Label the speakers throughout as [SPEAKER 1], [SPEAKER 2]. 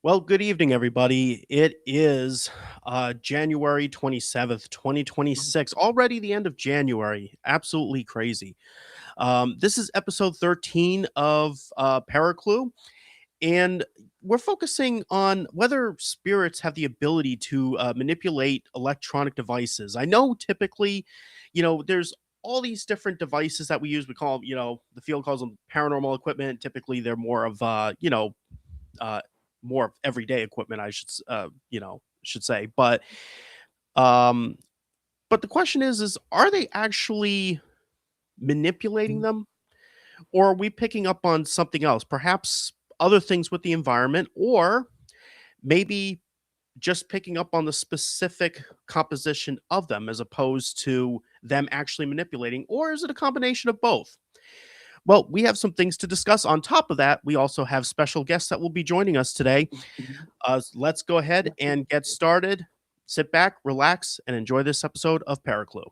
[SPEAKER 1] Well, good evening, everybody. It is January 27th, 2026. Already the end of January. Absolutely crazy. This is episode 13 of Paraclue, and we're focusing on whether spirits have the ability to manipulate electronic devices. I know typically, there's all these different devices that we use. We call them, the field calls them paranormal equipment. Typically, they're more of, uh, more of everyday equipment, should say. Um, but the question is are they actually manipulating them, or are we picking up on something else? Perhaps other things with the environment, or maybe just picking up on the specific composition of them as opposed to them actually manipulating, or is it a combination of both? Well, we have some things to discuss. On top of that, we also have special guests that will be joining us today. Let's go ahead and get started. Sit back, relax, and enjoy this episode of Paraclue.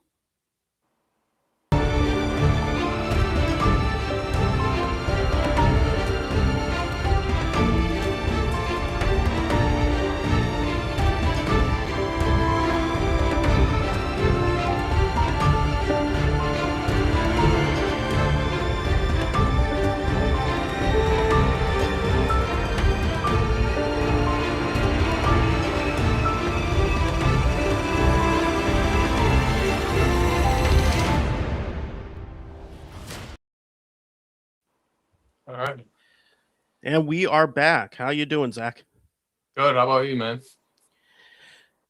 [SPEAKER 2] All right.
[SPEAKER 1] And we are back. How you doing, Zach?
[SPEAKER 2] Good. How about you, man?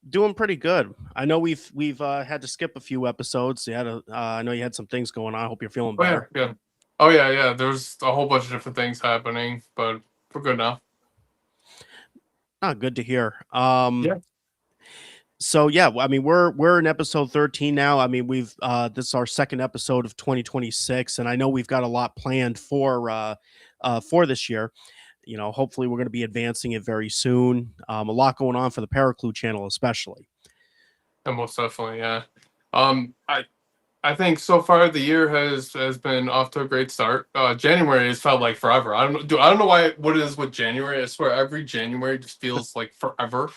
[SPEAKER 1] Doing pretty good. I know we've had to skip a few episodes. I know you had some things going on. I hope you're feeling
[SPEAKER 2] Oh yeah,
[SPEAKER 1] better.
[SPEAKER 2] yeah. Oh yeah. There's a whole bunch of different things happening, but we're good now.
[SPEAKER 1] Good to hear.
[SPEAKER 2] Yeah.
[SPEAKER 1] So yeah, I mean we're in episode 13 now. I mean we've this is our second episode of 2026, and I know we've got a lot planned for this year. Hopefully we're going to be advancing it very soon. A lot going on for the Paraclue channel, especially.
[SPEAKER 2] And most definitely, yeah. I think so far the year has been off to a great start. January has felt like forever. I don't know what it is with January. I swear every January just feels like forever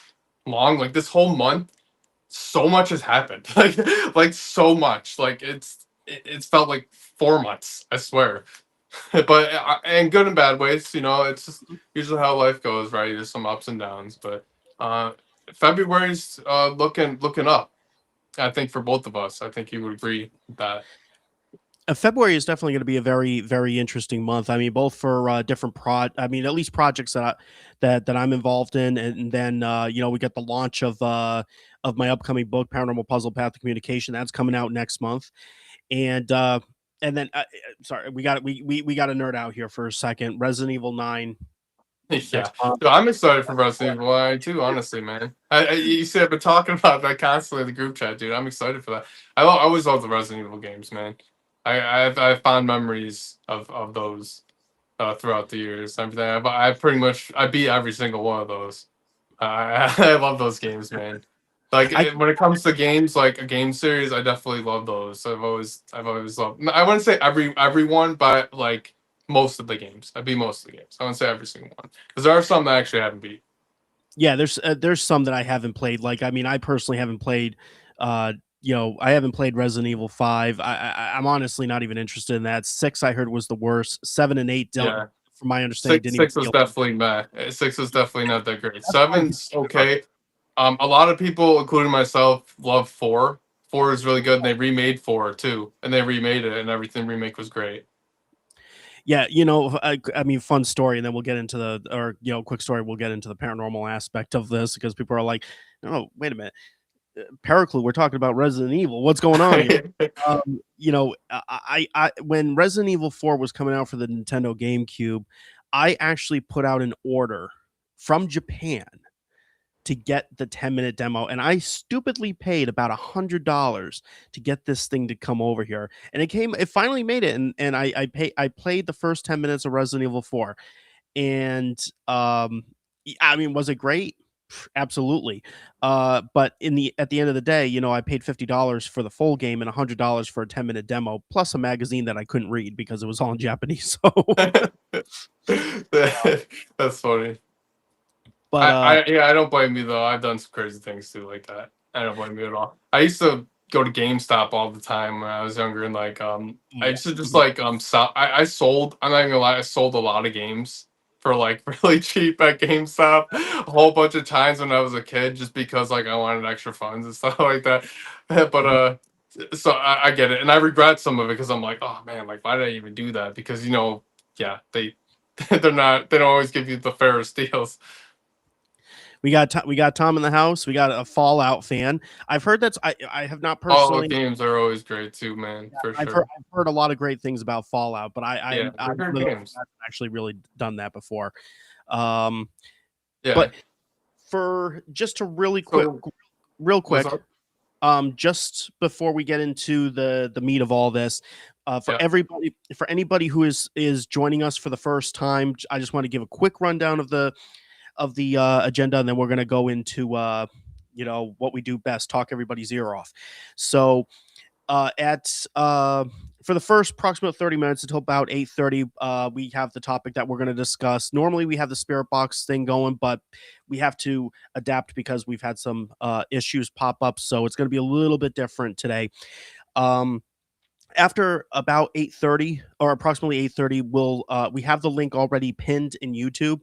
[SPEAKER 2] long. Like this whole month, so much has happened. Like so much. Like it's felt like 4 months. I swear. But in good and bad ways, it's just usually how life goes, right? There's some ups and downs, but uh, February's looking up. I think for both of us, I think you would agree with that.
[SPEAKER 1] February is definitely going to be a very, very interesting month. I mean, both for different I mean, at least projects that I'm involved in, and then we get the launch of my upcoming book, Paranormal Puzzle Path to Communication. That's coming out next month, and then sorry, we got to nerd out here for a second. Resident Evil 9
[SPEAKER 2] Yeah,
[SPEAKER 1] next month.
[SPEAKER 2] dude, I'm excited for Resident Evil 9 too. Honestly, man, you see, I've been talking about that constantly in the group chat, dude. I'm excited for that. I always love the Resident Evil games, man. I've fond memories of those throughout the years. Everything I pretty much I beat every single one of those. I love those games, man. Like
[SPEAKER 1] I
[SPEAKER 2] when it comes to games, like a game series, I definitely love those. I've always loved. I wouldn't say everyone, but like most of the games. I beat most of the games. I wouldn't say every single one because there are some that I actually haven't beat.
[SPEAKER 1] Yeah, there's some that I haven't played. Like, I mean, I personally haven't played. I haven't played Resident Evil 5. I'm honestly not even interested in that. 6 I heard was the worst. 7 and 8 don't,
[SPEAKER 2] Yeah,
[SPEAKER 1] from my understanding,
[SPEAKER 2] six
[SPEAKER 1] didn't even
[SPEAKER 2] six was
[SPEAKER 1] feel.
[SPEAKER 2] definitely meh. Six was definitely not that great.
[SPEAKER 1] That's fine.
[SPEAKER 2] Seven's okay. A lot of people, including myself, love four. Four is really good, and they remade four too, and they remade it, and everything remake was great.
[SPEAKER 1] Yeah, I mean, fun story, and then we'll get into quick story. We'll get into the paranormal aspect of this because people are like, "Oh, wait a minute, Pericles, we're talking about Resident Evil. What's going on here?" I when Resident Evil 4 was coming out for the Nintendo GameCube, I actually put out an order from Japan to get the 10-minute demo, and I stupidly paid about $100 to get this thing to come over here. And it finally made it, and I played the first 10 minutes of Resident Evil 4. And I mean, was it great? Absolutely. But at the end of the day, I paid $50 for the full game and $100 for a 10-minute demo, plus a magazine that I couldn't read because it was all in Japanese. So
[SPEAKER 2] That's funny.
[SPEAKER 1] But
[SPEAKER 2] Yeah, I don't blame you though. I've done some crazy things too like that. I don't blame you at all. I used to go to GameStop all the time when I was younger, and like I
[SPEAKER 1] yeah.
[SPEAKER 2] used to just
[SPEAKER 1] Mhm.
[SPEAKER 2] like I sold. I'm not even gonna lie. I sold a lot of games for like really cheap at GameStop a whole bunch of times when I was a kid, just because like I wanted extra funds and stuff like that. But
[SPEAKER 1] Mhm.
[SPEAKER 2] so I get it, and I regret some of it because I'm like, oh man, like why did I even do that? Because yeah, they don't always give you the fairest deals.
[SPEAKER 1] We got Tom in the house. We got a Fallout fan. I've heard I have not
[SPEAKER 2] All the
[SPEAKER 1] personally.
[SPEAKER 2] games are always great too, man, for sure.
[SPEAKER 1] I've heard a lot of great things about Fallout, but
[SPEAKER 2] Yeah,
[SPEAKER 1] I'm
[SPEAKER 2] they're
[SPEAKER 1] one
[SPEAKER 2] good
[SPEAKER 1] of those
[SPEAKER 2] games.
[SPEAKER 1] who hasn't actually really done that before. Um,
[SPEAKER 2] Yeah.
[SPEAKER 1] but for just to
[SPEAKER 2] So
[SPEAKER 1] real
[SPEAKER 2] what's
[SPEAKER 1] quick,
[SPEAKER 2] up?
[SPEAKER 1] just before we get into the meat of all this,
[SPEAKER 2] Yeah.
[SPEAKER 1] for anybody who is joining us for the first time, I just want to give a quick rundown of the agenda, and then we're going to go into what we do best, talk everybody's ear off. So at for the first approximate 30 minutes until about 8:30, we have the topic that we're going to discuss. Normally we have the spirit box thing going, but we have to adapt because we've had some issues pop up, so it's going to be a little bit different today. um After about 8:30 or approximately 8:30, we have the link already pinned in YouTube.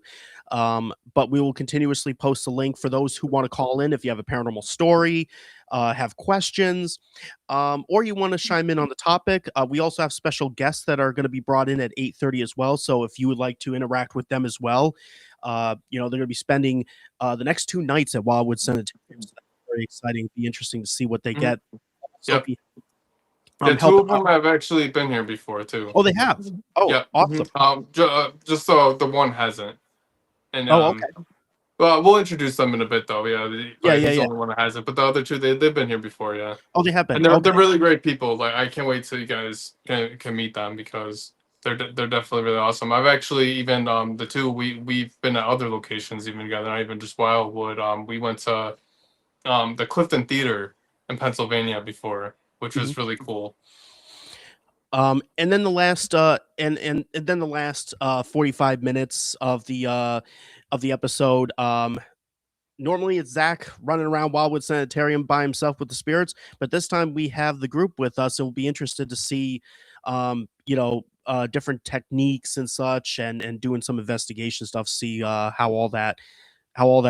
[SPEAKER 1] But we will continuously post the link for those who want to call in if you have a paranormal story, have questions, or you want to chime in on the topic. We also have special guests that are going to be brought in at 8:30 as well, so if you would like to interact with them as well, they're going to be spending the next 2 nights at Wildwood Sanitarium, so that's very exciting. Be interesting to see what they
[SPEAKER 2] Mhm.
[SPEAKER 1] get. Also
[SPEAKER 2] Yep.
[SPEAKER 1] be
[SPEAKER 2] Yeah, two
[SPEAKER 1] helping
[SPEAKER 2] of
[SPEAKER 1] out.
[SPEAKER 2] them have actually been here before too.
[SPEAKER 1] Oh, they have? Oh,
[SPEAKER 2] Yeah.
[SPEAKER 1] awesome.
[SPEAKER 2] Just so the one hasn't, and
[SPEAKER 1] Oh, okay.
[SPEAKER 2] well, we'll introduce them in a bit though. Yeah,
[SPEAKER 1] Yeah,
[SPEAKER 2] but
[SPEAKER 1] yeah,
[SPEAKER 2] he's the
[SPEAKER 1] yeah.
[SPEAKER 2] only one that hasn't. But the other two, they've been here before. Yeah,
[SPEAKER 1] Oh, they have been.
[SPEAKER 2] and they're
[SPEAKER 1] Okay.
[SPEAKER 2] really great people. Like I can't wait till you guys can meet them because they're definitely really awesome. I've actually even the two we've been at other locations even together. Not even just Wildwood. We went to the Clifton Theater in Pennsylvania before, which
[SPEAKER 1] Mhm.
[SPEAKER 2] was really cool.
[SPEAKER 1] And then the last and then the last 45 minutes of the episode. Normally it's Zach running around Wildwood Sanitarium by himself with the spirits, but this time we have the group with us, and we'll be interested to see different techniques and such, and doing some investigation stuff, see how all that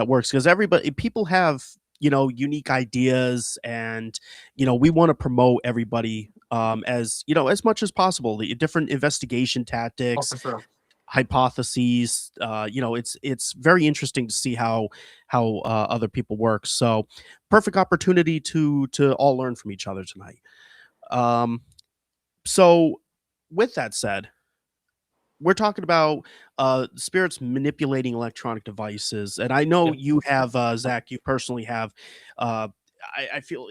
[SPEAKER 1] works, because everybody people have unique ideas, and we want to promote everybody, as as much as possible, the different investigation
[SPEAKER 2] Oh,
[SPEAKER 1] tactics,
[SPEAKER 2] for sure.
[SPEAKER 1] hypotheses. It's very interesting to see how other people work, so perfect opportunity to all learn from each other tonight. So with that said, we're talking about spirits manipulating electronic devices, and I know
[SPEAKER 2] Yeah.
[SPEAKER 1] you have, Zach, you personally have. uh, I feel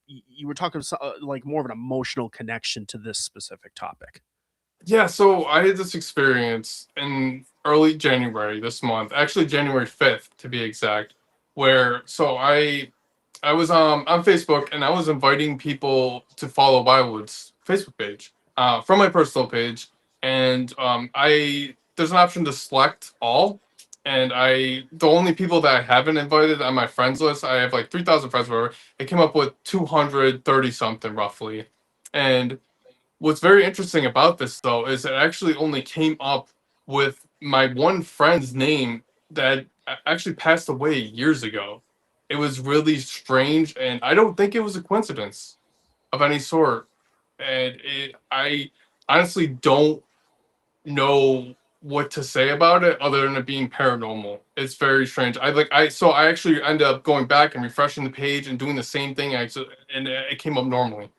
[SPEAKER 1] you were talking like more of an emotional connection to this specific topic.
[SPEAKER 2] Yeah, so I had this experience in early January this month, actually January 5th to be exact, where I was on Facebook and I was inviting people to follow Wildwood's Facebook page from my personal page, and I there's an option to select all, and the only people that I haven't invited on my friends list, I have like 3,000 friends, whatever. It came up with 230 something roughly, and what's very interesting about this though is it actually only came up with my one friend's name that actually passed away years ago. It was really strange, and I don't think it was a coincidence of any sort. I honestly don't know what to say about it other than it being paranormal. It's very strange. I actually ended up going back and refreshing the page and doing the same thing, actually, and it came up normally.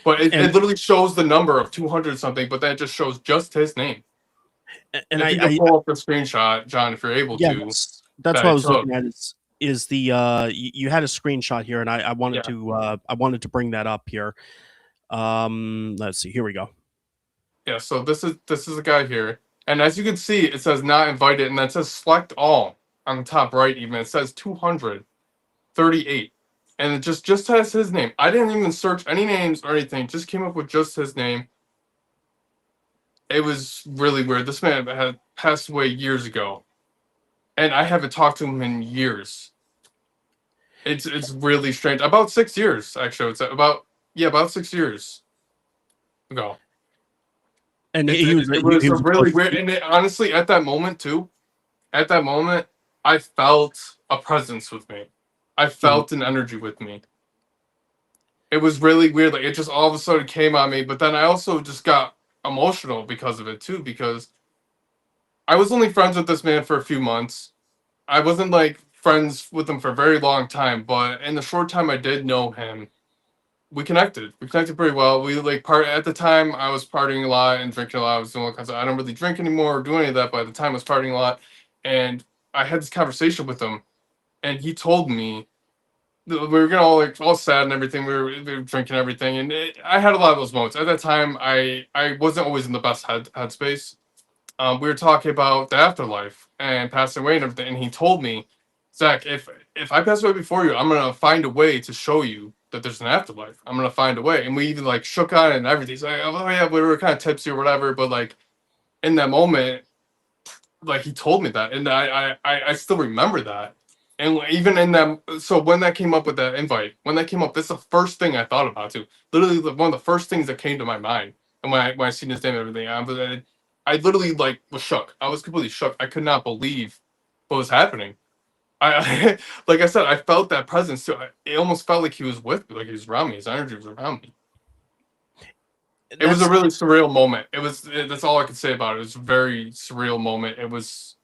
[SPEAKER 2] But
[SPEAKER 1] And
[SPEAKER 2] it literally shows the number of 200 something, but that just shows just his name. And
[SPEAKER 1] and
[SPEAKER 2] if you could
[SPEAKER 1] I
[SPEAKER 2] pull up the screenshot, John, if you're able
[SPEAKER 1] yeah,
[SPEAKER 2] to,
[SPEAKER 1] that's
[SPEAKER 2] that
[SPEAKER 1] what I
[SPEAKER 2] I
[SPEAKER 1] was
[SPEAKER 2] took.
[SPEAKER 1] looking at, is the you had a screenshot here, and
[SPEAKER 2] Yeah.
[SPEAKER 1] I wanted to bring that up here. Let's see, here we go.
[SPEAKER 2] Yeah. So this is a guy here. And as you can see, it says not invited, and that says select all on the top right, even. It says 238. And it just has his name. I didn't even search any names or anything, just came up with just his name. It was really weird. This man had passed away years ago. and I haven't talked to him in years. It's really strange. About 6 years, actually. It's about, yeah, about 6 years ago.
[SPEAKER 1] And
[SPEAKER 2] It's
[SPEAKER 1] he was
[SPEAKER 2] it was
[SPEAKER 1] he
[SPEAKER 2] a
[SPEAKER 1] was a
[SPEAKER 2] really
[SPEAKER 1] close.
[SPEAKER 2] weird, and honestly, at that moment too, at that moment, I felt a presence with me. I
[SPEAKER 1] Mhm.
[SPEAKER 2] felt an energy with me. It was really weird. Like, it just all of a sudden came on me. But then I also just got emotional because of it too, because I was only friends with this man for a few months. I wasn't like friends with him for a very long time, but in the short time I did know him, we connected. We connected pretty well. We like part at the time I was partying a lot and drinking a lot. I was doing all kinds of, I don't really drink anymore or do any of that, but at the time I was partying a lot. And I had this conversation with him, and he told me we were gonna all like all sad and everything. We were drinking everything, and I had a lot of those moments. At that time, I wasn't always in the best headspace. We were talking about the afterlife and passing away and everything, and he told me, Zach, if I pass away before you, I'm gonna find a way to show you that there's an afterlife. I'm gonna find a way, and we even like shook on it and everything. He's like, oh yeah, we were kind of tipsy or whatever, but like in that moment, like he told me that, and I still remember that. And even in that, so when that came up with that invite, when that came up, that's the first thing I thought about too. Literally, one of the first things that came to my mind, and when I seen his name and everything, I literally like was shook. I was completely shook. I could not believe what was happening. I like I said, I felt that presence too. It almost felt like he was with me, like he was around me. His energy was around me. It was a
[SPEAKER 1] That's
[SPEAKER 2] really surreal moment. That's all I could say about it. It was a very surreal moment. It was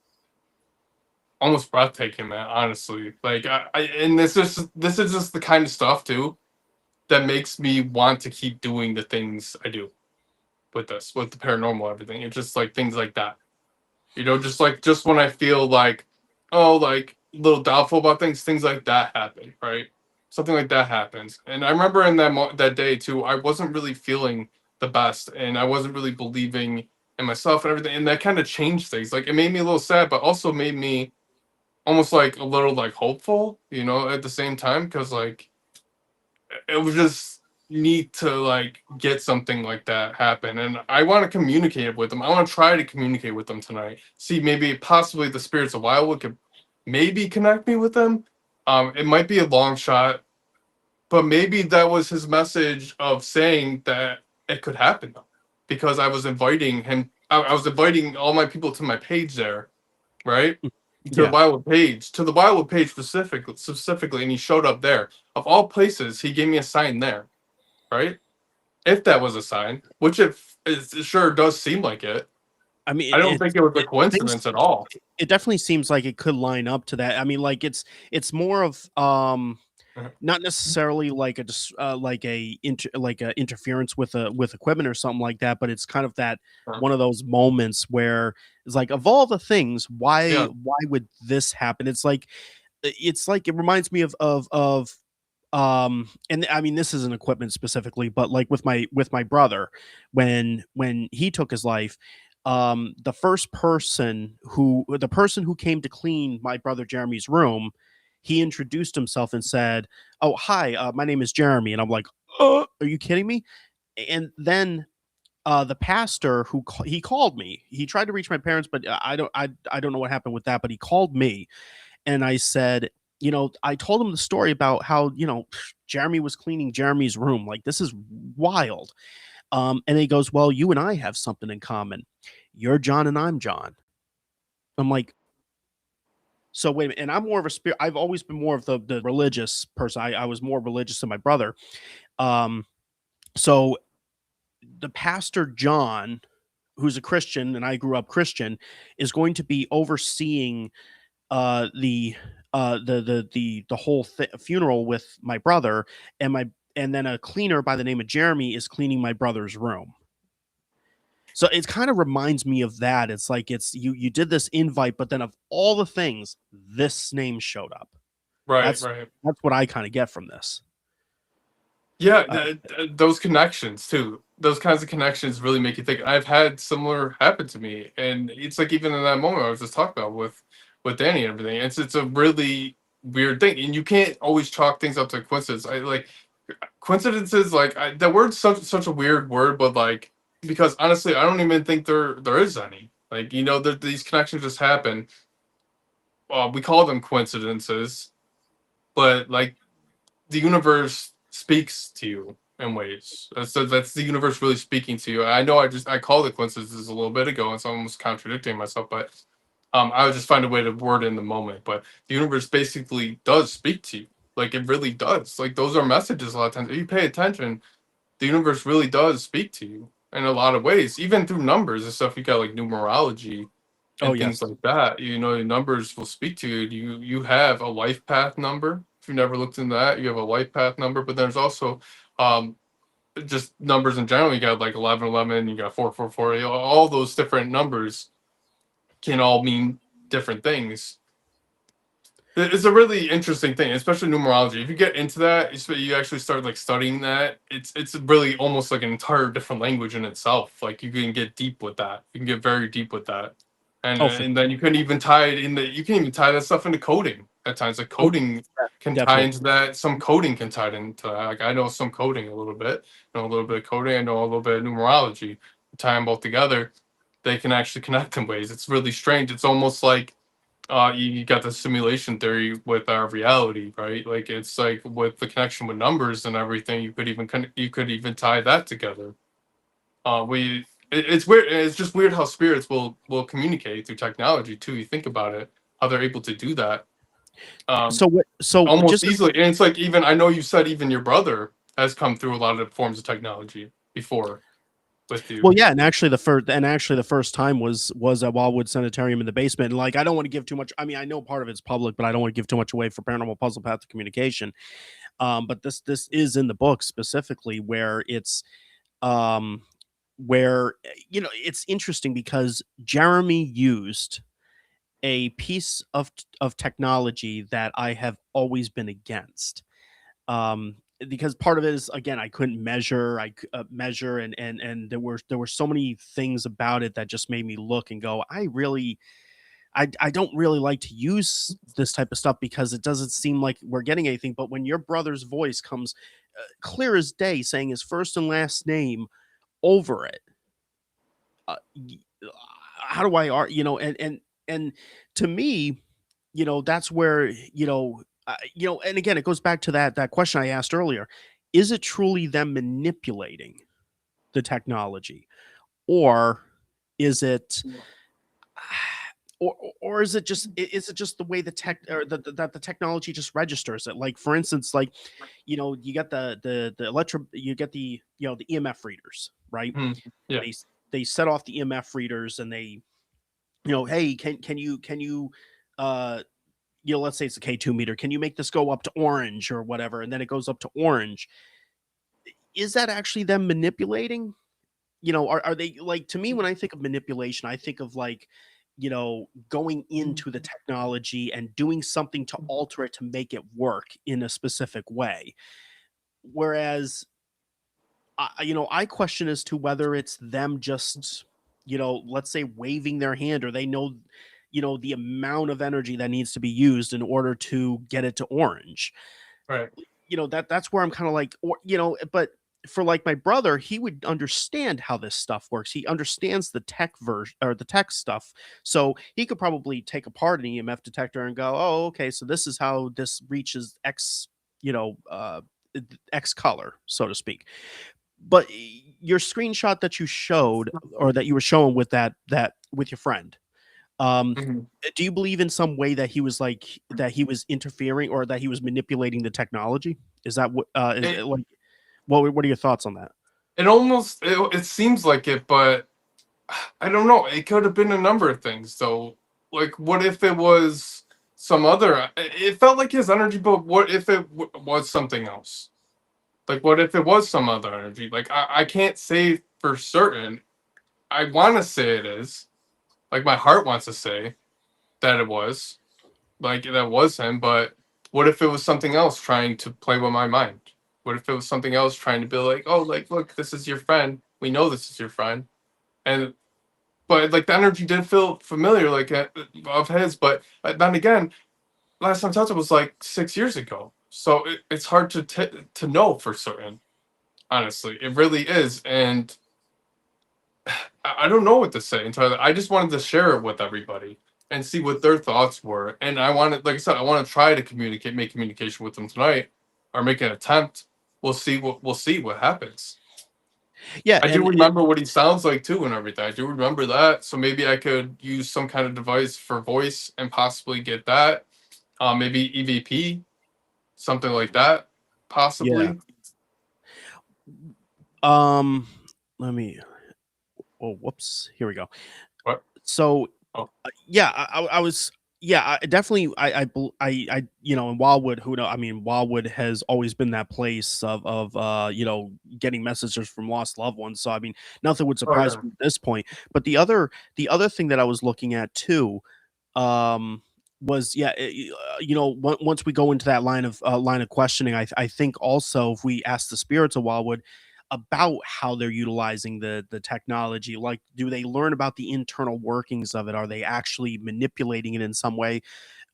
[SPEAKER 2] almost breathtaking, man. Honestly, like and this is just the kind of stuff too that makes me want to keep doing the things I do with this, with the paranormal, everything. It's just like things like that. Just when I feel like, oh, like a little doubtful about things, things like that happen, right? Something like that happens. And I remember in that day too, I wasn't really feeling the best, and I wasn't really believing in myself and everything, and that kind of changed things. Like, it made me a little sad, but also made me almost like a little like hopeful, at the same time, because like it was just neat to like get something like that happen. And I want to communicate it with them. I want to try to communicate with them tonight, see maybe possibly the spirits of Wildwood could maybe connect me with them. It might be a long shot, but maybe that was his message of saying that it could happen, because I was inviting him. I was inviting all my people to my page there, right? To the
[SPEAKER 1] yeah.
[SPEAKER 2] Wildwood page specifically, and he showed up there. Of all places, he gave me a sign there, right? If that was a sign, which it sure does seem like it.
[SPEAKER 1] I mean,
[SPEAKER 2] I don't think it was a
[SPEAKER 1] things.
[SPEAKER 2] coincidence at all.
[SPEAKER 1] It definitely seems like it could line up to that. I mean, like it's more of
[SPEAKER 2] Uh-huh.
[SPEAKER 1] not necessarily like like a interference with equipment or something like that, but it's kind of that
[SPEAKER 2] Uh-huh.
[SPEAKER 1] one of those moments where it's like of all the things,
[SPEAKER 2] Yeah,
[SPEAKER 1] why would this happen? It's like it reminds me of and I mean this isn't equipment specifically, but like with my brother when he took his life, the person who came to clean my brother Jeremy's room, he introduced himself and said, "Oh, hi, my name is Jeremy." And I'm like, are you kidding me?" And then the pastor he called me. He tried to reach my parents, but I don't know what happened with that. But he called me, and I said, I told him the story about how Jeremy was cleaning Jeremy's room. Like, this is wild. And he goes, "Well, you and I have something in common. You're John, and I'm John." I'm like, so wait a minute. And I'm more of a spirit. I've always been more of the religious person. I was more religious than my brother. Um, so the pastor John, who's a Christian, and I grew up Christian, is going to be overseeing the the whole funeral with my brother, and then a cleaner by the name of Jeremy is cleaning my brother's room. So it kind of reminds me of that. It's like you did this invite, but then of all the things, this name showed up.
[SPEAKER 2] right,
[SPEAKER 1] That's
[SPEAKER 2] right.
[SPEAKER 1] that's what I kind of get from this.
[SPEAKER 2] Yeah,
[SPEAKER 1] Uh,
[SPEAKER 2] those connections too. Those kinds of connections really make you think. I've had similar happen to me, and it's like even in that moment I was just talking about with Danny and everything. It's a really weird thing, and you can't always chalk things up to coincidence. I like coincidences. Like, that word's such a weird word, but like, because honestly, I don't even think there is any. Like, these connections just happen. we call them coincidences, but like the universe speaks to you in ways. That's the universe really speaking to you. I know I called it coincidences a little bit ago, and so I'm almost contradicting myself, but I would just find a way to word it in the moment. But the universe basically does speak to you. Like it really does. Like those are messages a lot of times. If you pay attention, the universe really does speak to you in a lot of ways, even through numbers and stuff. You got like numerology
[SPEAKER 1] Oh
[SPEAKER 2] and things
[SPEAKER 1] yes.
[SPEAKER 2] like that. You know, the numbers will speak to you. You have a life path number. If you've never looked into that, you have a life path number. But there's also um, just numbers in general. You got like 1111. You got 444. You know, all those different numbers can all mean different things. It's a really interesting thing, especially numerology. If you get into that, you actually start like studying that. It's really almost like an entire different language in itself. Like you can get deep with that. You can get very deep with that, and
[SPEAKER 1] Oh, for
[SPEAKER 2] and then you can even tie it in the. You can even tie that stuff into coding at times. Like
[SPEAKER 1] oh,
[SPEAKER 2] coding can tie
[SPEAKER 1] definitely.
[SPEAKER 2] into that. Some coding can tie into that. Like I know some coding a little bit. I know a little bit of coding. I know a little bit of numerology. Tie them both together, they can actually connect in ways. It's really strange. It's almost like you got the simulation theory with our reality, right? Like it's like with the connection with numbers and everything, you could even tie that together. It's weird. It's just weird how spirits will communicate through technology too. You think about it, how they're able to do that um,
[SPEAKER 1] So what? So
[SPEAKER 2] almost
[SPEAKER 1] just
[SPEAKER 2] easily. And it's like even I know you said even your brother has come through a lot of forms of technology before with
[SPEAKER 1] well,
[SPEAKER 2] you.
[SPEAKER 1] yeah, and actually the first time was at Wildwood Sanitarium in the basement. And like, I don't want to give too much. I mean, I know part of it's public, but I don't want to give too much away for Paranormal Puzzle Path of Communication. But this is in the book specifically where it's um where it's interesting because Jeremy used a piece of technology that I have always been against. Because part of it is, again, I couldn't measure, measure, and there were so many things about it that just made me look and go, I don't really like to use this type of stuff because it doesn't seem like we're getting anything. But when your brother's voice comes clear as day, saying his first and last name over it, y how do I ar and to me, that's where, and again, it goes back to that question I asked earlier. Is it truly them manipulating the technology? Or is it or is it just the way the tech or that the technology just registers it? Like, for instance, like, you get the electro you get the EMF readers, right?
[SPEAKER 2] Hmm. Yeah.
[SPEAKER 1] They they set off the EMF readers and they hey, can you uh let's say it's a K2 meter. Can you make this go up to orange or whatever? And then it goes up to orange. Is that actually them manipulating? Are they like, to me, when I think of manipulation, I think of like, going into the technology and doing something to alter it to make it work in a specific way. Whereas I question as to whether it's them just, let's say waving their hand, or they know, the amount of energy that needs to be used in order to get it to orange.
[SPEAKER 2] Right.
[SPEAKER 1] That's where I'm kind of like, or but for like my brother, he would understand how this stuff works. He understands the tech version or the tech stuff. So he could probably take apart an EMF detector and go, oh, okay, so this is how this reaches X, you know, uh X color, so to speak. But your screenshot that you showed, or that you were showing with that with your friend, um,
[SPEAKER 2] Mhm.
[SPEAKER 1] do you believe in some way that he was interfering or that he was manipulating the technology? Is that what is
[SPEAKER 2] It,
[SPEAKER 1] it like what are your thoughts on that?
[SPEAKER 2] it seems like it, but I don't know. It could have been a number of things. So, like, what if it was some other? It felt like his energy, but what if it was something else? Like, what if it was some other energy? Like, I can't say for certain. I want to say it is. Like, my heart wants to say that it was. Like, that was him. But what if it was something else trying to play with my mind? What if it was something else trying to be like, oh, like, look, this is your friend. We know this is your friend. And but like the energy did feel familiar, like of his. But then again, last time I talked to him was like 6 years ago, so it's hard to know for certain. Honestly, it really is, and I don't know what to say entirely. I just wanted to share it with everybody. and see what their thoughts were. And I want to, like I said, I want to try to communicate, make communication with them tonight, or make an attempt. We'll see what happens.
[SPEAKER 1] Yeah,
[SPEAKER 2] I do
[SPEAKER 1] and
[SPEAKER 2] remember what he sounds like too, and everything. I do remember that, so maybe I could use some kind of device for voice and possibly get that. Maybe EVP, something like that,
[SPEAKER 1] yeah.
[SPEAKER 2] possibly.
[SPEAKER 1] Um, let me. Oh, whoops. Here we go.
[SPEAKER 2] What?
[SPEAKER 1] So
[SPEAKER 2] Oh,
[SPEAKER 1] yeah, I was yeah, I definitely in Wildwood, who know I mean, Wildwood has always been that place of getting messages from lost loved ones. So I mean, nothing would
[SPEAKER 2] oh
[SPEAKER 1] surprise
[SPEAKER 2] yeah.
[SPEAKER 1] me at this point. But the other thing that I was looking at too, um, was yeah, once we go into that line of questioning, I think also if we ask the spirits of Wildwood about how they're utilizing the technology, like do they learn about the internal workings of it? Are they actually manipulating it in some way,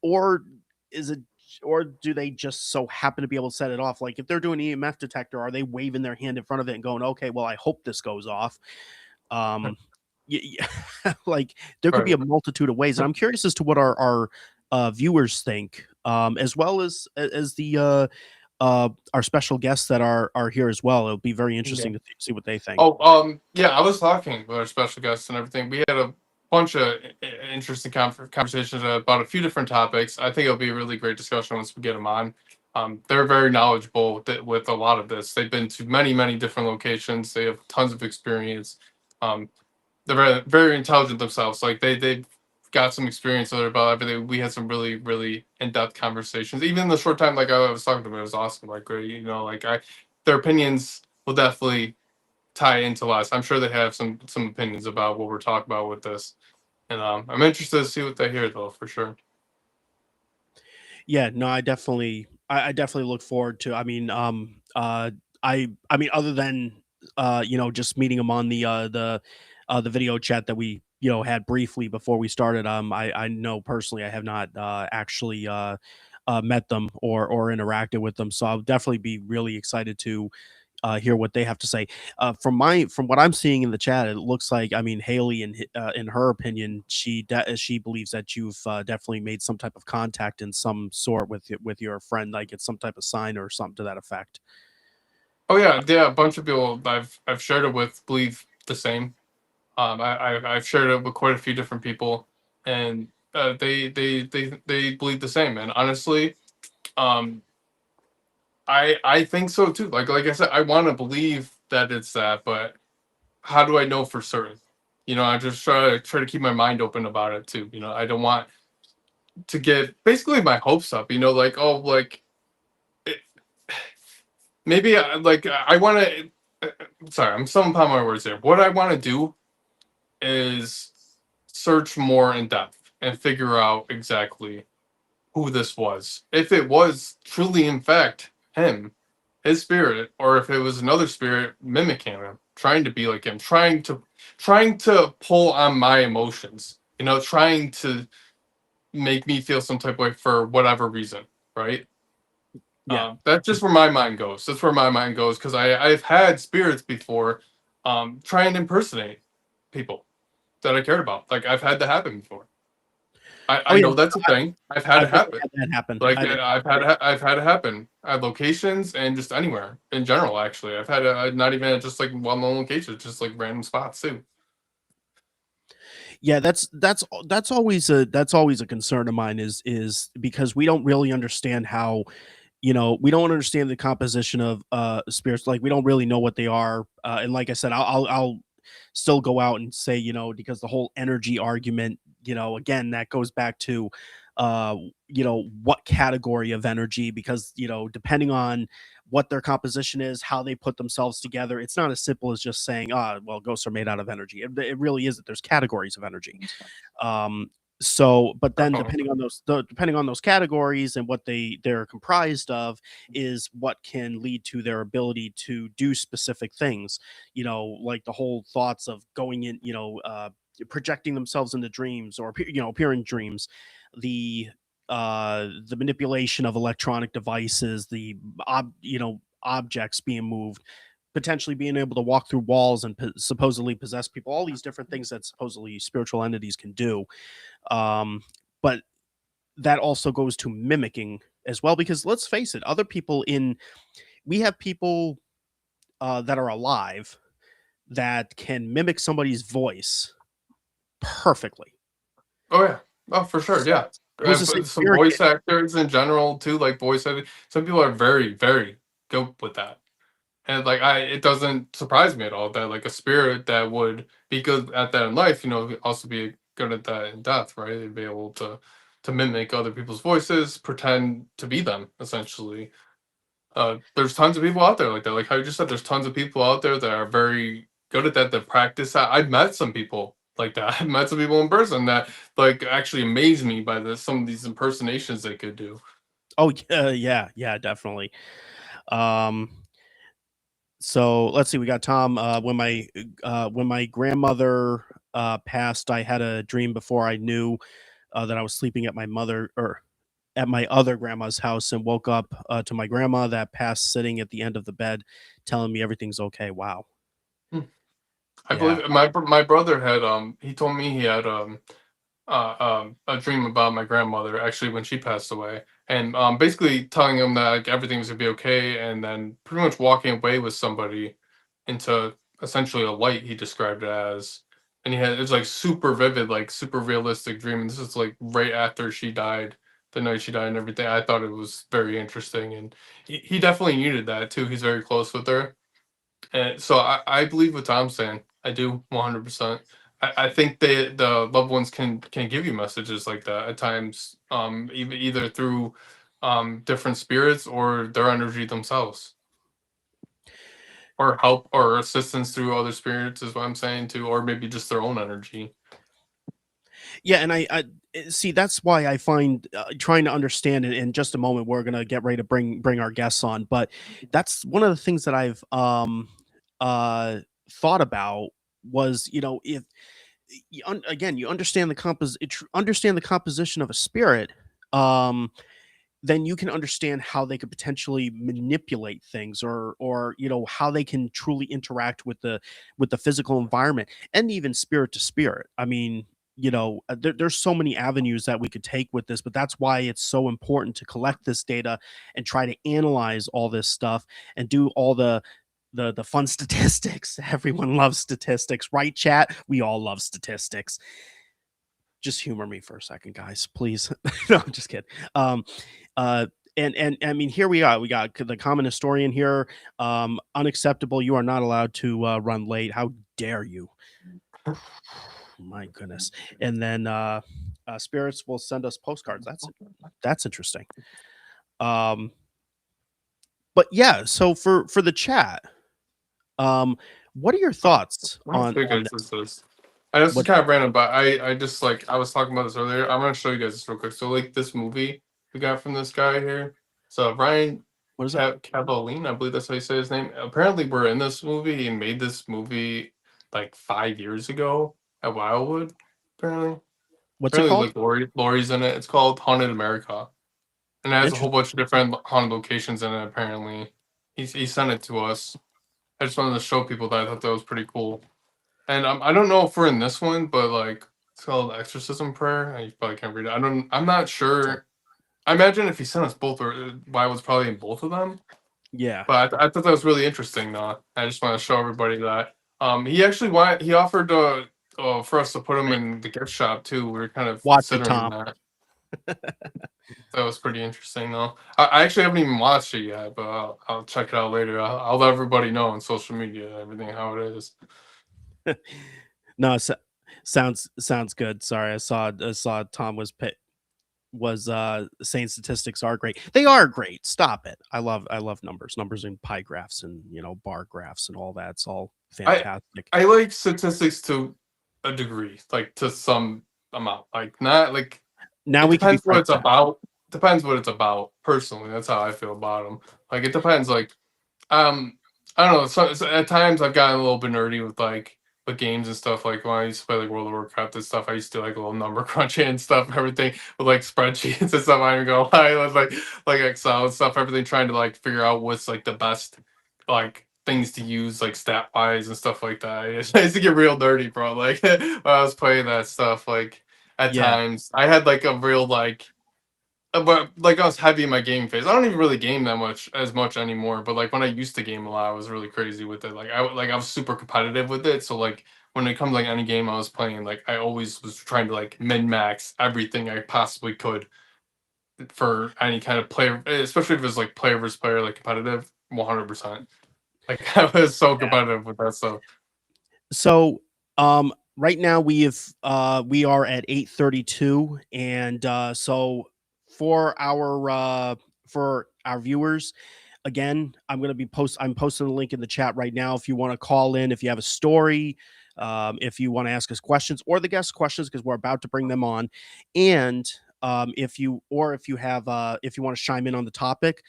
[SPEAKER 1] or is it or do they just so happen to be able to set it off? Like if they're doing an EMF detector, are they waving their hand in front of it and going, okay, well, I hope this goes off? um like there could be
[SPEAKER 2] Right.
[SPEAKER 1] a multitude of ways, and I'm curious as to what our viewers think, as well as the our special guests that are here as well. It'll be very
[SPEAKER 2] Yeah.
[SPEAKER 1] interesting to see what they think.
[SPEAKER 2] Oh, yeah, I was talking with our special guests and everything. We had a bunch of interesting conversations about a few different topics. I think it'll be a really great discussion once we get them on. They're very knowledgeable with a lot of this. They've been to many, many different locations. They have tons of experience. Um, they're very, very intelligent themselves. Like they've got some experience about everything. We had some really, really in depth conversations. Even the short time like I was talking to them, it was awesome. Like like their opinions will definitely tie into us. I'm sure they have some opinions about what we're talking about with this, and I'm interested to see what they hear though for sure.
[SPEAKER 1] Yeah, no, I definitely look forward to. I mean, I mean, other than just meeting him on the video chat that we had briefly before we started. I know personally I have not actually met them or interacted with them, so I'll definitely be really excited to hear what they have to say. From what I'm seeing in the chat, it looks like I mean Haley, in her opinion, she believes that you've definitely made some type of contact in some sort with your friend, like it's some type of sign or something to that effect.
[SPEAKER 2] Oh yeah, yeah. A bunch of people I've shared it with believe the same. I've shared it with quite a few different people, and they believe the same. And honestly, um, I think so too. Like I said, I want to believe that it's that, but how do I know for certain? I just try to keep my mind open about it too. I don't want to get basically my hopes up. Like, oh, like it, maybe I want to. Sorry, I'm stumbling upon my words here. What I want to do is search more in depth and figure out exactly who this was. If it was truly, in fact, him, his spirit, or if it was another spirit mimicking him, trying to be like him, trying to pull on my emotions. Trying to make me feel some type of way for whatever reason, right?
[SPEAKER 1] Yeah.
[SPEAKER 2] That's just where my mind goes. That's where my mind goes because I've had spirits before, try and impersonate people that I cared about. Like I've had that happen before. I,
[SPEAKER 1] Oh
[SPEAKER 2] I
[SPEAKER 1] yeah,
[SPEAKER 2] know that's a thing. I've had
[SPEAKER 1] I've
[SPEAKER 2] it
[SPEAKER 1] definitely
[SPEAKER 2] happen.
[SPEAKER 1] had that happen.
[SPEAKER 2] Like I've had it happen at locations and just anywhere in general. Actually, I've had it not even at just like well-known locations, just like random spots too.
[SPEAKER 1] Yeah, that's always a concern of mine, is because we don't really understand how, we don't understand the composition of spirits. Like we don't really know what they are, and like I said, I'll still go out and say, because the whole energy argument, again, that goes back to what category of energy, because depending on what their composition is, how they put themselves together, it's not as simple as just saying, well, ghosts are made out of energy. It really isn't. There's categories of energy. um but then
[SPEAKER 2] Definitely.
[SPEAKER 1] depending on those categories and what they're comprised of, is what can lead to their ability to do specific things, like the whole thoughts of going in, projecting themselves into dreams, or appearing dreams, the the manipulation of electronic devices, the objects being moved, potentially being able to walk through walls and supposedly possess people, all these different things that supposedly spiritual entities can do. But that also goes to mimicking as well, because let's face it, other people in we have people that are alive that can mimic somebody's voice perfectly.
[SPEAKER 2] Oh yeah. Oh, for sure. Yeah.
[SPEAKER 1] Who's to say
[SPEAKER 2] But some
[SPEAKER 1] spirit
[SPEAKER 2] voice
[SPEAKER 1] can?
[SPEAKER 2] actors in general too, like voice acting. Some people are very, very good with that. And like it doesn't surprise me at all that like a spirit that would be good at that in life, would also be good at that in death, right? They'd be able to mimic other people's voices, pretend to be them, essentially. There's tons of people out there like that. Like how you just said, there's tons of people out there that are very good at that. That practice that. I've met some people like that. I've met some people in person that like actually amaze me by some of these impersonations they could do.
[SPEAKER 1] Oh yeah, yeah, yeah, definitely. Um, so let's see. We got Tom. When my grandmother passed, I had a dream before I knew that I was sleeping at my mother or at my other grandma's house, and woke up to my grandma that passed sitting at the end of the bed, telling me everything's okay. Wow.
[SPEAKER 2] Hmm. I
[SPEAKER 1] Yeah.
[SPEAKER 2] believe my brother had he told me he had a dream about my grandmother actually when she passed away, and basically telling him that like everything was gonna be okay, and then pretty much walking away with somebody into essentially a light. He described it as, and it was like super vivid, like super realistic dream. And this is like right after she died, the night she died, and everything. I thought it was very interesting, and he definitely needed that too. He's very close with her, and so I believe what Tom's saying. I do 100%. I think the loved ones can give you messages like that at times, either through different spirits or their energy themselves, or help or assistance through other spirits is what I'm saying too, or maybe just their own energy.
[SPEAKER 1] Yeah, and I see that's why I find trying to understand it. In just a moment, we're gonna get ready to bring our guests on, but that's one of the things that I've uh thought about was, if again you understand understand the composition of a spirit, um then you can understand how they could potentially manipulate things, or how they can truly interact with the physical environment, and even spirit to spirit. I mean, there's so many avenues that we could take with this, but that's why it's so important to collect this data and try to analyze all this stuff and do all the fun statistics. Everyone loves statistics, right, chat? We all love statistics. Just humor me for a second, guys, please. No, I'm just kidding. Um, uh, and I mean, here we are. We got the common historian here. Unacceptable. You are not allowed to run late. How dare you? My goodness. And then spirits will send us postcards. That's interesting. Um, but yeah. So for the chat, um, what are your thoughts
[SPEAKER 2] Let me show you
[SPEAKER 1] on
[SPEAKER 2] guys this. I know this is
[SPEAKER 1] what
[SPEAKER 2] kind of random, but I just like I was talking about this earlier. I'm gonna show you guys this real quick. So like this movie we got from this guy here. So Ryan
[SPEAKER 1] what is that?
[SPEAKER 2] Cavallini, I believe that's how you say his name. Apparently, we're in this movie. He made this movie like 5 years ago at Wildwood. Apparently,
[SPEAKER 1] What's it called?
[SPEAKER 2] like Lori's in it. It's called Haunted America, and it has a whole
[SPEAKER 1] Interesting.
[SPEAKER 2] bunch of different haunted locations in it. Apparently, he sent it to us. I just wanted to show people that I thought that was pretty cool. And I don't know if we're in this one, but like it's called Exorcism Prayer. You probably can't read it. I'm not sure. I imagine if he sent us both, or why was probably in both of them.
[SPEAKER 1] Yeah.
[SPEAKER 2] But I thought that was really interesting, though. I just want to show everybody that. He actually he offered for us to put him
[SPEAKER 1] Right.
[SPEAKER 2] in the gift shop too. We were kind of
[SPEAKER 1] Watch it,
[SPEAKER 2] considering
[SPEAKER 1] Tom.
[SPEAKER 2] that. That was pretty interesting, though. I actually haven't even watched it yet, but I'll check it out later. I'll let everybody know on social media and everything how it is.
[SPEAKER 1] No, sounds good. Sorry, I saw Tom was saying statistics are great. They are great. Stop it. I love numbers and pie graphs and bar graphs and all that. It's all
[SPEAKER 2] I
[SPEAKER 1] fantastic.
[SPEAKER 2] I like statistics to a degree, like to some amount. Like not like
[SPEAKER 1] Now
[SPEAKER 2] it
[SPEAKER 1] we can be
[SPEAKER 2] depends what
[SPEAKER 1] friends,
[SPEAKER 2] it's
[SPEAKER 1] chat.
[SPEAKER 2] about. Depends what it's about. Personally, that's how I feel about them. Like it depends. Like um, I don't know. So at times I've gotten a little bit nerdy with games and stuff. Like when I used to play like World of Warcraft and stuff, I used to do like a little number crunching and stuff, everything with like spreadsheets and stuff. I even go I was like Excel and stuff, everything, trying to like figure out what's like the best like things to use like stat wise and stuff like that. I used to get real dirty, bro. Like when I was playing that stuff, like at
[SPEAKER 1] Yeah,
[SPEAKER 2] times I had like a real but like I was heavy in my gaming phase. I don't even really game that much as much anymore. But like when I used to game a lot, I was really crazy with it. I was super competitive with it. So like when it comes to, like any game I was playing, like I always was trying to like min max everything I possibly could for any kind of player, especially if it was like player versus player, like competitive, 100%. Like I was so
[SPEAKER 1] yeah.
[SPEAKER 2] competitive with that stuff.
[SPEAKER 1] So, right now we are at 8:32, and so for our viewers, again, I'm posting the link in the chat right now if you want to call in, if you have a story, if you want to ask us questions or the guest questions because we're about to bring them on, and if you have if you want to chime in on the topic,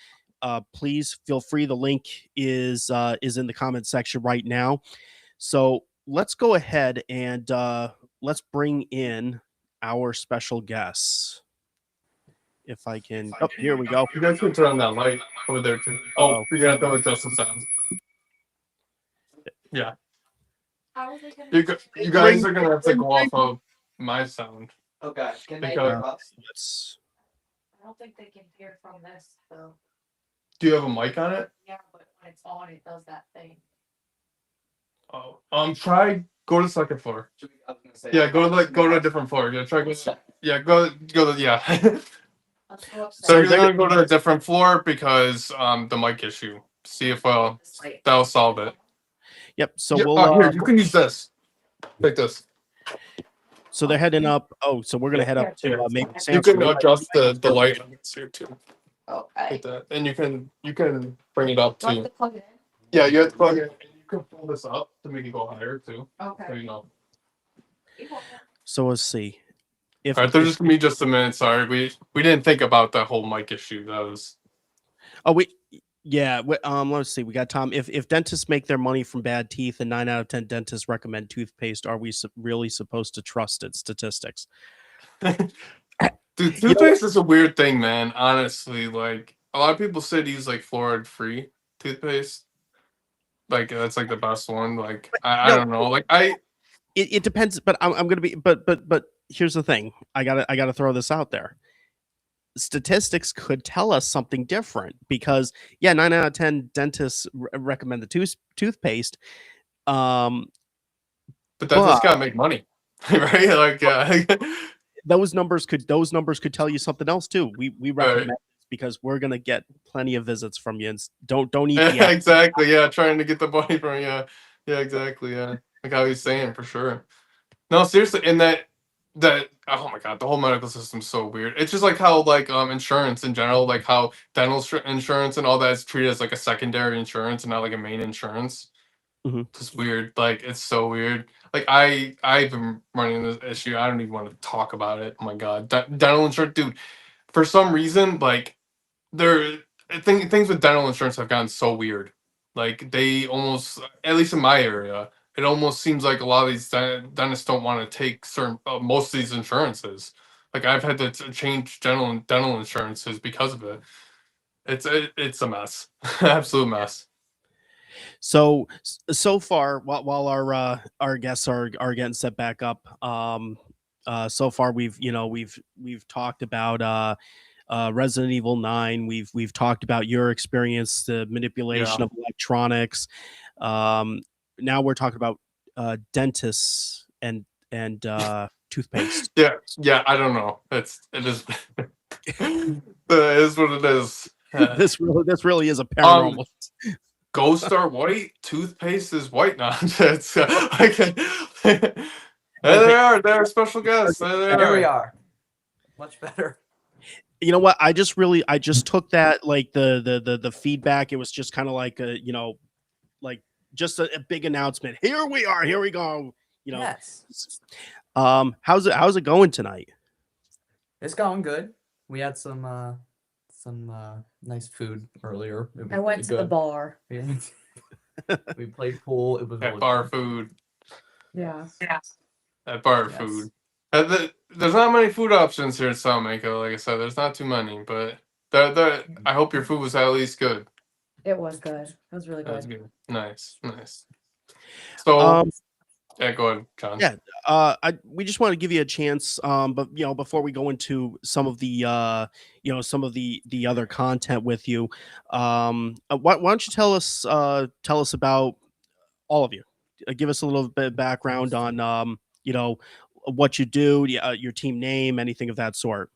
[SPEAKER 1] please feel free. The link is in the comment section right now. So let's go ahead and let's bring in our special guests. If I can, oh, here we go.
[SPEAKER 2] You guys can turn on that light over there too. Oh,
[SPEAKER 1] Uh-oh.
[SPEAKER 2] we got those Justin sounds. Yeah, you
[SPEAKER 1] Ring,
[SPEAKER 2] guys are gonna have to
[SPEAKER 1] ring,
[SPEAKER 2] go
[SPEAKER 1] ring.
[SPEAKER 2] off of my sound
[SPEAKER 3] Okay, can they
[SPEAKER 2] because
[SPEAKER 3] hear us?
[SPEAKER 1] Let's.
[SPEAKER 4] I don't think they can hear from this though.
[SPEAKER 2] do you have a mic on it?
[SPEAKER 4] Yeah, but when it's on, it does that thing.
[SPEAKER 2] Oh, try go to the second floor.
[SPEAKER 3] I was gonna say,
[SPEAKER 2] Yeah, go to a different floor. Yeah, try go. Yeah, go to yeah.
[SPEAKER 4] Let's go
[SPEAKER 2] So
[SPEAKER 1] So
[SPEAKER 2] you're
[SPEAKER 1] they're
[SPEAKER 2] gonna go to a different floor because the mic issue. See if that'll solve it.
[SPEAKER 1] Yep. So
[SPEAKER 2] Yeah,
[SPEAKER 1] we'll
[SPEAKER 2] here you can use this. Like this.
[SPEAKER 1] so they're heading up. Oh, so we're gonna head up to
[SPEAKER 2] Yeah.
[SPEAKER 1] maybe
[SPEAKER 2] You
[SPEAKER 1] Sam's
[SPEAKER 2] can
[SPEAKER 1] room.
[SPEAKER 2] adjust the light on this here too.
[SPEAKER 3] Okay.
[SPEAKER 2] Like that. And you can bring it up
[SPEAKER 4] Do I have
[SPEAKER 2] too.
[SPEAKER 4] to plug it
[SPEAKER 2] Yeah, you have to plug it. And you can pull this up to make it go higher too.
[SPEAKER 4] in?
[SPEAKER 2] There
[SPEAKER 4] Okay.
[SPEAKER 2] you go.
[SPEAKER 1] So let's see. If,
[SPEAKER 2] All right, there's just gonna be just a minute. Sorry, we didn't think about that whole mic issue. That was
[SPEAKER 1] oh we yeah let's see. We got Tom. If dentists make their money from bad teeth and 9 out of 10 dentists recommend toothpaste, are we really supposed to trust it? Statistics.
[SPEAKER 2] dude.
[SPEAKER 1] You know,
[SPEAKER 2] Toothpaste is a weird thing, man. Honestly, like a lot of people say to use like fluoride free toothpaste. Like that's like the best one. Like I
[SPEAKER 1] no,
[SPEAKER 2] don't know. Like
[SPEAKER 1] it depends. But I'm gonna be. But here's the thing. I gotta throw this out there. Statistics could tell us something different because yeah, 9 out of 10 dentists recommend the toothpaste. Um,
[SPEAKER 2] but that
[SPEAKER 1] but
[SPEAKER 2] just gotta make money, right? Like
[SPEAKER 1] those numbers could tell you something else too. We recommend
[SPEAKER 2] right.
[SPEAKER 1] this because we're gonna get plenty of visits from you, and don't eat the apple.
[SPEAKER 2] Exactly. Yeah, trying to get the money from yeah, exactly. Yeah, like how he's saying for sure. No, seriously, and that oh my god, the whole medical system's so weird. It's just like how like insurance in general, like how dental insurance and all that is treated as like a secondary insurance and not like a main insurance.
[SPEAKER 1] Mhm.
[SPEAKER 2] It's weird. Like it's so weird. Like I've been running this issue. I don't even want to talk about it. Oh my god, dental insurance, dude. For some reason, like there, things with dental insurance have gotten so weird. Like they almost, at least in my area, it almost seems like a lot of these dentists don't want to take certain most of these insurances. Like I've had to change dental insurances because of it. It's a mess, absolute mess.
[SPEAKER 1] So far, while our guests are getting set back up, so far we've talked about Resident Evil 9. We've talked about your experience, the
[SPEAKER 2] Yeah,
[SPEAKER 1] manipulation of electronics. Now we're talking about dentists and toothpaste.
[SPEAKER 2] yeah. I don't know. It is. It is what it is.
[SPEAKER 1] This really is a
[SPEAKER 2] Um,
[SPEAKER 1] paranormal.
[SPEAKER 2] Ghosts are white. Toothpaste is white now. It's I can. There
[SPEAKER 1] Oh,
[SPEAKER 2] they
[SPEAKER 1] hey,
[SPEAKER 2] are. They're special guests. There they
[SPEAKER 3] There we
[SPEAKER 2] are.
[SPEAKER 3] are. Much better.
[SPEAKER 1] you know what? I just took that like the feedback. It was just kind of like like just a big announcement. Here we are. Here we go. You know.
[SPEAKER 3] Yes.
[SPEAKER 1] How's it going tonight?
[SPEAKER 3] It's going good. We had some nice food earlier. It was
[SPEAKER 4] I went to
[SPEAKER 3] really
[SPEAKER 4] the bar.
[SPEAKER 3] good. We played pool. It was
[SPEAKER 2] At
[SPEAKER 3] really
[SPEAKER 2] bar
[SPEAKER 3] fun.
[SPEAKER 2] food.
[SPEAKER 4] Yeah.
[SPEAKER 2] At bar
[SPEAKER 3] Yes.
[SPEAKER 2] food. There's not many food options here in Salamanca. Like I said, there's not too many. But I hope your food was at least good.
[SPEAKER 4] It was good. It was really
[SPEAKER 2] That was
[SPEAKER 4] good.
[SPEAKER 2] good. Nice, nice. So
[SPEAKER 1] Um,
[SPEAKER 2] yeah, go ahead, John.
[SPEAKER 1] yeah, we just want to give you a chance, but before we go into some of the some of the other content with you, why don't you tell us about all of you? Give us a little bit of background on what you do, your team name, anything of that sort.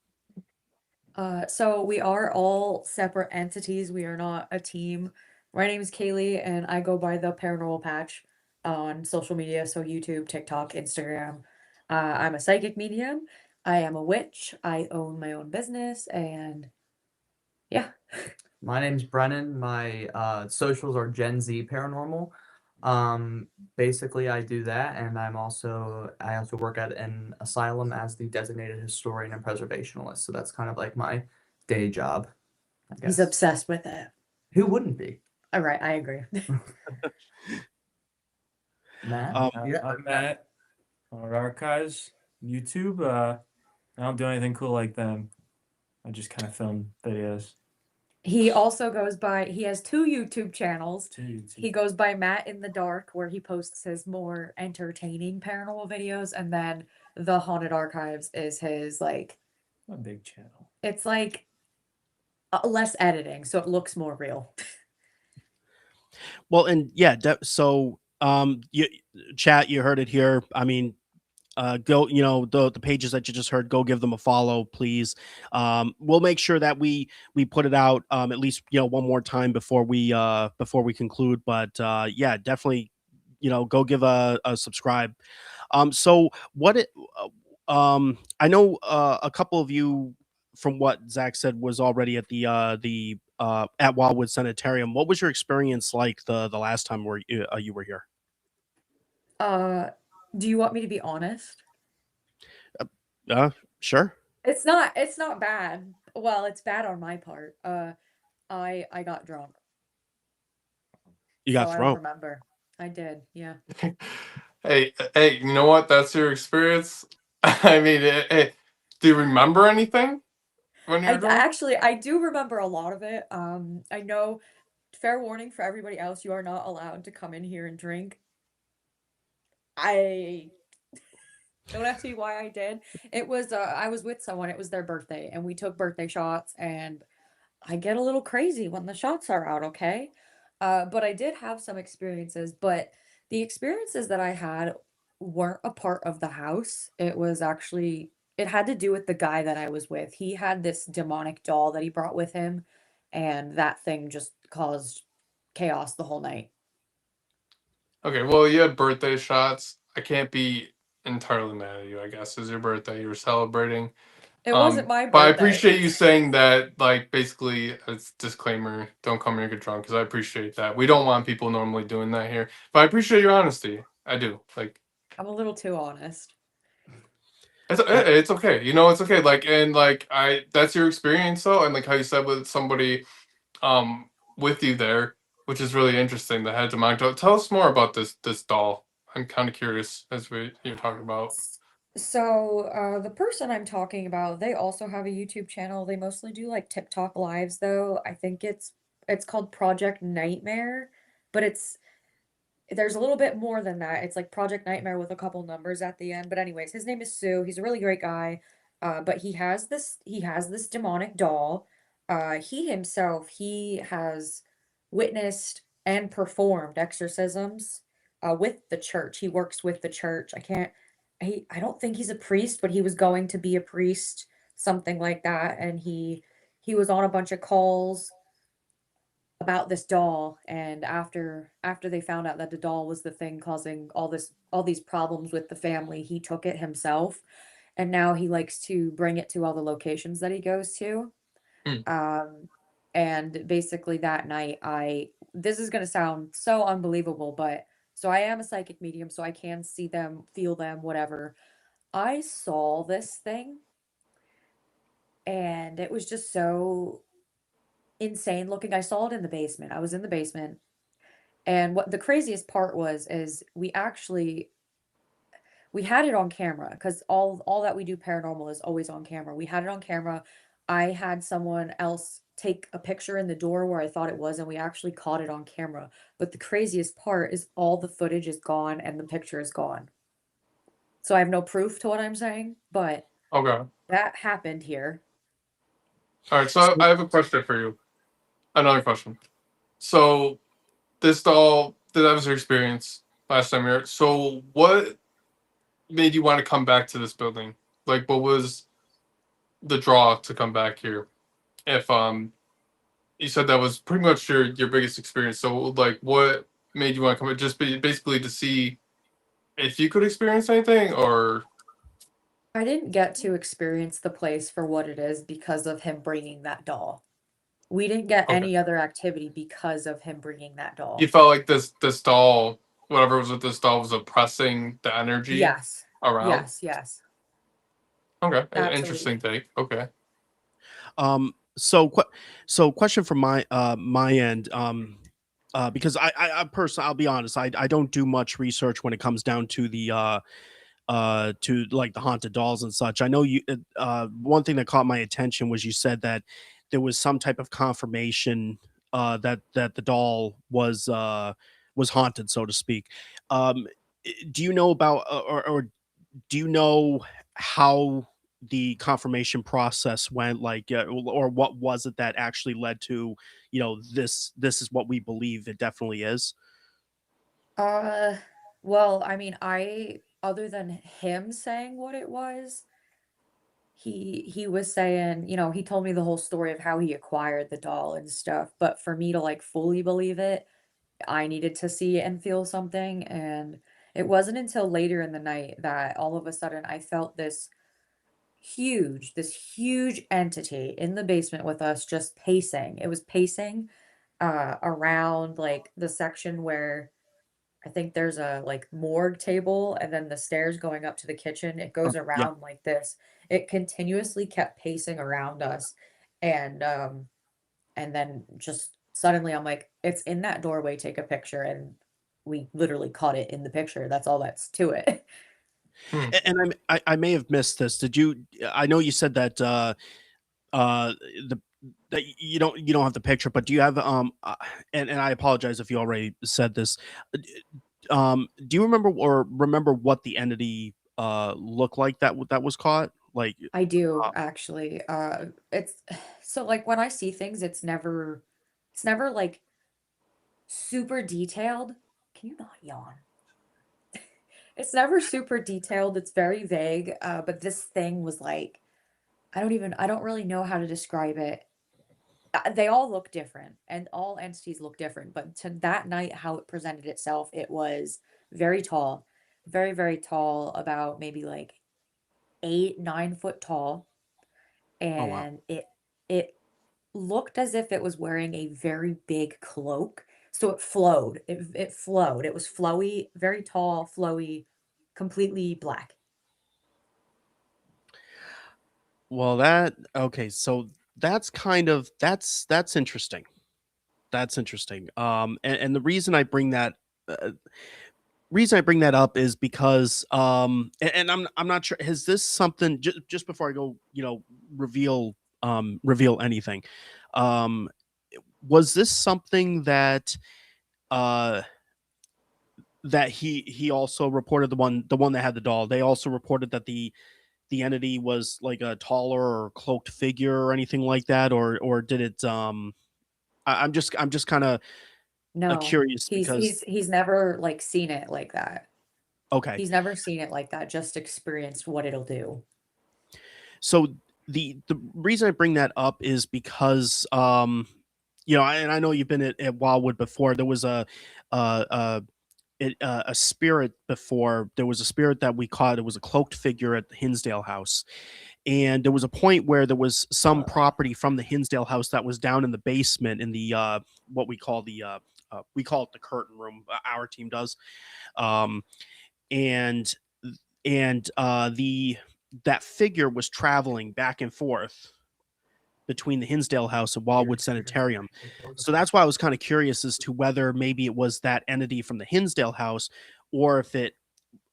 [SPEAKER 4] So we are all separate entities. We are not a team. My name is Kaylee, and I go by the Paranormal Patch on social media, so YouTube, TikTok, Instagram. I'm a psychic medium. I am a witch. I own my own business, and yeah.
[SPEAKER 3] My name's Brennan. My socials are Gen Z Paranormal. Basically, I do that, and I also work at an asylum as the designated historian and preservationalist. So that's kind of like my day job, I
[SPEAKER 4] He's
[SPEAKER 3] guess.
[SPEAKER 4] obsessed with it.
[SPEAKER 3] Who wouldn't be?
[SPEAKER 4] All right, I agree.
[SPEAKER 3] Matt?
[SPEAKER 1] Um,
[SPEAKER 5] I'm Matt on Archives, YouTube. I don't do anything cool like them. I just kind of film videos
[SPEAKER 4] He also goes by, he has two YouTube channels.
[SPEAKER 5] to YouTube.
[SPEAKER 4] He goes by Matt in the Dark, where he posts his more entertaining paranormal videos, and then the Haunted Archives is his like,
[SPEAKER 5] A big channel.
[SPEAKER 4] it's like less editing, so it looks more real.
[SPEAKER 1] well, and yeah, so you chat, you heard it here. I mean, go the pages that you just heard, go give them a follow, please. We'll make sure that we put it out at least one more time before we conclude, but yeah, definitely go give a subscribe. So what it I know a couple of you, from what Zach said, was already at the at Wildwood Sanitarium. What was your experience like the last time where you were here?
[SPEAKER 4] Do you want me to be honest?
[SPEAKER 1] Sure.
[SPEAKER 4] It's not bad. Well, it's bad on my part. I got drunk.
[SPEAKER 1] You
[SPEAKER 4] So
[SPEAKER 1] got
[SPEAKER 4] I don't
[SPEAKER 1] thrown.
[SPEAKER 4] remember. I did, yeah.
[SPEAKER 2] Hey, you know what? That's your experience. I mean, hey, do you remember anything when you were drunk?
[SPEAKER 4] Actually I do remember a lot of it. I know, fair warning for everybody else, you are not allowed to come in here and drink. I don't ask me why I did. It was I was with someone, it was their birthday, and we took birthday shots, and I get a little crazy when the shots are out, okay? But I did have some experiences, but the experiences that I had weren't a part of the house. It was actually, it had to do with the guy that I was with. He had this demonic doll that he brought with him, and that thing just caused chaos the whole night.
[SPEAKER 2] Okay, well, you had birthday shots. I can't be entirely mad at you, I guess. It's your birthday. You were celebrating.
[SPEAKER 4] It wasn't my
[SPEAKER 2] But I
[SPEAKER 4] birthday.
[SPEAKER 2] appreciate you saying that, like, basically, it's disclaimer, don't come here and get drunk, because I appreciate that. We don't want people normally doing that here. But I appreciate your honesty. I do. Like,
[SPEAKER 4] I'm a little too honest.
[SPEAKER 2] it's okay. You know, it's okay. Like, and like, that's your experience, though. And like how you said with somebody um with you there, which is really interesting, the head demonic doll. Tell us more about this doll. I'm kind of curious as you're talking about.
[SPEAKER 4] So, the person I'm talking about, they also have a YouTube channel. They mostly do like TikTok lives though. I think it's called Project Nightmare, but there's a little bit more than that. It's like Project Nightmare with a couple numbers at the end. But anyways, his name is Sue. He's a really great guy. But he has this demonic doll. He himself, he has witnessed and performed exorcisms with the church. He works with the church. I don't think he's a priest, but he was going to be a priest, something like that. And he was on a bunch of calls about this doll, and after they found out that the doll was the thing causing all these problems with the family, he took it himself, and now he likes to bring it to all the locations that he goes to.
[SPEAKER 2] Hmm.
[SPEAKER 4] And basically that night, I this is going to sound so unbelievable, but so I am a psychic medium, so I can see them, feel them, whatever. I saw this thing, and it was just so insane looking. I saw it in the basement. I was in the basement. And what the craziest part was is we had it on camera, because all that we do paranormal is always on camera. We had it on camera. I had someone else take a picture in the door where I thought it was, and we actually caught it on camera. But the craziest part is all the footage is gone and the picture is gone. So I have no proof to what I'm saying, but
[SPEAKER 2] Okay.
[SPEAKER 4] that happened here.
[SPEAKER 2] All right. So
[SPEAKER 1] So
[SPEAKER 2] I have a question for you. Another question. So this doll, that was your experience last time here. So what made you want to come back to this building? Like, what was the draw to come back here? If you said that was pretty much your biggest experience. So like, what made you want to come? Just basically to see if you could experience anything, or
[SPEAKER 4] I didn't get to experience the place for what it is because of him bringing that doll. We didn't get
[SPEAKER 2] okay,
[SPEAKER 4] any other activity because of him bringing that
[SPEAKER 2] you
[SPEAKER 4] doll.
[SPEAKER 2] felt like this doll, whatever was with this doll, was oppressing the energy
[SPEAKER 4] Yes.
[SPEAKER 2] around.
[SPEAKER 4] Yes, yes.
[SPEAKER 2] Okay, interesting
[SPEAKER 4] Absolutely.
[SPEAKER 2] take. Okay.
[SPEAKER 1] So question from my end, because I personally, I'll be honest, I don't do much research when it comes down to the to like the haunted dolls and such. I know you one thing that caught my attention was you said that there was some type of confirmation that the doll was haunted, so to speak. Do you know about or do you know how the confirmation process went, like or what was it that actually led to, this is what we believe it definitely is?
[SPEAKER 4] Uh, well, I mean, I other than him saying what it was, he was saying, he told me the whole story of how he acquired the doll and stuff, but for me to like fully believe it, I needed to see and feel something, and it wasn't until later in the night that all of a sudden I felt this huge entity in the basement with us just pacing. It was pacing around like the section where I think there's a like morgue table and then the stairs going up to the kitchen. It goes
[SPEAKER 1] Yeah.
[SPEAKER 4] around like this. It continuously kept pacing around us, and then just suddenly I'm like, it's in that doorway, take a picture, and we literally caught it in the picture. That's all that's to it.
[SPEAKER 2] Hmm.
[SPEAKER 1] And I may have missed this. Did you? I know you said that uh the that you don't have the picture, but do you have and I apologize if you already said this. Do you remember what the entity looked like that was caught? Like
[SPEAKER 4] I do actually. It's so like when I see things, it's never like super detailed. Can you not yawn? It's never super detailed. It's very vague. But this thing was like, I don't really know how to describe it. They all look different and all entities look different. But to that night, how it presented itself, it was very tall, very, very tall, about maybe like 8, 9 foot tall.
[SPEAKER 1] oh wow.
[SPEAKER 4] And it looked as if it was wearing a very big cloak. So it flowed. It flowed. It was flowy, very tall, flowy, completely black.
[SPEAKER 1] Well, that okay, so that's interesting. That's interesting. And the uh, reason I bring that up is because and I'm not sure, has this something, just before I go, reveal reveal anything. Um was this something uh that he also reported, the one that had the doll? They also reported that the entity was like a taller or cloaked figure or anything like that, or did it I'm just kind of
[SPEAKER 4] No,
[SPEAKER 1] curious
[SPEAKER 4] he's
[SPEAKER 1] because
[SPEAKER 4] he's he's never like seen it like that.
[SPEAKER 1] okay.
[SPEAKER 4] He's never seen it like that, just experienced what it'll do.
[SPEAKER 1] So the reason I bring that up is because and I know you've been at Wildwood before. There was uh, uh, a spirit before. There was a spirit that we caught. It was a cloaked figure at the Hinsdale house, and there was a point where there was some
[SPEAKER 4] Uh,
[SPEAKER 1] property from the Hinsdale house that was down in the basement in the what we call it the curtain room. Our team does, um, and the that figure was traveling back and forth between the Hinsdale house and Wildwood Sanitarium. So that's why I was kind of curious as to whether maybe it was that entity from the Hinsdale house, or if it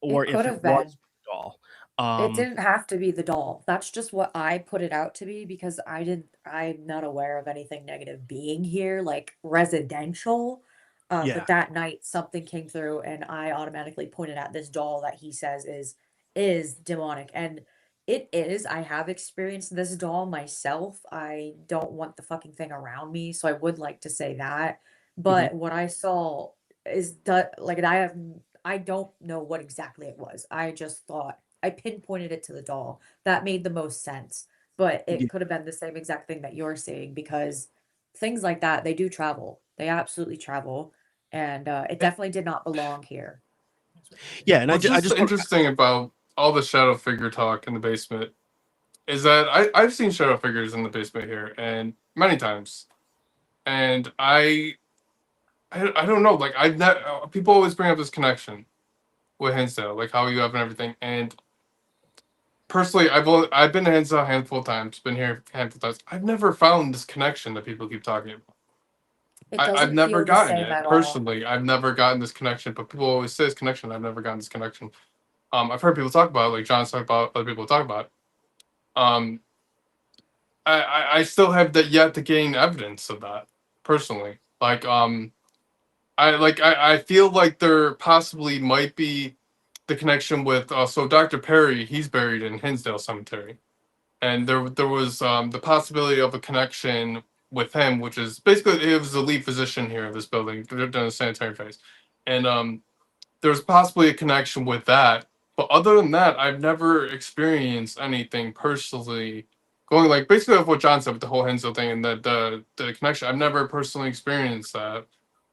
[SPEAKER 4] it could
[SPEAKER 1] was
[SPEAKER 4] have been.
[SPEAKER 1] a doll.
[SPEAKER 4] It
[SPEAKER 1] Um,
[SPEAKER 4] didn't have to be the doll. That's just what I put it out to be because I'm not aware of anything negative being here, like residential.
[SPEAKER 1] yeah.
[SPEAKER 4] But that night something came through and I automatically pointed at this doll that he says is demonic. And it is. I have experienced this doll myself. I don't want the fucking thing around me, so I would like to say that.
[SPEAKER 1] Mhm.
[SPEAKER 4] But what I saw like I don't know what exactly it was. I just thought I pinpointed it to the doll. That made the most sense, but
[SPEAKER 1] Yeah.
[SPEAKER 4] it could have been the same exact thing that you're saying because things like that, they do travel. They absolutely travel, and, it definitely did not belong here.
[SPEAKER 1] Yeah, and
[SPEAKER 2] What's
[SPEAKER 1] I
[SPEAKER 2] just
[SPEAKER 1] just want
[SPEAKER 2] interesting about all the shadow figure talk in the basement is that I've seen shadow figures in the basement here and many times, and I don't know, like people always bring up this connection with Hinsdale, like how you have and everything, and personally, I've been to Hinsdale a handful of times, been here a handful of times. I've never found this connection that people keep talking about.
[SPEAKER 4] It
[SPEAKER 2] I've
[SPEAKER 4] doesn't
[SPEAKER 2] never
[SPEAKER 4] feel the
[SPEAKER 2] gotten
[SPEAKER 4] same
[SPEAKER 2] it
[SPEAKER 4] at all.
[SPEAKER 2] personally. I've never gotten this connection, but people always say this connection. I've never gotten this connection. I've heard people talk about it, like John's talked about, other people talk about it. Um, I still have that yet to gain evidence of that personally. I feel like there possibly might be the connection with so Dr. Perry, he's buried in Hinsdale Cemetery, and there was the possibility of a connection with him, which is basically it was the lead physician here of this building, they're doing a sanitary phase, and there's possibly a connection with that. But other than that, I've never experienced anything personally going like basically of what John said with the whole Hensel thing and the connection. I've never personally experienced that.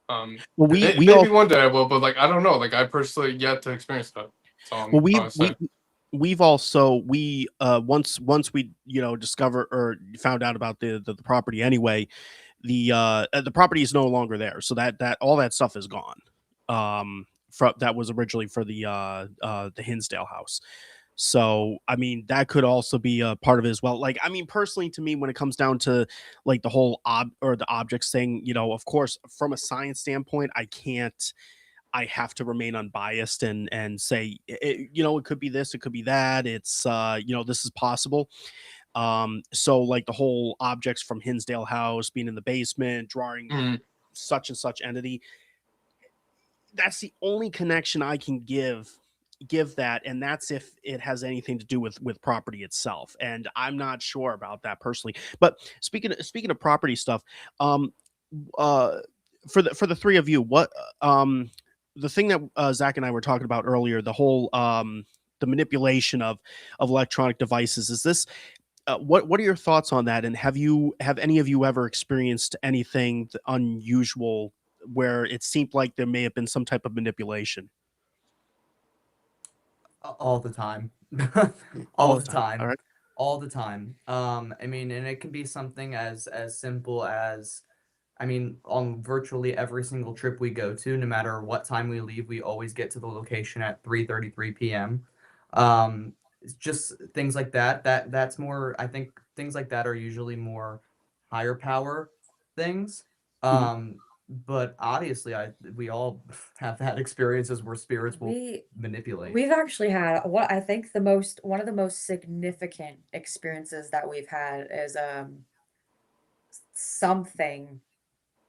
[SPEAKER 1] well, we
[SPEAKER 2] Maybe
[SPEAKER 1] all
[SPEAKER 2] one day I will, but like I don't know. Like I personally yet to experience that. That's all
[SPEAKER 1] well
[SPEAKER 2] I'm trying to say.
[SPEAKER 1] we've also we once we discover or found out about the property anyway, the property is no longer there, so that all that stuff is gone. From that was originally for the Hinsdale house. So, I mean, that could also be a part of it as well. Like, I mean, personally, to me, when it comes down to like the whole the objects thing, of course, from a science standpoint, I can't. I have to remain unbiased and say, it could be this, it could be that. It's, this is possible. So like the whole objects from Hinsdale House being in the basement, drawing
[SPEAKER 2] Mm,
[SPEAKER 1] such and such entity, that's the only connection I can give that, and that's if it has anything to do with property itself, and I'm not sure about that personally. But speaking of property stuff, um uh for the three of you, what the thing that Zach and I were talking about earlier, the whole the manipulation of electronic devices, is this what are your thoughts on that, and have any of you ever experienced anything unusual where it seemed like there may have been some type of manipulation?
[SPEAKER 3] All the time.
[SPEAKER 1] All
[SPEAKER 3] All
[SPEAKER 1] the
[SPEAKER 3] the
[SPEAKER 1] time. All
[SPEAKER 3] time.
[SPEAKER 1] right.
[SPEAKER 3] All the time. I mean, and it can be something as simple as, I mean, on virtually every single trip we go to, no matter what time we leave, we always get to the location at 3:33 p.m. It's just things like that. That's more, I think things like that are usually more higher power things.
[SPEAKER 1] Mhm.
[SPEAKER 3] But obviously we all have had experiences where spirits will
[SPEAKER 4] We
[SPEAKER 3] manipulate.
[SPEAKER 4] we've actually had what I think the most one of the most significant experiences that we've had is something.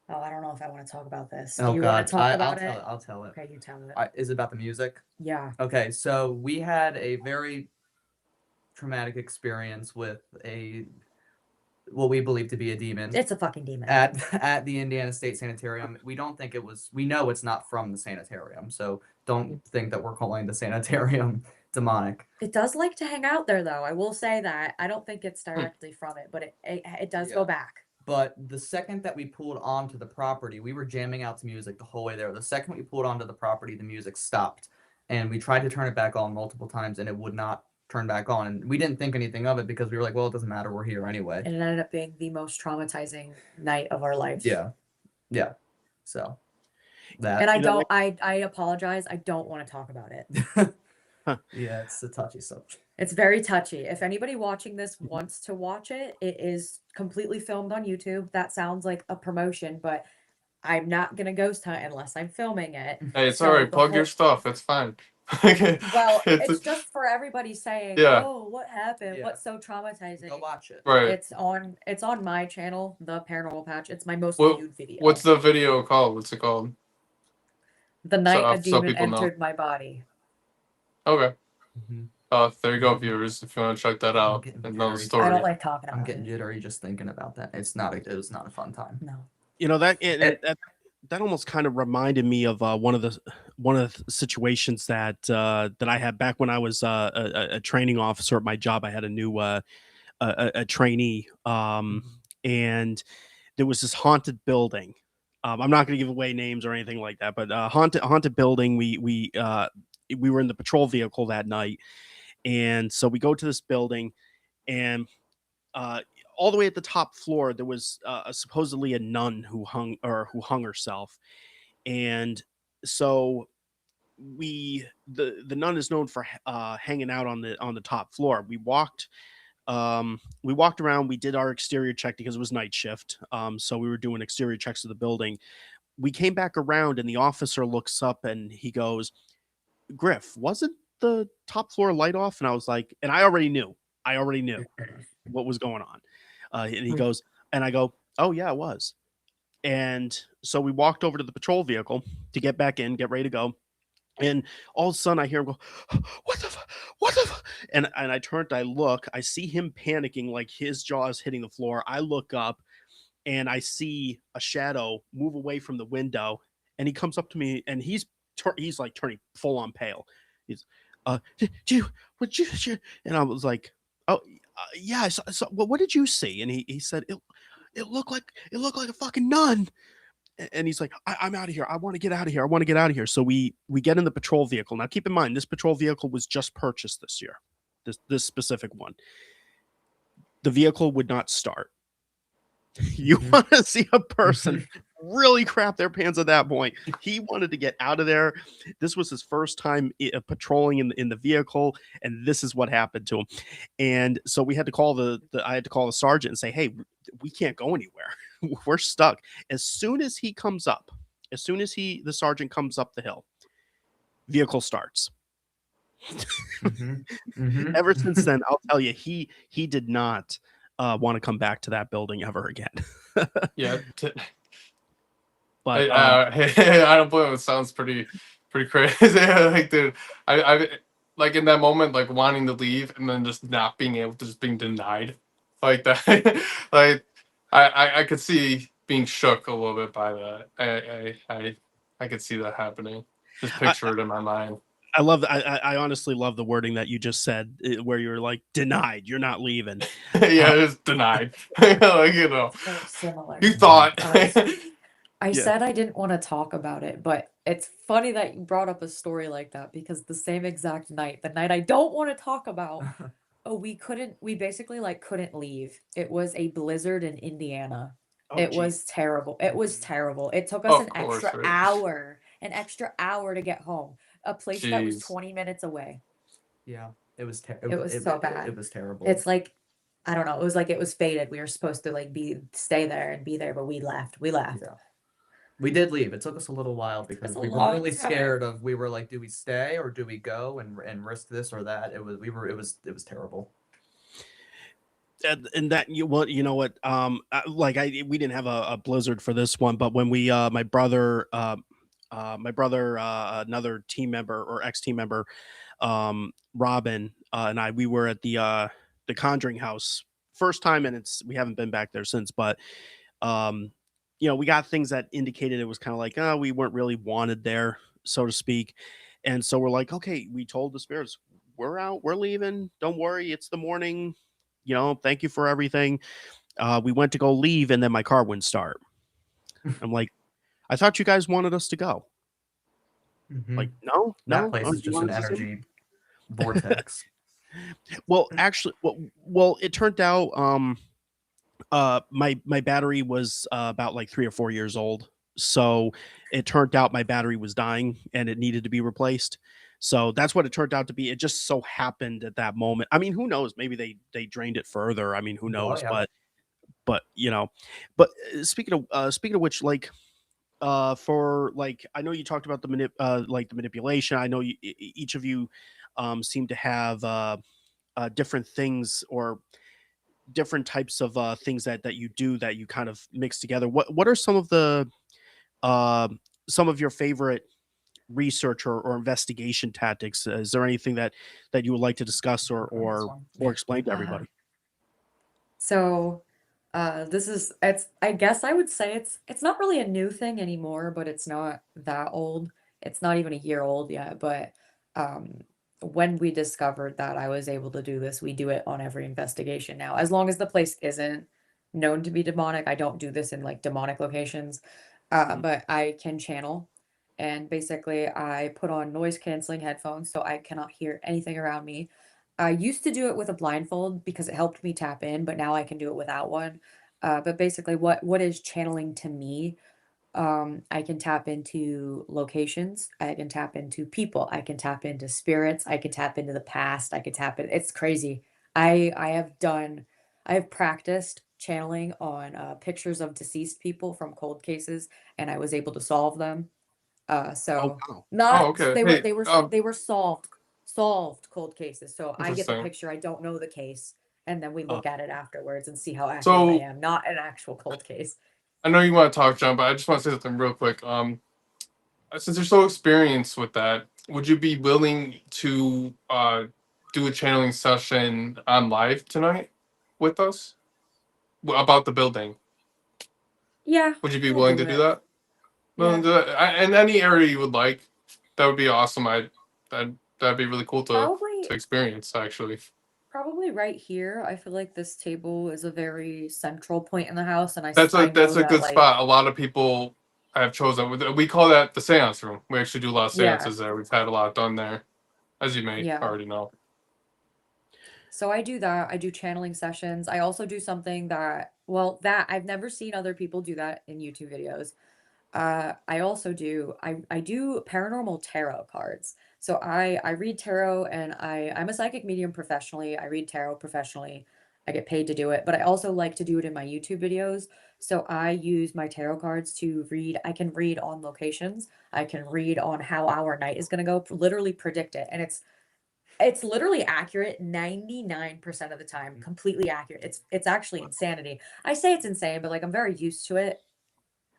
[SPEAKER 4] Oh, I don't know if I want to talk about this. Do
[SPEAKER 3] Oh
[SPEAKER 4] you want
[SPEAKER 3] God,
[SPEAKER 4] to talk
[SPEAKER 3] I'll
[SPEAKER 4] about
[SPEAKER 3] tell
[SPEAKER 4] it?
[SPEAKER 3] it. I'll tell it.
[SPEAKER 4] Okay, you tell it.
[SPEAKER 3] Is it about the music?
[SPEAKER 4] Yeah.
[SPEAKER 3] Okay, so we had a very traumatic experience with a what we believe to be a demon
[SPEAKER 4] It's a fucking demon.
[SPEAKER 3] at the Indiana State Sanitarium. We don't think it was. We know it's not from the sanitarium, so don't think that we're calling the sanitarium demonic.
[SPEAKER 4] It does like to hang out there though. I will say that. I don't think it's
[SPEAKER 2] hmm.
[SPEAKER 4] directly from it, but it does
[SPEAKER 3] Yeah.
[SPEAKER 4] go back.
[SPEAKER 3] But the second that we pulled onto the property, we were jamming out to music the whole way there. The second we pulled onto the property, the music stopped. And we tried to turn it back on multiple times and it would not turn back on. And we didn't think anything of it because we were like, well, it doesn't matter. We're here anyway.
[SPEAKER 4] And it ended up being the most traumatizing night of our life.
[SPEAKER 3] Yeah. Yeah. So
[SPEAKER 4] And
[SPEAKER 3] that.
[SPEAKER 4] I apologize. I don't want to talk about it.
[SPEAKER 1] Huh.
[SPEAKER 3] Yeah, it's a touchy subject.
[SPEAKER 4] It's very touchy. If anybody watching this wants to watch it, it is completely filmed on YouTube. That sounds like a promotion, but I'm not gonna ghost hunt unless I'm filming it.
[SPEAKER 2] Hey, it's
[SPEAKER 4] So
[SPEAKER 2] alright.
[SPEAKER 4] the
[SPEAKER 2] Plug your
[SPEAKER 4] whole
[SPEAKER 2] stuff. It's fine.
[SPEAKER 4] Well,
[SPEAKER 2] It's
[SPEAKER 4] it's just for everybody saying,
[SPEAKER 2] yeah,
[SPEAKER 4] "Oh, what happened?
[SPEAKER 3] Yeah.
[SPEAKER 4] What's so
[SPEAKER 3] Go
[SPEAKER 4] traumatizing?"
[SPEAKER 3] watch it.
[SPEAKER 2] right.
[SPEAKER 4] It's on my channel, the Paranormal Patch. It's my most
[SPEAKER 2] What
[SPEAKER 4] viewed video.
[SPEAKER 2] what's the video called? What's it called?
[SPEAKER 4] The night a
[SPEAKER 2] So
[SPEAKER 4] demon
[SPEAKER 2] people know.
[SPEAKER 4] entered my body.
[SPEAKER 2] Okay.
[SPEAKER 3] Mhm.
[SPEAKER 2] There you go, viewers. If you want to check that
[SPEAKER 3] I'm
[SPEAKER 2] out
[SPEAKER 3] getting
[SPEAKER 2] and know the
[SPEAKER 3] jittery.
[SPEAKER 4] I
[SPEAKER 2] story.
[SPEAKER 4] don't like talking
[SPEAKER 3] I'm
[SPEAKER 4] about
[SPEAKER 3] getting
[SPEAKER 4] it.
[SPEAKER 3] jittery just thinking about that. It was not a fun time.
[SPEAKER 4] No.
[SPEAKER 1] You know that and
[SPEAKER 3] It-
[SPEAKER 1] that almost kind of reminded me of one of the situations that I had back when I was a training officer at my job. I had a new a trainee, and there was this haunted building. I'm not going to give away names or anything like that, but haunted building. We were in the patrol vehicle that night, and so we go to this building, and uh, all the way at the top floor there was supposedly a nun who hung herself, and so the nun is known for hanging out on the top floor. We walked around, we did our exterior check because it was night shift, so we were doing exterior checks of the building. We came back around and the officer looks up and he goes, "Griff, wasn't the top floor light off?" And I was like, and I already knew what was going on. And he goes, and I go, "Oh yeah, it was." And so we walked over to the patrol vehicle to get back in, get ready to go. And all of a sudden I hear him go, "What the what the and I turned, I look, I see him panicking, like his jaw is hitting the floor. I look up and I see a shadow move away from the window, and he comes up to me, and he's like turning full on pale. He's, did you, what you, and I was like, "Oh, yeah, I saw, well, what did you see?" And he said, it looked like a fucking nun." And he's like, I'm out of here. I want to get out of here. I want to get out of here. So we get in the patrol vehicle. Now keep in mind, this patrol vehicle was just purchased this year. This specific one. The vehicle would not start. You want to see a person really crap their pants at that point. He wanted to get out of there. This was his first time patrolling in the vehicle, and this is what happened to him. And so we had to call I had to call the sergeant and say, "Hey, we can't go anywhere. We're stuck." As soon as the sergeant comes up the hill, vehicle starts. Ever since then, I'll tell you, he did not want to come back to that building ever again.
[SPEAKER 2] Yeah.
[SPEAKER 1] But
[SPEAKER 2] I don't blame him. It sounds pretty crazy. Like, dude, I like in that moment, like wanting to leave and then just not being able to, just being denied like that. Like, I could see being shook a little bit by that. I could see that happening. Just picture it in my mind.
[SPEAKER 1] I love I honestly love the wording that you just said, where you're like, "Denied, you're not leaving."
[SPEAKER 2] Yeah, it's denied. Like, you know,
[SPEAKER 4] So similar.
[SPEAKER 2] you thought.
[SPEAKER 4] I
[SPEAKER 1] Yeah.
[SPEAKER 4] said I didn't want to talk about it, but it's funny that you brought up a story like that because the same exact night, the night I don't want to talk about, we basically like couldn't leave. It was a blizzard in Indiana.
[SPEAKER 1] Oh,
[SPEAKER 4] It
[SPEAKER 1] geez.
[SPEAKER 4] was terrible. It was terrible. It took us
[SPEAKER 2] Of course, right?
[SPEAKER 4] an extra hour to get home. A place that was
[SPEAKER 2] Jeez.
[SPEAKER 4] 20 minutes away.
[SPEAKER 3] Yeah, it was
[SPEAKER 4] It was so bad.
[SPEAKER 3] It was terrible.
[SPEAKER 4] It's like, I don't know. It was like it was fated. We were supposed to like stay there and be there, but we left. We left.
[SPEAKER 3] Yeah. We did leave. It took us a little while because
[SPEAKER 4] a
[SPEAKER 3] we were
[SPEAKER 4] long
[SPEAKER 3] really
[SPEAKER 4] time.
[SPEAKER 3] scared of. We were like, do we stay or do we go and risk this or that? It was terrible.
[SPEAKER 1] And that you know what, we didn't have a blizzard for this one, but when we my brother another team member or ex team member, Robin, and we were at the Conjuring house first time, and we haven't been back there since. But we got things that indicated it was kind of like, we weren't really wanted there, so to speak. And so we're like, okay, we told the spirits, we're out, we're leaving, don't worry, it's the morning, thank you for everything. We went to go leave, and then my car wouldn't start. I'm like, I thought you guys wanted us to go. Like, no,
[SPEAKER 3] That place is
[SPEAKER 1] you
[SPEAKER 3] just an
[SPEAKER 1] want us to stay?
[SPEAKER 3] energy vortex.
[SPEAKER 1] Well, actually, it turned out, my battery was about like 3 or 4 years old. So it turned out my battery was dying and it needed to be replaced. So that's what it turned out to be. It just so happened at that moment. I mean, who knows? Maybe they drained it further. I mean, who knows?
[SPEAKER 3] yeah.
[SPEAKER 1] But speaking of which, like, for like, I know you talked about the manipulation. I know each of you seem to have different things or different types of things that you do that you kind of mix together. What are uh, some of your favorite research or investigation tactics? Is there anything that you would like to discuss
[SPEAKER 3] On this one.
[SPEAKER 1] or explain to
[SPEAKER 4] Uh,
[SPEAKER 1] everybody?
[SPEAKER 4] So, this is it's I guess I would say it's not really a new thing anymore, but it's not that old. It's not even a year old yet, but um when we discovered that I was able to do this, we do it on every investigation now. As long as the place isn't known to be demonic, I don't do this in like demonic locations.
[SPEAKER 1] Mhm.
[SPEAKER 4] But I can channel, and basically I put on noise canceling headphones so I cannot hear anything around me. I used to do it with a blindfold because it helped me tap in, but now I can do it without one. But basically, what is channeling to me? I can tap into locations. I can tap into people. I can tap into spirits. I can tap into the past. I can tap in. It's crazy. I have done. I have practiced channeling on pictures of deceased people from cold cases, and I was able to solve them.
[SPEAKER 1] Oh
[SPEAKER 4] So
[SPEAKER 1] wow.
[SPEAKER 2] Oh,
[SPEAKER 4] not
[SPEAKER 2] okay. Hey,
[SPEAKER 4] they were solved cold cases. So I get the
[SPEAKER 2] interesting.
[SPEAKER 4] picture, I don't know the case, and then we
[SPEAKER 1] Uh,
[SPEAKER 4] look at it afterwards and see how accurate I
[SPEAKER 2] So
[SPEAKER 4] am. Not an actual cold case.
[SPEAKER 2] I know you want to talk, John, but I just want to say something real quick. Since you're so experienced with that, would you be willing to do a channeling session on live tonight with us about the building?
[SPEAKER 4] Yeah,
[SPEAKER 2] Would you be
[SPEAKER 4] we'll
[SPEAKER 2] willing
[SPEAKER 4] do
[SPEAKER 2] to do
[SPEAKER 4] it.
[SPEAKER 2] that? Willing
[SPEAKER 4] Yeah,
[SPEAKER 2] to do that in any area you would like? That would be awesome. That'd be really cool to
[SPEAKER 4] probably
[SPEAKER 2] experience. Actually,
[SPEAKER 4] probably right here. I feel like this table is a very central point in the house, and I know
[SPEAKER 2] that's a
[SPEAKER 4] that
[SPEAKER 2] good
[SPEAKER 4] like
[SPEAKER 2] spot. A lot of people have chosen. We call that the seance room. We actually do a lot of
[SPEAKER 4] yeah,
[SPEAKER 2] seances there. We've had a lot done there, as you may
[SPEAKER 4] yeah.
[SPEAKER 2] already know.
[SPEAKER 4] So I do that. I do channeling sessions. I also do something that, well, that I've never seen other people do that in YouTube videos. I also I do paranormal tarot cards. So I read tarot, and I'm a psychic medium professionally. I read tarot professionally. I get paid to do it, but I also like to do it in my YouTube videos. So I use my tarot cards to read. I can read on locations. I can read on how our night is going to go, literally predict it. And it's literally accurate 99% of the time, completely accurate. It's actually insanity. I say it's insane, but like I'm very used to it.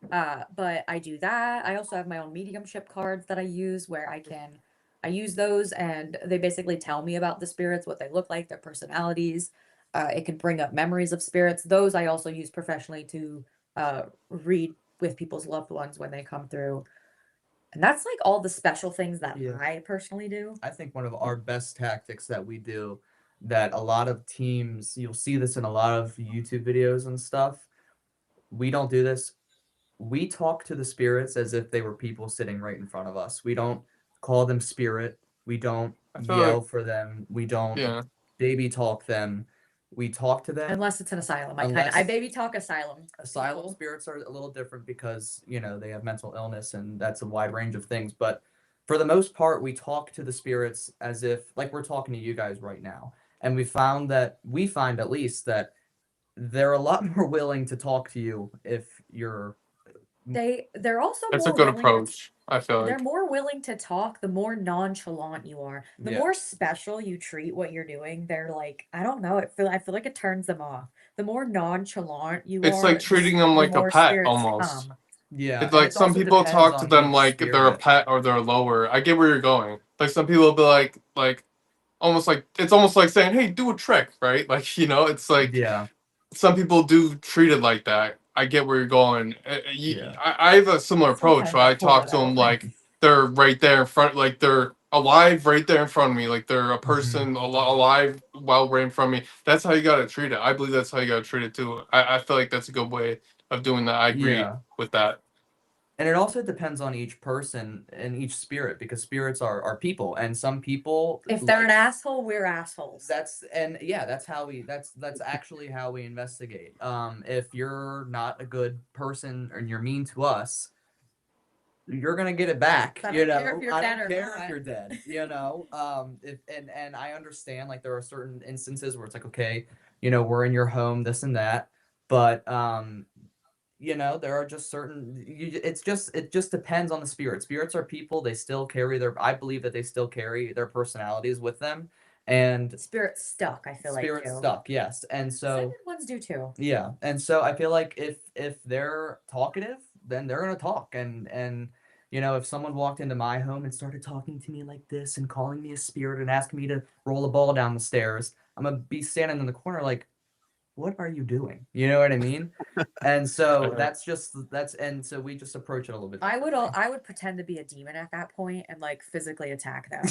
[SPEAKER 4] But I do that. I also have my own mediumship cards that I use where I use those, and they basically tell me about the spirits, what they look like, their personalities. It can bring up memories of spirits. Those I also use professionally to read with people's loved ones when they come through. And that's like all the special things that
[SPEAKER 3] Yeah.
[SPEAKER 4] I personally do.
[SPEAKER 3] I think one of our best tactics that we do that a lot of teams, you'll see this in a lot of YouTube videos and stuff. We don't do this. We talk to the spirits as if they were people sitting right in front of us. We don't call them spirit. We don't
[SPEAKER 2] I feel
[SPEAKER 3] yell
[SPEAKER 2] like
[SPEAKER 3] for them. We don't
[SPEAKER 2] yeah,
[SPEAKER 3] baby talk them. We talk to them
[SPEAKER 4] Unless it's an asylum. I
[SPEAKER 3] unless
[SPEAKER 4] baby talk asylum
[SPEAKER 3] asylum
[SPEAKER 4] people.
[SPEAKER 3] spirits are a little different because, they have mental illness and that's a wide range of things. But for the most part, we talk to the spirits as if like we're talking to you guys right now. And we find at least that they're a lot more willing to talk to you if you're
[SPEAKER 4] They're also
[SPEAKER 2] that's a
[SPEAKER 4] more
[SPEAKER 2] good
[SPEAKER 4] willing to
[SPEAKER 2] approach. I feel
[SPEAKER 4] they're
[SPEAKER 2] like
[SPEAKER 4] more willing to talk the more nonchalant you are. The
[SPEAKER 3] yeah.
[SPEAKER 4] more special you treat what you're doing, they're like, I don't know, I feel like it turns them off. The more nonchalant you
[SPEAKER 2] it's like
[SPEAKER 4] are,
[SPEAKER 2] treating them
[SPEAKER 4] the
[SPEAKER 2] like a
[SPEAKER 4] more
[SPEAKER 2] pet
[SPEAKER 4] spirits
[SPEAKER 2] almost.
[SPEAKER 4] come.
[SPEAKER 3] Yeah,
[SPEAKER 2] It's
[SPEAKER 3] and
[SPEAKER 2] like
[SPEAKER 3] it
[SPEAKER 2] some
[SPEAKER 3] also
[SPEAKER 2] people
[SPEAKER 3] depends
[SPEAKER 2] talk to
[SPEAKER 3] on
[SPEAKER 2] them
[SPEAKER 3] each
[SPEAKER 2] like they're a
[SPEAKER 3] spirit.
[SPEAKER 2] pet or they're lower. I get where you're going. Like some people will be like almost like it's almost like saying, "Hey, do a trick," right? Like it's like
[SPEAKER 3] Yeah,
[SPEAKER 2] some people do treat it like that. I get where you're going.
[SPEAKER 3] yeah.
[SPEAKER 2] I have a similar approach
[SPEAKER 4] Sometimes
[SPEAKER 2] where
[SPEAKER 4] I
[SPEAKER 2] I
[SPEAKER 4] pull
[SPEAKER 2] talk
[SPEAKER 4] it
[SPEAKER 2] to them
[SPEAKER 4] out.
[SPEAKER 2] like they're right there in front, like they're alive right there in front of me, like they're a
[SPEAKER 3] Mhm.
[SPEAKER 2] person alive while right in front of me. That's how you gotta treat it. I believe that's how you gotta treat it too. I feel like that's a good way of doing that. I agree
[SPEAKER 3] Yeah.
[SPEAKER 2] with that.
[SPEAKER 3] And it also depends on each person and each spirit because spirits are people and some people
[SPEAKER 4] If they're an
[SPEAKER 3] like
[SPEAKER 4] asshole, we're assholes.
[SPEAKER 3] that's and yeah, that's actually how we investigate. If you're not a good person and you're mean to us, you're gonna get it back.
[SPEAKER 4] I don't care if you're
[SPEAKER 3] I
[SPEAKER 4] dead
[SPEAKER 3] don't
[SPEAKER 4] or
[SPEAKER 3] care if
[SPEAKER 4] not.
[SPEAKER 3] you're dead. If and I understand like there are certain instances where it's like okay, we're in your home, this and that, but you know, there are just certain. It just depends on the spirit. Spirits are people. They still carry their. I believe that they still carry their personalities with them, and
[SPEAKER 4] Spirit stuck, I feel like
[SPEAKER 3] spirit
[SPEAKER 4] too.
[SPEAKER 3] stuck. Yes, and so
[SPEAKER 4] Sacred ones do too.
[SPEAKER 3] yeah, and so I feel like if they're talkative, then they're gonna talk, and you know, if someone walked into my home and started talking to me like this and calling me a spirit and asking me to roll a ball down the stairs, I'm gonna be standing in the corner like, what are you doing? You know what I mean? And so and so we just approach it a little bit.
[SPEAKER 4] I would pretend to be a demon at that point and like physically attack them.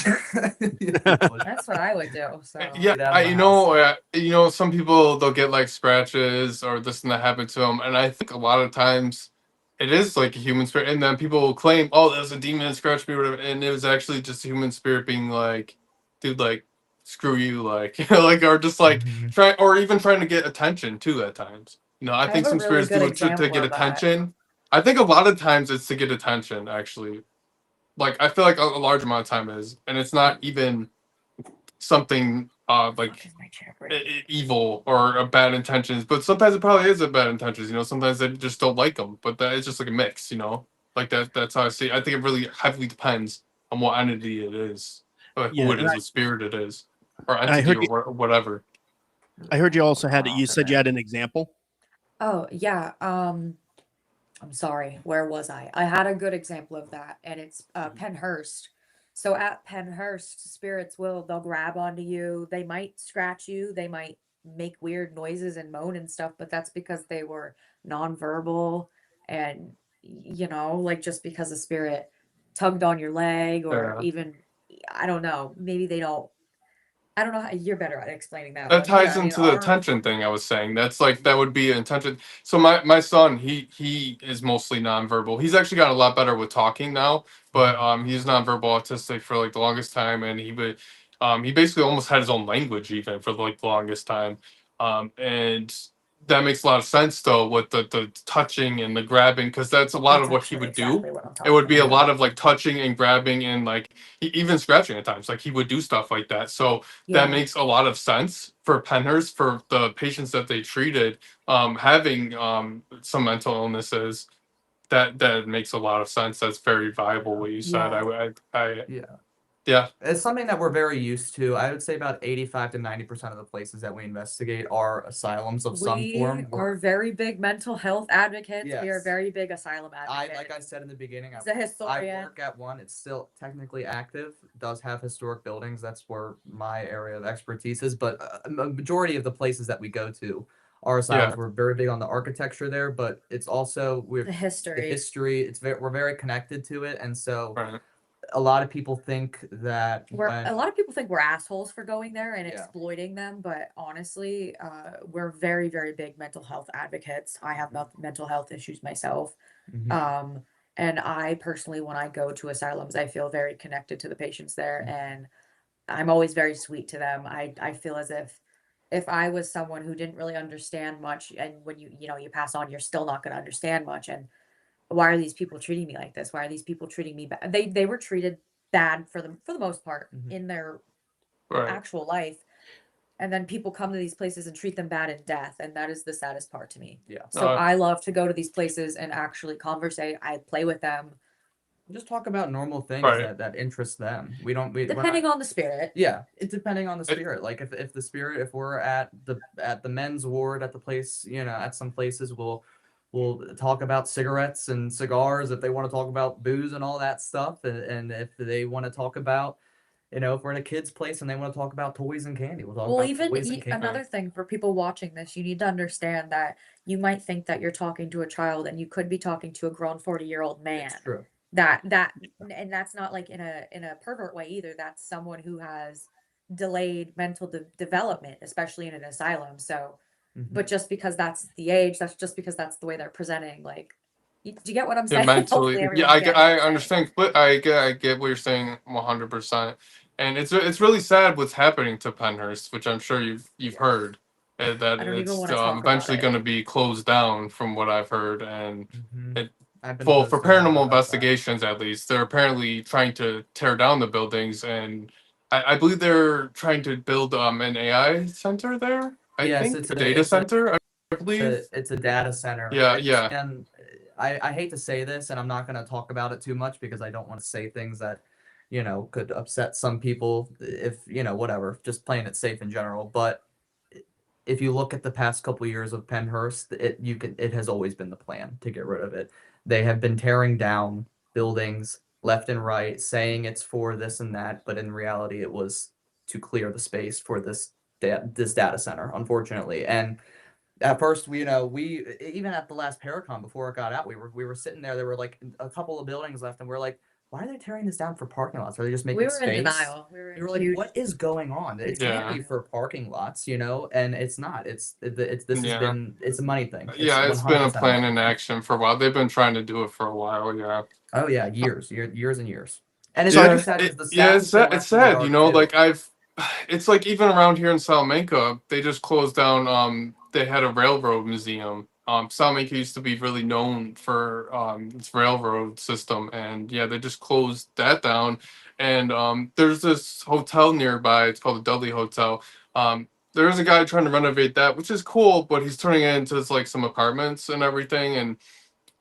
[SPEAKER 3] differently.
[SPEAKER 4] That's what I would do. So
[SPEAKER 2] Yeah,
[SPEAKER 3] Get out of the house.
[SPEAKER 2] you know, some people they'll get like scratches or this and that happen to them, and I think a lot of times it is like a human spirit, and then people will claim, "Oh, there's a demon that scratched me," or whatever, and it was actually just a human spirit being like, "Dude, like, screw you," like, like, or just like
[SPEAKER 3] Mhm.
[SPEAKER 2] or even trying to get attention too at times. You know, I
[SPEAKER 4] I
[SPEAKER 2] think
[SPEAKER 4] have a
[SPEAKER 2] some
[SPEAKER 4] really
[SPEAKER 2] spirits
[SPEAKER 4] good
[SPEAKER 2] do it to
[SPEAKER 4] example
[SPEAKER 2] get
[SPEAKER 4] of that.
[SPEAKER 2] attention. I think a lot of times it's to get attention, actually. Like, I feel like a large amount of time is, and it's not even something like
[SPEAKER 4] Fuck is my chair breaking?
[SPEAKER 2] evil or bad intentions, but sometimes it probably is a bad intentions. You know, sometimes they just don't like them, but that is just like a mix. You know, like that. That's how I see it. I think it really heavily depends on what entity it is, or who
[SPEAKER 1] Yeah,
[SPEAKER 2] it is, what spirit it is, or
[SPEAKER 1] I
[SPEAKER 2] entity
[SPEAKER 1] heard
[SPEAKER 2] or
[SPEAKER 1] you.
[SPEAKER 2] whatever.
[SPEAKER 1] I heard you
[SPEAKER 3] What's
[SPEAKER 1] also had.
[SPEAKER 3] going on
[SPEAKER 1] You said you
[SPEAKER 3] today?
[SPEAKER 1] had an example.
[SPEAKER 4] Oh yeah. I'm sorry. Where was I? I had a good example of that, and it's Penhurst. So at Penhurst, they'll grab onto you. They might scratch you. They might make weird noises and moan and stuff, but that's because they were nonverbal and like just because a spirit tugged on your leg or
[SPEAKER 2] Yeah.
[SPEAKER 4] even I don't know, maybe they don't I don't know how you're better at explaining that,
[SPEAKER 2] That
[SPEAKER 4] but yeah,
[SPEAKER 2] ties
[SPEAKER 4] I mean
[SPEAKER 2] into the
[SPEAKER 4] our
[SPEAKER 2] attention thing I was saying. That's like that would be intention. So my son, he is mostly nonverbal. He's actually got a lot better with talking now, but he's nonverbal autistic for like the longest time, and he basically almost had his own language even for like the longest time. And that makes a lot of sense though with the touching and the grabbing, because that's a lot
[SPEAKER 4] that's
[SPEAKER 2] of what he
[SPEAKER 4] actually
[SPEAKER 2] would do.
[SPEAKER 4] exactly what I'm
[SPEAKER 2] It would
[SPEAKER 4] talking
[SPEAKER 2] be a
[SPEAKER 4] about.
[SPEAKER 2] lot of like touching and grabbing and like even scratching at times. Like he would do stuff like that. So that
[SPEAKER 4] Yeah.
[SPEAKER 2] makes a lot of sense for Penhurst, for the patients that they treated having some mental illnesses. That makes a lot of sense. That's very viable what you said.
[SPEAKER 4] Yeah.
[SPEAKER 3] Yeah.
[SPEAKER 2] Yeah.
[SPEAKER 3] It's something that we're very used to. I would say about 85 to 90% of the places that we investigate are asylums of some
[SPEAKER 4] We
[SPEAKER 3] form.
[SPEAKER 4] are very big mental health advocates. We are
[SPEAKER 3] Yes.
[SPEAKER 4] very big asylum
[SPEAKER 3] Like I
[SPEAKER 4] advocates.
[SPEAKER 3] said in the beginning,
[SPEAKER 4] As a
[SPEAKER 3] I
[SPEAKER 4] historian,
[SPEAKER 3] work at one. It's still technically active. Does have historic buildings. That's where my area of expertise is. But a majority of the places that we go to are asylums.
[SPEAKER 2] Yeah.
[SPEAKER 3] We're very big on the architecture there, but it's also
[SPEAKER 4] the
[SPEAKER 3] the
[SPEAKER 4] history.
[SPEAKER 3] history. We're very connected to it, and so
[SPEAKER 2] Right.
[SPEAKER 3] a lot of people think that
[SPEAKER 4] A lot of people think we're assholes for going there and
[SPEAKER 3] Yeah.
[SPEAKER 4] exploiting them, but honestly, we're very, very big mental health advocates. I have mental health issues myself.
[SPEAKER 3] Mhm.
[SPEAKER 4] And I personally, when I go to asylums, I feel very connected to the patients there, and I'm always very sweet to them. I feel as if I was someone who didn't really understand much, and when you pass on, you're still not going to understand much. And why are these people treating me like this? Why are these people treating me bad? They were treated bad for the most part
[SPEAKER 3] Mhm.
[SPEAKER 4] in their
[SPEAKER 2] Right.
[SPEAKER 4] actual life. And then people come to these places and treat them bad in death, and that is the saddest part to me.
[SPEAKER 3] Yeah.
[SPEAKER 4] So I love to go to these places and actually conversate. I play with them,
[SPEAKER 3] Just talk about normal things
[SPEAKER 2] Right.
[SPEAKER 3] that interest them. We're not
[SPEAKER 4] depending on the spirit.
[SPEAKER 3] Yeah, it's depending on the
[SPEAKER 2] It-
[SPEAKER 3] spirit. Like if the spirit, if we're at the men's ward at the place, at some places we'll talk about cigarettes and cigars if they want to talk about booze and all that stuff, and if they want to talk about, if we're in a kid's place and they want to talk about toys and candy, we'll talk
[SPEAKER 4] Well,
[SPEAKER 3] about
[SPEAKER 4] even
[SPEAKER 3] toys and candy.
[SPEAKER 4] another thing for people watching this, you need to understand that you might think that you're talking to a child, and you could be talking to a grown 40-year-old man.
[SPEAKER 3] It's true.
[SPEAKER 4] And that's not like in a pervert way either. That's someone who has delayed mental development, especially in an asylum. So,
[SPEAKER 3] Mhm.
[SPEAKER 4] but just because that's the age, that's just because that's the way they're presenting. Like, do you get what I'm
[SPEAKER 2] Yeah,
[SPEAKER 4] saying?
[SPEAKER 2] mentally.
[SPEAKER 4] Hopefully,
[SPEAKER 2] Yeah,
[SPEAKER 4] everyone's getting what
[SPEAKER 2] I
[SPEAKER 4] I'm saying.
[SPEAKER 2] understand. But I get what you're saying 100%. And it's really sad what's happening to Penhurst, which I'm sure you've heard, that
[SPEAKER 4] I don't even
[SPEAKER 2] it's
[SPEAKER 4] want to talk about
[SPEAKER 2] eventually
[SPEAKER 4] it.
[SPEAKER 2] going to be closed down from what I've heard. And
[SPEAKER 3] Mhm.
[SPEAKER 2] it
[SPEAKER 3] I've been
[SPEAKER 2] well, for
[SPEAKER 3] posting a lot
[SPEAKER 2] paranormal
[SPEAKER 3] about that.
[SPEAKER 2] investigations at least, they're apparently trying to tear down the buildings, and I believe they're trying to build an AI center there. I
[SPEAKER 3] Yes,
[SPEAKER 2] think
[SPEAKER 3] it's
[SPEAKER 2] a
[SPEAKER 3] a
[SPEAKER 2] data
[SPEAKER 3] it's a
[SPEAKER 2] center. believe.
[SPEAKER 3] It's a data center.
[SPEAKER 2] Yeah, yeah.
[SPEAKER 3] And I hate to say this, and I'm not going to talk about it too much because I don't want to say things that, could upset some people if, whatever, just playing it safe in general. But if you look at the past couple years of Pennhurst, it has always been the plan to get rid of it. They have been tearing down buildings left and right, saying it's for this and that, but in reality, it was to clear the space for this data center, unfortunately. And at first, we even at the last Paracon before it got out, we were sitting there. There were like a couple of buildings left, and we're like, why are they tearing this down for parking lots? Are they just making
[SPEAKER 4] We were
[SPEAKER 3] space?
[SPEAKER 4] in denial. We were
[SPEAKER 3] We were
[SPEAKER 4] in
[SPEAKER 3] like,
[SPEAKER 4] huge.
[SPEAKER 3] what is going on? It can't
[SPEAKER 2] Yeah.
[SPEAKER 3] be for parking lots, and it's not. It's
[SPEAKER 2] Yeah.
[SPEAKER 3] it's a money thing.
[SPEAKER 2] Yeah, it's been a
[SPEAKER 3] 100%
[SPEAKER 2] plan
[SPEAKER 3] money
[SPEAKER 2] in
[SPEAKER 3] thing.
[SPEAKER 2] action for a while. They've been trying to do it for a while. Yeah.
[SPEAKER 3] Oh yeah, years and years. And it's
[SPEAKER 1] So I
[SPEAKER 3] really
[SPEAKER 1] just
[SPEAKER 3] sad because the
[SPEAKER 2] Yeah,
[SPEAKER 3] staff has been
[SPEAKER 2] it's
[SPEAKER 3] left in the
[SPEAKER 2] sad,
[SPEAKER 3] dark too.
[SPEAKER 2] like it's like even around here in Salamanca, they just closed down, they had a railroad museum. Salamanca used to be really known for its railroad system, and yeah, they just closed that down. And there's this hotel nearby, it's called the Dudley Hotel. There's a guy trying to renovate that, which is cool, but he's turning it into like some apartments and everything.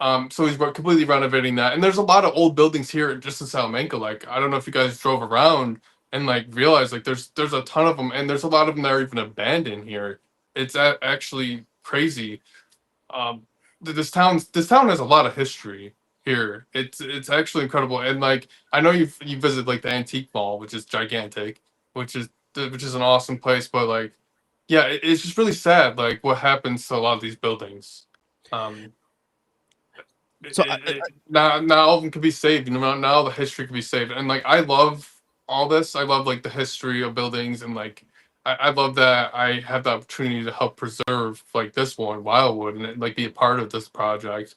[SPEAKER 2] And so he's completely renovating that. And there's a lot of old buildings here just in Salamanca. Like, I don't know if you guys drove around and like realized like there's a ton of them, and there's a lot of them that are even abandoned here. It's actually crazy. This town has a lot of history here. It's actually incredible. And like I know you visit like the antique mall, which is gigantic, which is an awesome place. But like, yeah, it's just really sad like what happens to a lot of these buildings. Um,
[SPEAKER 1] So
[SPEAKER 2] now all of them can be saved. Now the history can be saved. And like I love all this. I love like the history of buildings, and like I love that I have the opportunity to help preserve like this one, Wildwood, and like be a part of this project.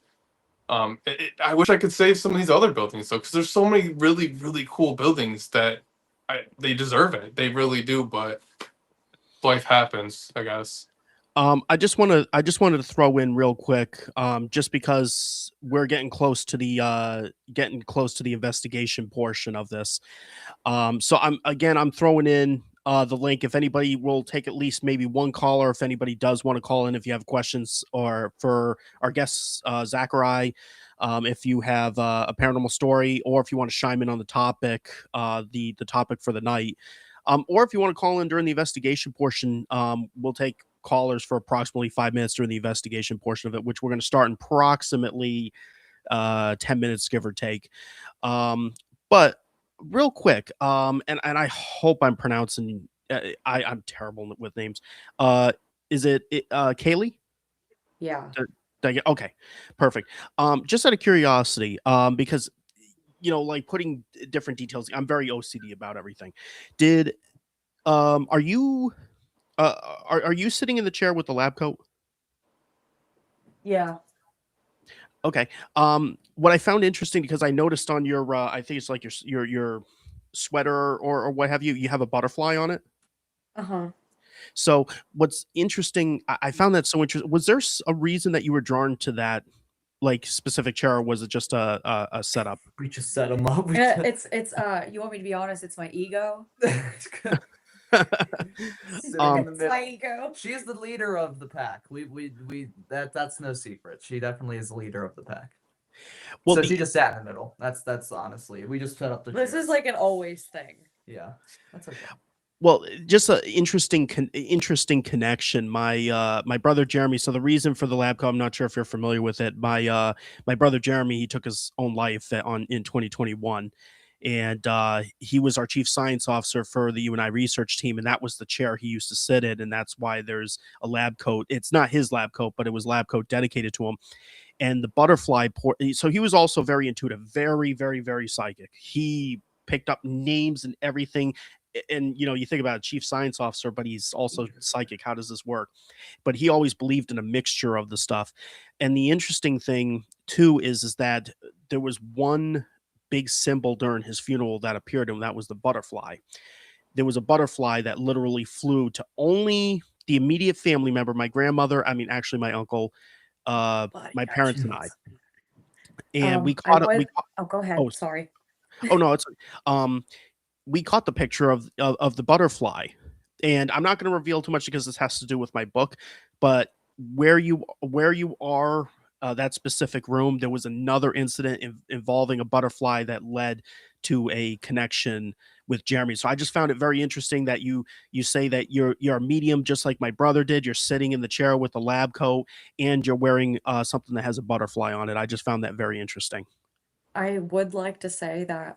[SPEAKER 2] I wish I could save some of these other buildings though, because there's so many really really cool buildings that they deserve it. They really do. But life happens, I guess.
[SPEAKER 1] I just wanted to throw in real quick, just because we're getting close to the investigation portion of this. So I'm throwing in the link. If anybody will take at least maybe one caller, if anybody does want to call in, if you have questions, or for our guests, Zachary, if you have a paranormal story, or if you want to chime in on the topic, the topic for the night, or if you want to call in during the investigation portion, we'll take callers for approximately 5 minutes during the investigation portion of it, which we're going to start in approximately 10 minutes, give or take. But real quick, and I hope I'm pronouncing. I'm terrible with names. Is it Kaylee?
[SPEAKER 4] Yeah.
[SPEAKER 1] Okay, perfect. Just out of curiosity, because like putting different details. I'm very OCD about everything. Are you are you sitting in the chair with the lab coat?
[SPEAKER 4] Yeah.
[SPEAKER 1] Okay. What I found interesting, because I noticed on your I think it's like your sweater or what have you, you have a butterfly on it.
[SPEAKER 4] Uh-huh.
[SPEAKER 1] So what's interesting, I found that so interesting. Was there a reason that you were drawn to that like specific chair, or was it just a setup?
[SPEAKER 3] We just set them up.
[SPEAKER 4] It's you want me to be honest, it's my ego.
[SPEAKER 3] Sitting
[SPEAKER 1] Um,
[SPEAKER 3] in the
[SPEAKER 4] It's
[SPEAKER 3] middle.
[SPEAKER 4] my ego.
[SPEAKER 3] She is the leader of the pack. That's no secret. She definitely is the leader of the pack.
[SPEAKER 1] Well,
[SPEAKER 3] So she just sat in the middle. That's honestly, we just set up the
[SPEAKER 4] This
[SPEAKER 3] chairs.
[SPEAKER 4] is like an always thing.
[SPEAKER 3] Yeah, that's okay.
[SPEAKER 1] Well, just an interesting connection. My brother Jeremy. So the reason for the lab coat, I'm not sure if you're familiar with it. My brother Jeremy, he took his own life in 2021, and he was our chief science officer for the UNI research team, and that was the chair he used to sit in, and that's why there's a lab coat. It's not his lab coat, but it was lab coat dedicated to him. And the butterfly so he was also very intuitive, very very very psychic. He picked up names and everything. And you think about a chief science officer, but he's also psychic. How does this work? But he always believed in a mixture of the stuff. And the interesting thing too is that there was one big symbol during his funeral that appeared, and that was the butterfly. There was a butterfly that literally flew to only the immediate family member, my grandmother, I mean actually my uncle, my parents and I. And we
[SPEAKER 4] I
[SPEAKER 1] caught it.
[SPEAKER 4] was, oh, go ahead.
[SPEAKER 1] Oh,
[SPEAKER 4] Sorry.
[SPEAKER 1] oh no, it's we caught the picture of the butterfly, and I'm not going to reveal too much because this has to do with my book, but where you are, that specific room, there was another incident involving a butterfly that led to a connection with Jeremy. So I just found it very interesting that you say that you're a medium, just like my brother did. You're sitting in the chair with a lab coat, and you're wearing something that has a butterfly on it. I just found that very interesting.
[SPEAKER 4] I would like to say that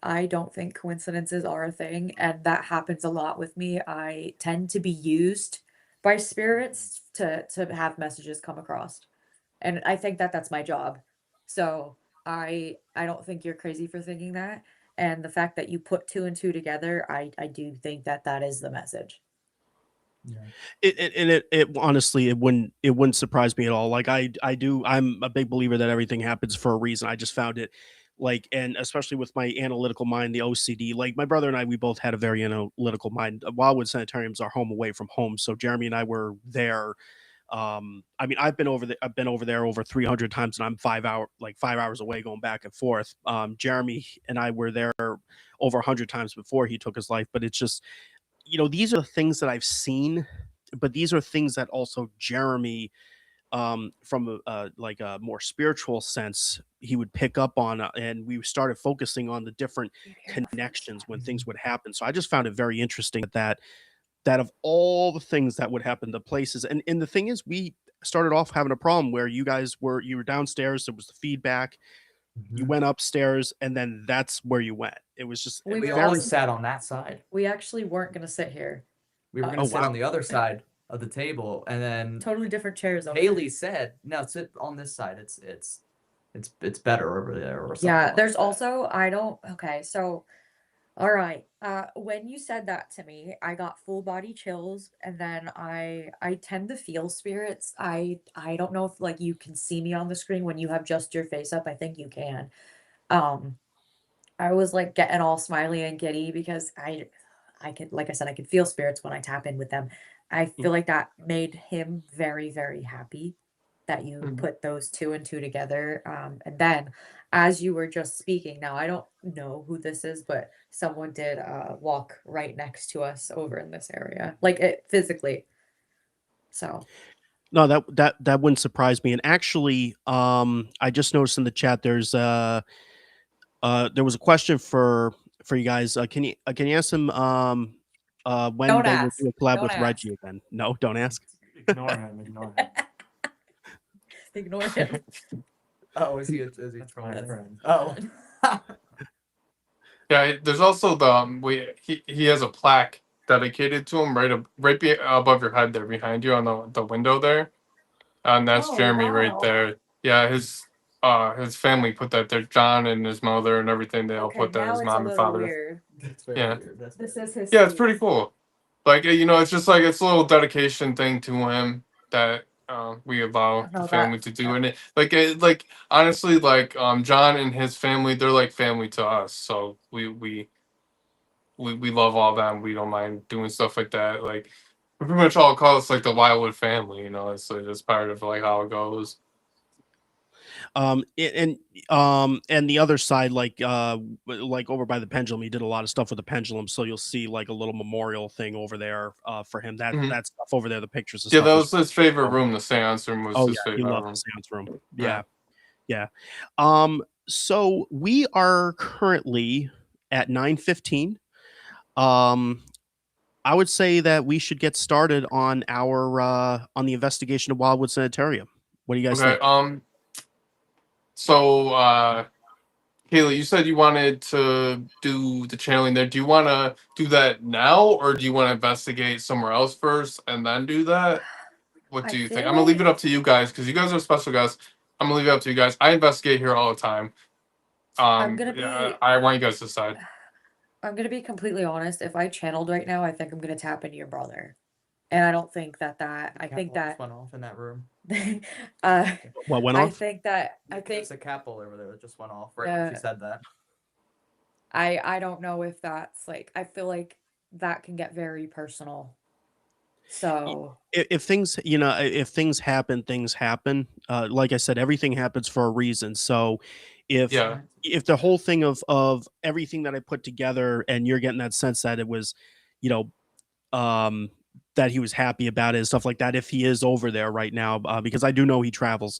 [SPEAKER 4] I don't think coincidences are a thing, and that happens a lot with me. I tend to be used by spirits to have messages come across, and I think that that's my job. So I don't think you're crazy for thinking that, and the fact that you put two and two together, I do think that that is the message.
[SPEAKER 3] Yeah.
[SPEAKER 1] It honestly, it wouldn't surprise me at all. Like I'm a big believer that everything happens for a reason. I just found it like, and especially with my analytical mind, the OCD. Like my brother and I, we both had a very analytical mind. Wildwood Sanitarium's our home away from home, so Jeremy and I were there. I mean, I've been over there over 300 times, and I'm 5 hours away, going back and forth. Jeremy and I were there over 100 times before he took his life. But it's just, these are the things that I've seen, but these are things that also Jeremy, from like a more spiritual sense, he would pick up on, and we started focusing on the different
[SPEAKER 4] You hear the
[SPEAKER 1] connections when
[SPEAKER 4] footsteps.
[SPEAKER 1] things would happen. So I just found it very interesting that of all the things that would happen, the places, and the thing is, we started off having a problem where you were downstairs, there was the feedback, you
[SPEAKER 3] Mhm.
[SPEAKER 1] went upstairs, and then that's where you went. It was just
[SPEAKER 4] We
[SPEAKER 3] We
[SPEAKER 4] were
[SPEAKER 1] very.
[SPEAKER 3] always
[SPEAKER 4] also
[SPEAKER 3] sat on that side.
[SPEAKER 4] we actually weren't gonna sit here.
[SPEAKER 3] We were
[SPEAKER 4] Uh,
[SPEAKER 3] gonna
[SPEAKER 1] Oh
[SPEAKER 3] sit on
[SPEAKER 1] wow.
[SPEAKER 3] the other side of the table, and then
[SPEAKER 4] totally different chairs over
[SPEAKER 3] Haley said, "No, sit on this side. It's better over there," or something
[SPEAKER 4] Yeah,
[SPEAKER 3] like
[SPEAKER 4] there's
[SPEAKER 3] that.
[SPEAKER 4] also I don't okay, so all right. When you said that to me, I got full body chills, and then I tend to feel spirits. I don't know if like you can see me on the screen when you have just your face up. I think you can. Um, I was like getting all smiley and giddy because I could, like I said, I could feel spirits when I tap in with them. I feel like that made him very, very happy that you
[SPEAKER 2] Mhm.
[SPEAKER 4] put those two and two together. And then as you were just speaking, now I don't know who this is, but someone did walk right next to us over in this area, like it physically. So
[SPEAKER 1] No, that wouldn't surprise me. And actually, I just noticed in the chat there was a question for you guys. Can you ask them when
[SPEAKER 4] don't
[SPEAKER 1] they will
[SPEAKER 4] ask.
[SPEAKER 1] do a collab
[SPEAKER 4] Don't
[SPEAKER 1] with
[SPEAKER 4] ask.
[SPEAKER 1] Reggie again? No, don't ask.
[SPEAKER 5] Ignore him. Ignore him.
[SPEAKER 4] Ignore him.
[SPEAKER 3] Oh, is he?
[SPEAKER 5] That's my
[SPEAKER 3] Yes.
[SPEAKER 5] friend.
[SPEAKER 3] Oh.
[SPEAKER 2] Yeah, there's also the he has a plaque dedicated to him above your head there, behind you on the window there, and that's
[SPEAKER 4] Oh
[SPEAKER 2] Jeremy right
[SPEAKER 4] wow.
[SPEAKER 2] there. Yeah, his family put that there. John and his mother and everything, they all
[SPEAKER 4] Okay,
[SPEAKER 2] put there.
[SPEAKER 4] now
[SPEAKER 2] His
[SPEAKER 4] it's a
[SPEAKER 2] mom and
[SPEAKER 4] little
[SPEAKER 2] father.
[SPEAKER 4] weird.
[SPEAKER 3] That's very
[SPEAKER 2] Yeah,
[SPEAKER 3] weird. That's
[SPEAKER 4] This
[SPEAKER 3] very
[SPEAKER 4] is
[SPEAKER 3] weird.
[SPEAKER 4] his
[SPEAKER 2] yeah, it's pretty
[SPEAKER 4] face.
[SPEAKER 2] cool. Like, it's just like it's a little dedication thing to him that we allow the
[SPEAKER 4] No, that
[SPEAKER 2] family to do, and like honestly, like John and his family, they're like family to us. So we love all them. We don't mind doing stuff like that. Like we pretty much all call us like the Wildwood family. It's like just part of like how it goes.
[SPEAKER 1] And the other side, like over by the pendulum, he did a lot of stuff with the pendulum. So you'll see like a little memorial thing over there for him. That
[SPEAKER 2] Mhm.
[SPEAKER 1] that stuff over there, the pictures and
[SPEAKER 2] Yeah,
[SPEAKER 1] stuff
[SPEAKER 2] that
[SPEAKER 1] is.
[SPEAKER 2] was his favorite room. The seance room was
[SPEAKER 1] Oh yeah,
[SPEAKER 2] his
[SPEAKER 1] he
[SPEAKER 2] favorite
[SPEAKER 1] loved the
[SPEAKER 2] room.
[SPEAKER 1] seance room.
[SPEAKER 2] Yeah.
[SPEAKER 1] Yeah, yeah. So we are currently at 9:15. Um, I would say that we should get started on the investigation of Wildwood Sanitarium. What do you guys
[SPEAKER 2] Okay.
[SPEAKER 1] think?
[SPEAKER 2] So Kayla, you said you wanted to do the channeling there. Do you want to do that now, or do you want to investigate somewhere else first and then do that? What
[SPEAKER 4] I
[SPEAKER 2] do you think?
[SPEAKER 4] feel
[SPEAKER 2] I'm gonna leave it
[SPEAKER 4] like
[SPEAKER 2] up to you guys because you guys are special guests. I'm gonna leave it up to you guys. I investigate here all the time.
[SPEAKER 4] I'm gonna
[SPEAKER 2] Yeah,
[SPEAKER 4] be
[SPEAKER 2] I want you guys to decide.
[SPEAKER 4] I'm gonna be completely honest. If I channeled right now, I think I'm gonna tap into your brother. And I don't think I think
[SPEAKER 3] Capital just
[SPEAKER 4] that
[SPEAKER 3] went off in that room.
[SPEAKER 4] uh
[SPEAKER 1] What went
[SPEAKER 4] I
[SPEAKER 1] off?
[SPEAKER 4] think that I think
[SPEAKER 3] There's a capital over there that just went off right when she
[SPEAKER 4] uh
[SPEAKER 3] said that.
[SPEAKER 4] I don't know if that's like I feel like that can get very personal. So
[SPEAKER 1] If things, if things happen, things happen. Like I said, everything happens for a reason. So if
[SPEAKER 2] Yeah.
[SPEAKER 1] if the whole thing of everything that I put together, and you're getting that sense that it was, you know, um that he was happy about it and stuff like that. If he is over there right now, because I do know he travels,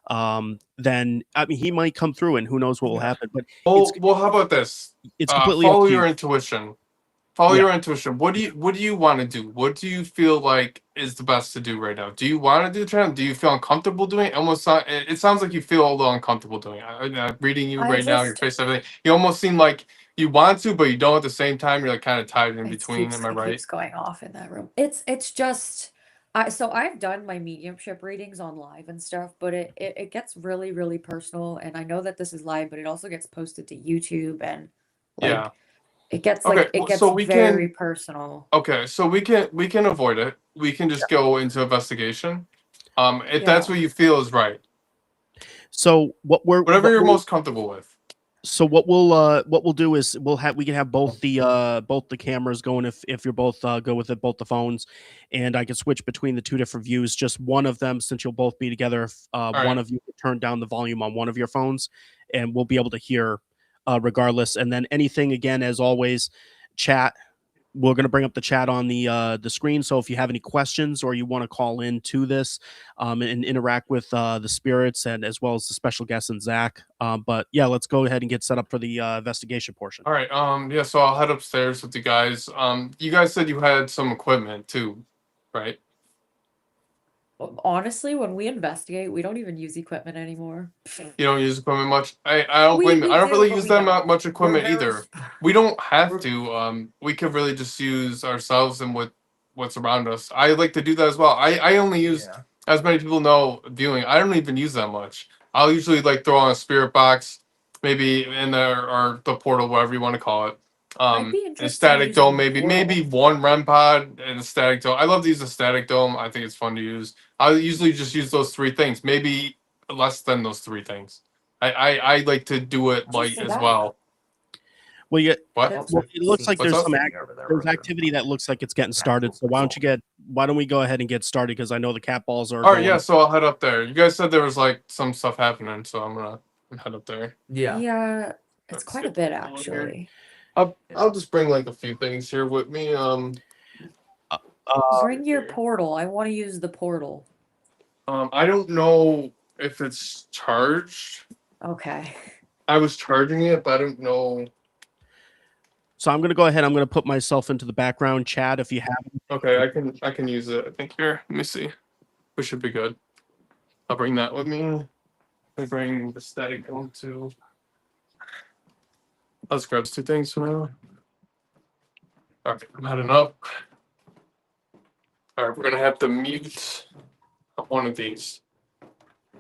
[SPEAKER 1] then I mean he might come through, and who knows what will
[SPEAKER 5] Yeah.
[SPEAKER 1] happen. But
[SPEAKER 2] Well, how about this?
[SPEAKER 1] it's completely up
[SPEAKER 2] Follow
[SPEAKER 1] to you.
[SPEAKER 2] your intuition. Follow
[SPEAKER 1] Yeah.
[SPEAKER 2] your intuition. What do you want to do? What do you feel like is the best to do right now? Do you want to do the channel? Do you feel uncomfortable doing it? It sounds like you feel a little uncomfortable doing it. Reading you
[SPEAKER 4] I
[SPEAKER 2] right now, your
[SPEAKER 4] just
[SPEAKER 2] face, everything. You almost seem like you want to, but you don't at the same time. You're like kind of tied in
[SPEAKER 4] it
[SPEAKER 2] between.
[SPEAKER 4] keeps
[SPEAKER 2] Am I
[SPEAKER 4] it
[SPEAKER 2] right?
[SPEAKER 4] keeps going off in that room. It's just so I've done my mediumship readings on live and stuff, but it gets really, really personal. And I know that this is live, but it also gets posted to YouTube and
[SPEAKER 2] Yeah.
[SPEAKER 4] like it gets
[SPEAKER 2] Okay.
[SPEAKER 4] it
[SPEAKER 2] Well,
[SPEAKER 4] gets
[SPEAKER 2] so we
[SPEAKER 4] very
[SPEAKER 2] can.
[SPEAKER 4] personal.
[SPEAKER 2] Okay. So we can avoid it. We can just go into investigation. If that's
[SPEAKER 4] Yeah.
[SPEAKER 2] what you feel is right.
[SPEAKER 1] So
[SPEAKER 2] Whatever you're most comfortable with.
[SPEAKER 1] so what we'll do is we can have both the cameras going if you're both go with it, both the phones, and I can switch between the two different views. Just one of them, since you'll both be together, if
[SPEAKER 2] All
[SPEAKER 1] one
[SPEAKER 2] right.
[SPEAKER 1] of you can turn down the volume on one of your phones, and we'll be able to hear regardless. And then anything, again, as always, chat. We're going to bring up the chat on the screen. So if you have any questions or you want to call in to this and interact with the spirits and as well as the special guest and Zach. But yeah, let's go ahead and get set up for the investigation portion.
[SPEAKER 2] All right. Yeah. So I'll head upstairs with you guys. You guys said you had some equipment too, right?
[SPEAKER 4] Honestly, when we investigate, we don't even use equipment anymore.
[SPEAKER 2] You don't use equipment much. I don't blame you.
[SPEAKER 4] We
[SPEAKER 2] I don't
[SPEAKER 4] do,
[SPEAKER 2] really
[SPEAKER 4] but
[SPEAKER 2] use
[SPEAKER 4] we
[SPEAKER 2] that
[SPEAKER 4] don't.
[SPEAKER 2] much
[SPEAKER 3] We're
[SPEAKER 2] equipment
[SPEAKER 3] very
[SPEAKER 2] either. We don't have to. We could really just use ourselves and what's around us. I like to do that as well. I only use,
[SPEAKER 3] Yeah.
[SPEAKER 2] as many people know, viewing. I don't even use that much. I'll usually like throw on a spirit box, maybe in there or the portal, whatever you want to call it.
[SPEAKER 4] I'd be
[SPEAKER 2] A
[SPEAKER 4] interested in
[SPEAKER 2] static
[SPEAKER 4] using
[SPEAKER 2] dome,
[SPEAKER 4] the
[SPEAKER 2] maybe
[SPEAKER 4] portal.
[SPEAKER 2] one REM pod and a static dome. I love to use a static dome. I think it's fun to use. I usually just use those three things. Maybe less than those three things. I like to do it
[SPEAKER 4] Did you
[SPEAKER 2] light
[SPEAKER 4] see
[SPEAKER 2] as
[SPEAKER 4] that?
[SPEAKER 2] well.
[SPEAKER 1] Well, yeah.
[SPEAKER 2] What?
[SPEAKER 4] That's
[SPEAKER 1] Well, it looks like
[SPEAKER 2] What's
[SPEAKER 1] there's
[SPEAKER 2] up?
[SPEAKER 3] over there.
[SPEAKER 1] there's activity that looks like it's getting started. So why don't we go ahead and get started? Because I know the cat balls are
[SPEAKER 2] All right,
[SPEAKER 1] going.
[SPEAKER 2] yeah. So I'll head up there. You guys said there was like some stuff happening, so I'm gonna head up there.
[SPEAKER 3] Yeah.
[SPEAKER 4] Yeah, it's
[SPEAKER 2] Let's
[SPEAKER 4] quite
[SPEAKER 2] see
[SPEAKER 4] a bit
[SPEAKER 2] what's going on here.
[SPEAKER 4] actually.
[SPEAKER 2] I'll just bring like a few things here with me.
[SPEAKER 4] Bring your portal. I want to use the portal.
[SPEAKER 2] I don't know if it's charged.
[SPEAKER 4] Okay.
[SPEAKER 2] I was charging it, but I don't know.
[SPEAKER 1] So I'm gonna go ahead. I'm gonna put myself into the background chat. If you have,
[SPEAKER 2] Okay, I can use it. I think here. Let me see. We should be good. I'll bring that with me. I bring the static dome too. I'll just grab two things for now. All right, I'm heading up. All right, we're gonna have to mute one of these.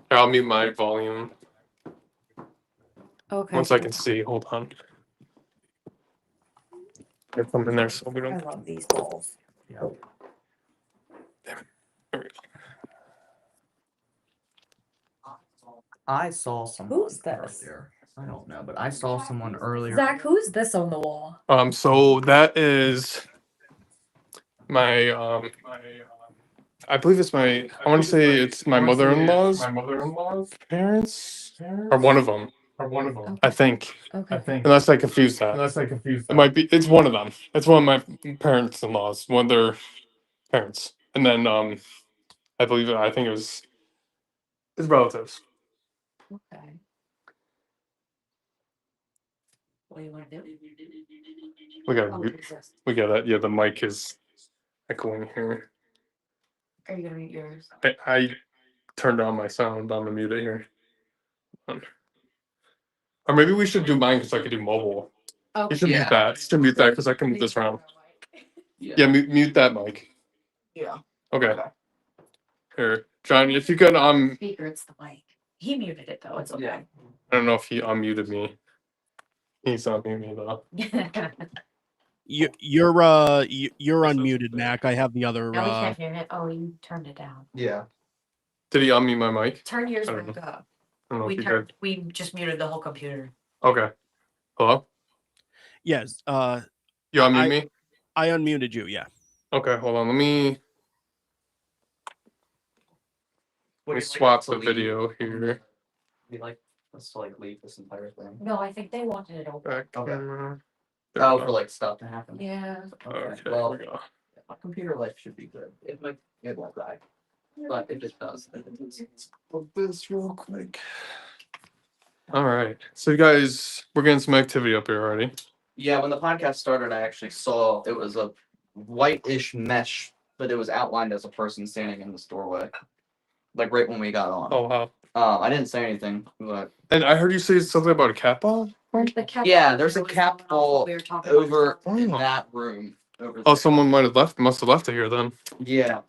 [SPEAKER 2] Here, I'll mute my volume
[SPEAKER 4] Okay.
[SPEAKER 2] once I can see. Hold on. There's something there, so we
[SPEAKER 4] I
[SPEAKER 2] don't.
[SPEAKER 4] love these balls.
[SPEAKER 3] Yeah.
[SPEAKER 2] There we go.
[SPEAKER 3] I saw someone
[SPEAKER 4] Who's this?
[SPEAKER 3] earlier. I don't know, but I saw someone earlier.
[SPEAKER 4] Zach, who's this on the wall?
[SPEAKER 2] So that is my I believe it's my. I want to say it's my mother-in-law's parents, or one of them.
[SPEAKER 4] Okay.
[SPEAKER 2] I think.
[SPEAKER 4] Okay.
[SPEAKER 2] Unless I confuse that. It might be. It's one of them. It's one of my parents-in-laws. One of their parents, and then I believe I think it was his relatives.
[SPEAKER 4] Okay. What do you want to do?
[SPEAKER 2] We got.
[SPEAKER 4] Oh, who's this?
[SPEAKER 2] We got that. Yeah, the mic is echoing here.
[SPEAKER 4] Are you gonna mute yours?
[SPEAKER 2] I turned on my sound. I'm gonna mute it here. Or maybe we should do mine because I could do mobile.
[SPEAKER 4] Oh,
[SPEAKER 2] You should mute
[SPEAKER 3] Yeah.
[SPEAKER 2] that. Just to mute that because I can move this around. Yeah, mute that mic.
[SPEAKER 3] Yeah.
[SPEAKER 2] Okay. Here, John, if you could
[SPEAKER 4] Speaker, it's the mic. He muted it though. It's okay.
[SPEAKER 2] I don't know if he unmuted me. He's not muted me though.
[SPEAKER 1] you're unmuted, Mac. I have the other.
[SPEAKER 4] Now we can't hear it. Oh, you turned it down.
[SPEAKER 3] Yeah.
[SPEAKER 2] Did he unmute my mic?
[SPEAKER 4] Turn yours
[SPEAKER 2] I don't
[SPEAKER 4] back up.
[SPEAKER 2] I don't know if he did.
[SPEAKER 4] We just muted the whole computer.
[SPEAKER 2] Okay. Hello?
[SPEAKER 1] Yes.
[SPEAKER 2] You unmute me?
[SPEAKER 1] I unmuted you. Yeah.
[SPEAKER 2] Okay, hold on. Let me swap the video here.
[SPEAKER 3] You like us to like leave this entire thing?
[SPEAKER 4] No, I think they wanted it open.
[SPEAKER 2] Back
[SPEAKER 3] Okay.
[SPEAKER 2] camera.
[SPEAKER 3] Oh, for like stuff to happen.
[SPEAKER 4] Yeah.
[SPEAKER 2] Okay,
[SPEAKER 3] Well,
[SPEAKER 2] here we go.
[SPEAKER 3] my computer life should be good. It won't die, but if it does, then it is.
[SPEAKER 2] Put this real quick. All right. So you guys, we're getting some activity up here already.
[SPEAKER 3] Yeah, when the podcast started, I actually saw it was a whitish mesh, but it was outlined as a person standing in this doorway, like right when we got on.
[SPEAKER 2] Oh wow.
[SPEAKER 3] I didn't say anything, but
[SPEAKER 2] And I heard you say something about a cat ball.
[SPEAKER 4] The cat
[SPEAKER 3] yeah,
[SPEAKER 4] ball
[SPEAKER 3] there's a
[SPEAKER 4] was
[SPEAKER 3] cat
[SPEAKER 4] going off
[SPEAKER 3] ball
[SPEAKER 4] when we were talking about
[SPEAKER 3] over
[SPEAKER 2] Oh.
[SPEAKER 3] in that room. Over
[SPEAKER 2] Oh,
[SPEAKER 3] there.
[SPEAKER 2] someone must have left it here then.
[SPEAKER 3] Yeah.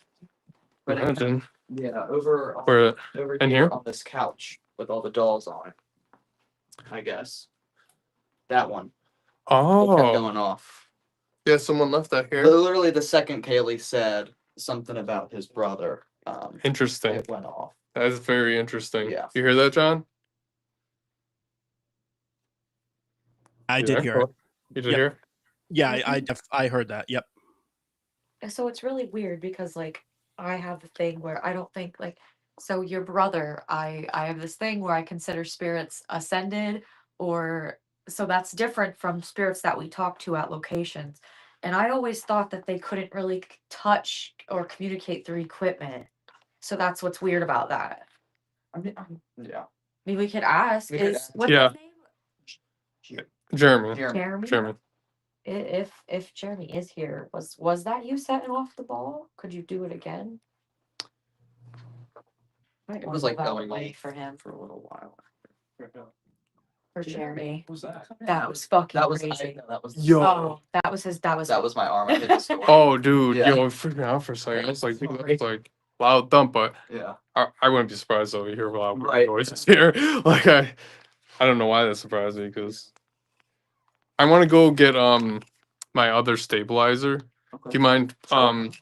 [SPEAKER 3] But
[SPEAKER 2] Imagine.
[SPEAKER 3] yeah, over
[SPEAKER 2] Where
[SPEAKER 3] over
[SPEAKER 2] in
[SPEAKER 3] here
[SPEAKER 2] here?
[SPEAKER 3] on this couch with all the dolls on it. I guess. That one. It kept
[SPEAKER 2] Oh.
[SPEAKER 3] going off.
[SPEAKER 2] Yeah, someone left that here.
[SPEAKER 3] Literally the second Kaylee said something about his brother,
[SPEAKER 2] Interesting.
[SPEAKER 3] it went off.
[SPEAKER 2] That is very interesting.
[SPEAKER 3] Yeah.
[SPEAKER 2] You hear that, John?
[SPEAKER 1] I
[SPEAKER 2] You
[SPEAKER 1] did
[SPEAKER 2] there?
[SPEAKER 1] hear it.
[SPEAKER 2] You did
[SPEAKER 1] Yep.
[SPEAKER 2] hear?
[SPEAKER 1] Yeah, I heard that. Yep.
[SPEAKER 4] So it's really weird because like I have the thing where I don't think like so your brother I have this thing where I consider spirits ascended or so that's different from spirits that we talk to at locations. And I always thought that they couldn't really touch or communicate through equipment. So that's what's weird about that.
[SPEAKER 3] Yeah.
[SPEAKER 4] Maybe we could ask
[SPEAKER 3] We could
[SPEAKER 4] is
[SPEAKER 3] ask.
[SPEAKER 4] what's
[SPEAKER 2] Yeah.
[SPEAKER 4] his name?
[SPEAKER 2] Jeremy.
[SPEAKER 4] Jeremy?
[SPEAKER 2] Jeremy.
[SPEAKER 4] If Jeremy is here, was that you setting off the ball? Could you do it again? Might
[SPEAKER 3] It
[SPEAKER 4] wanna
[SPEAKER 3] was like
[SPEAKER 4] move out
[SPEAKER 3] going
[SPEAKER 4] the way
[SPEAKER 3] off
[SPEAKER 4] for him
[SPEAKER 3] for a little while.
[SPEAKER 4] for Jeremy.
[SPEAKER 5] What was that?
[SPEAKER 4] That was fucking
[SPEAKER 3] That was
[SPEAKER 4] crazy.
[SPEAKER 3] that was
[SPEAKER 2] Yo.
[SPEAKER 4] Oh, that was his. That was
[SPEAKER 3] my arm. I hit the door.
[SPEAKER 2] Oh, dude.
[SPEAKER 3] Yeah.
[SPEAKER 2] Yo, I'm freaking out for a second. I was like loud thump, but
[SPEAKER 3] Yeah.
[SPEAKER 2] I wouldn't be surprised though. You hear loud
[SPEAKER 3] Right.
[SPEAKER 2] noises here. Like I don't know why that surprised me because I want to go get my other stabilizer. Do you mind holding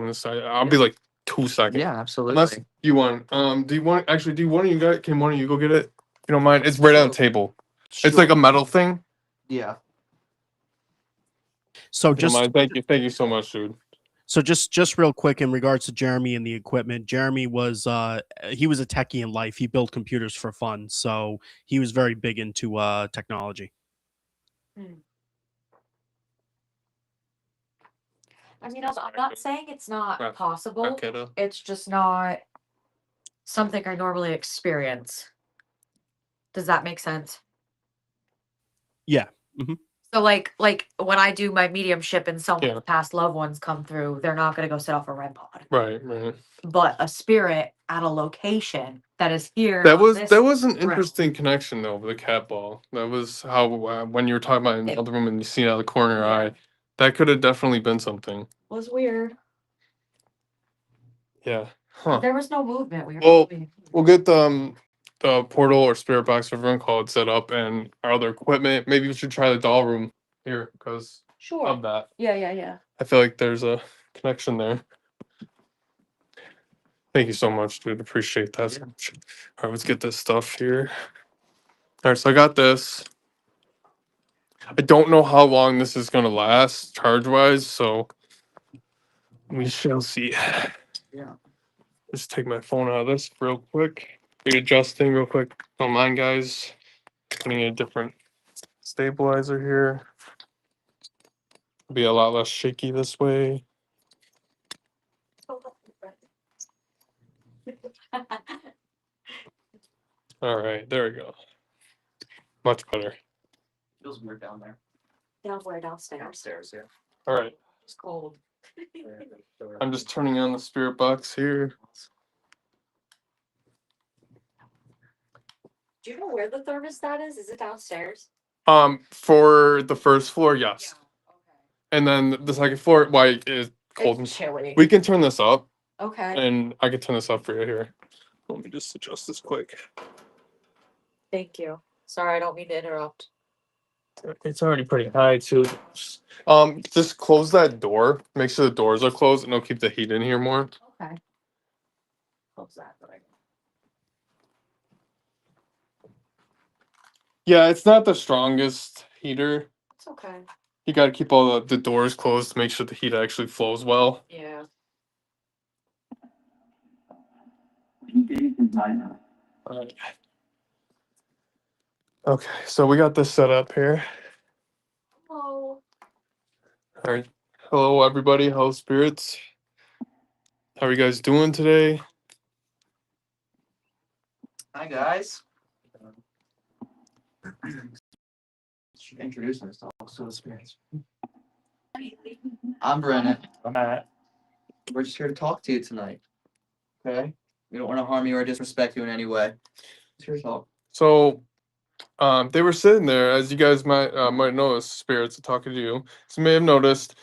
[SPEAKER 2] this side? I'll be like 2 seconds.
[SPEAKER 3] Yeah, absolutely.
[SPEAKER 2] Unless you want do you want one of you guys can one of you go get it? If you don't mind. It's right on the table. It's like a metal thing.
[SPEAKER 3] Yeah.
[SPEAKER 1] So
[SPEAKER 2] If you don't
[SPEAKER 1] just
[SPEAKER 2] mind. Thank you so much, dude.
[SPEAKER 1] so just real quick in regards to Jeremy and the equipment, Jeremy was he was a techie in life. He built computers for fun, so he was very big into technology.
[SPEAKER 4] I mean, I'm not saying it's not
[SPEAKER 2] Right.
[SPEAKER 4] possible.
[SPEAKER 2] Okay,
[SPEAKER 4] It's just not something I normally experience. Does that make sense?
[SPEAKER 1] Yeah. Mhm.
[SPEAKER 4] So like when I do my mediumship and someone's
[SPEAKER 2] Yeah.
[SPEAKER 4] past loved ones come through, they're not gonna go sit off a REM pod.
[SPEAKER 2] right.
[SPEAKER 4] But a spirit at a location that is here.
[SPEAKER 2] That
[SPEAKER 4] on
[SPEAKER 2] was
[SPEAKER 4] this
[SPEAKER 2] an
[SPEAKER 4] realm.
[SPEAKER 2] interesting connection though with the cat ball. That was how when you were talking about it in the
[SPEAKER 4] It-
[SPEAKER 2] other room and you seen it out of the corner of your
[SPEAKER 4] Yeah.
[SPEAKER 2] eye, that could have definitely been something.
[SPEAKER 4] Was weird.
[SPEAKER 2] Yeah. Huh.
[SPEAKER 4] There was no movement. We were
[SPEAKER 2] Well,
[SPEAKER 4] moving.
[SPEAKER 2] we'll get the portal or spirit box, whatever you call it, set up and our other equipment. Maybe we should try the doll room here because
[SPEAKER 4] Sure.
[SPEAKER 2] of that.
[SPEAKER 4] Yeah.
[SPEAKER 2] I feel like there's a connection there. Thank you so much, dude. Appreciate that so much. All right, let's get this stuff here. All right, so I got this. I don't know how long this is gonna last charge wise, so we shall see.
[SPEAKER 3] Yeah.
[SPEAKER 2] Just take my phone out of this real quick. Readjusting real quick. Don't mind, guys. Putting a different stabilizer here. Be a lot less shaky this way. All right, there we go. Much better.
[SPEAKER 3] Feels weird down there.
[SPEAKER 4] Downstairs.
[SPEAKER 3] Downstairs, yeah.
[SPEAKER 2] All right,
[SPEAKER 4] It's cold.
[SPEAKER 2] I'm just turning on the spirit box here.
[SPEAKER 4] Do you know where the thermostat is? Is it downstairs?
[SPEAKER 2] For the first floor, yes, and then the second floor, why is cold?
[SPEAKER 4] It's chilly.
[SPEAKER 2] We can turn this up,
[SPEAKER 4] Okay.
[SPEAKER 2] and I can turn this up for you here. Let me just adjust this quick.
[SPEAKER 4] Thank you. Sorry, I don't mean to interrupt.
[SPEAKER 2] It's already pretty high too. Just close that door. Make sure the doors are closed, and it'll keep the heat in here more.
[SPEAKER 4] Okay. Close that, but
[SPEAKER 2] Yeah, it's not the strongest heater.
[SPEAKER 4] it's okay.
[SPEAKER 2] You got to keep all the doors closed to make sure the heat actually flows well.
[SPEAKER 4] Yeah.
[SPEAKER 2] Alright. Okay, so we got this set up here.
[SPEAKER 4] Oh.
[SPEAKER 2] All right. Hello, everybody. Hello, spirits. How are you guys doing today?
[SPEAKER 6] Hi guys. Should introduce ourselves to the spirits. I'm Brennan.
[SPEAKER 5] I'm Matt.
[SPEAKER 6] We're just here to talk to you tonight. Okay? We don't want to harm you or disrespect you in any way. It's your talk.
[SPEAKER 2] So, they were sitting there, as you guys might notice, spirits are talking to you. So you may have noticed,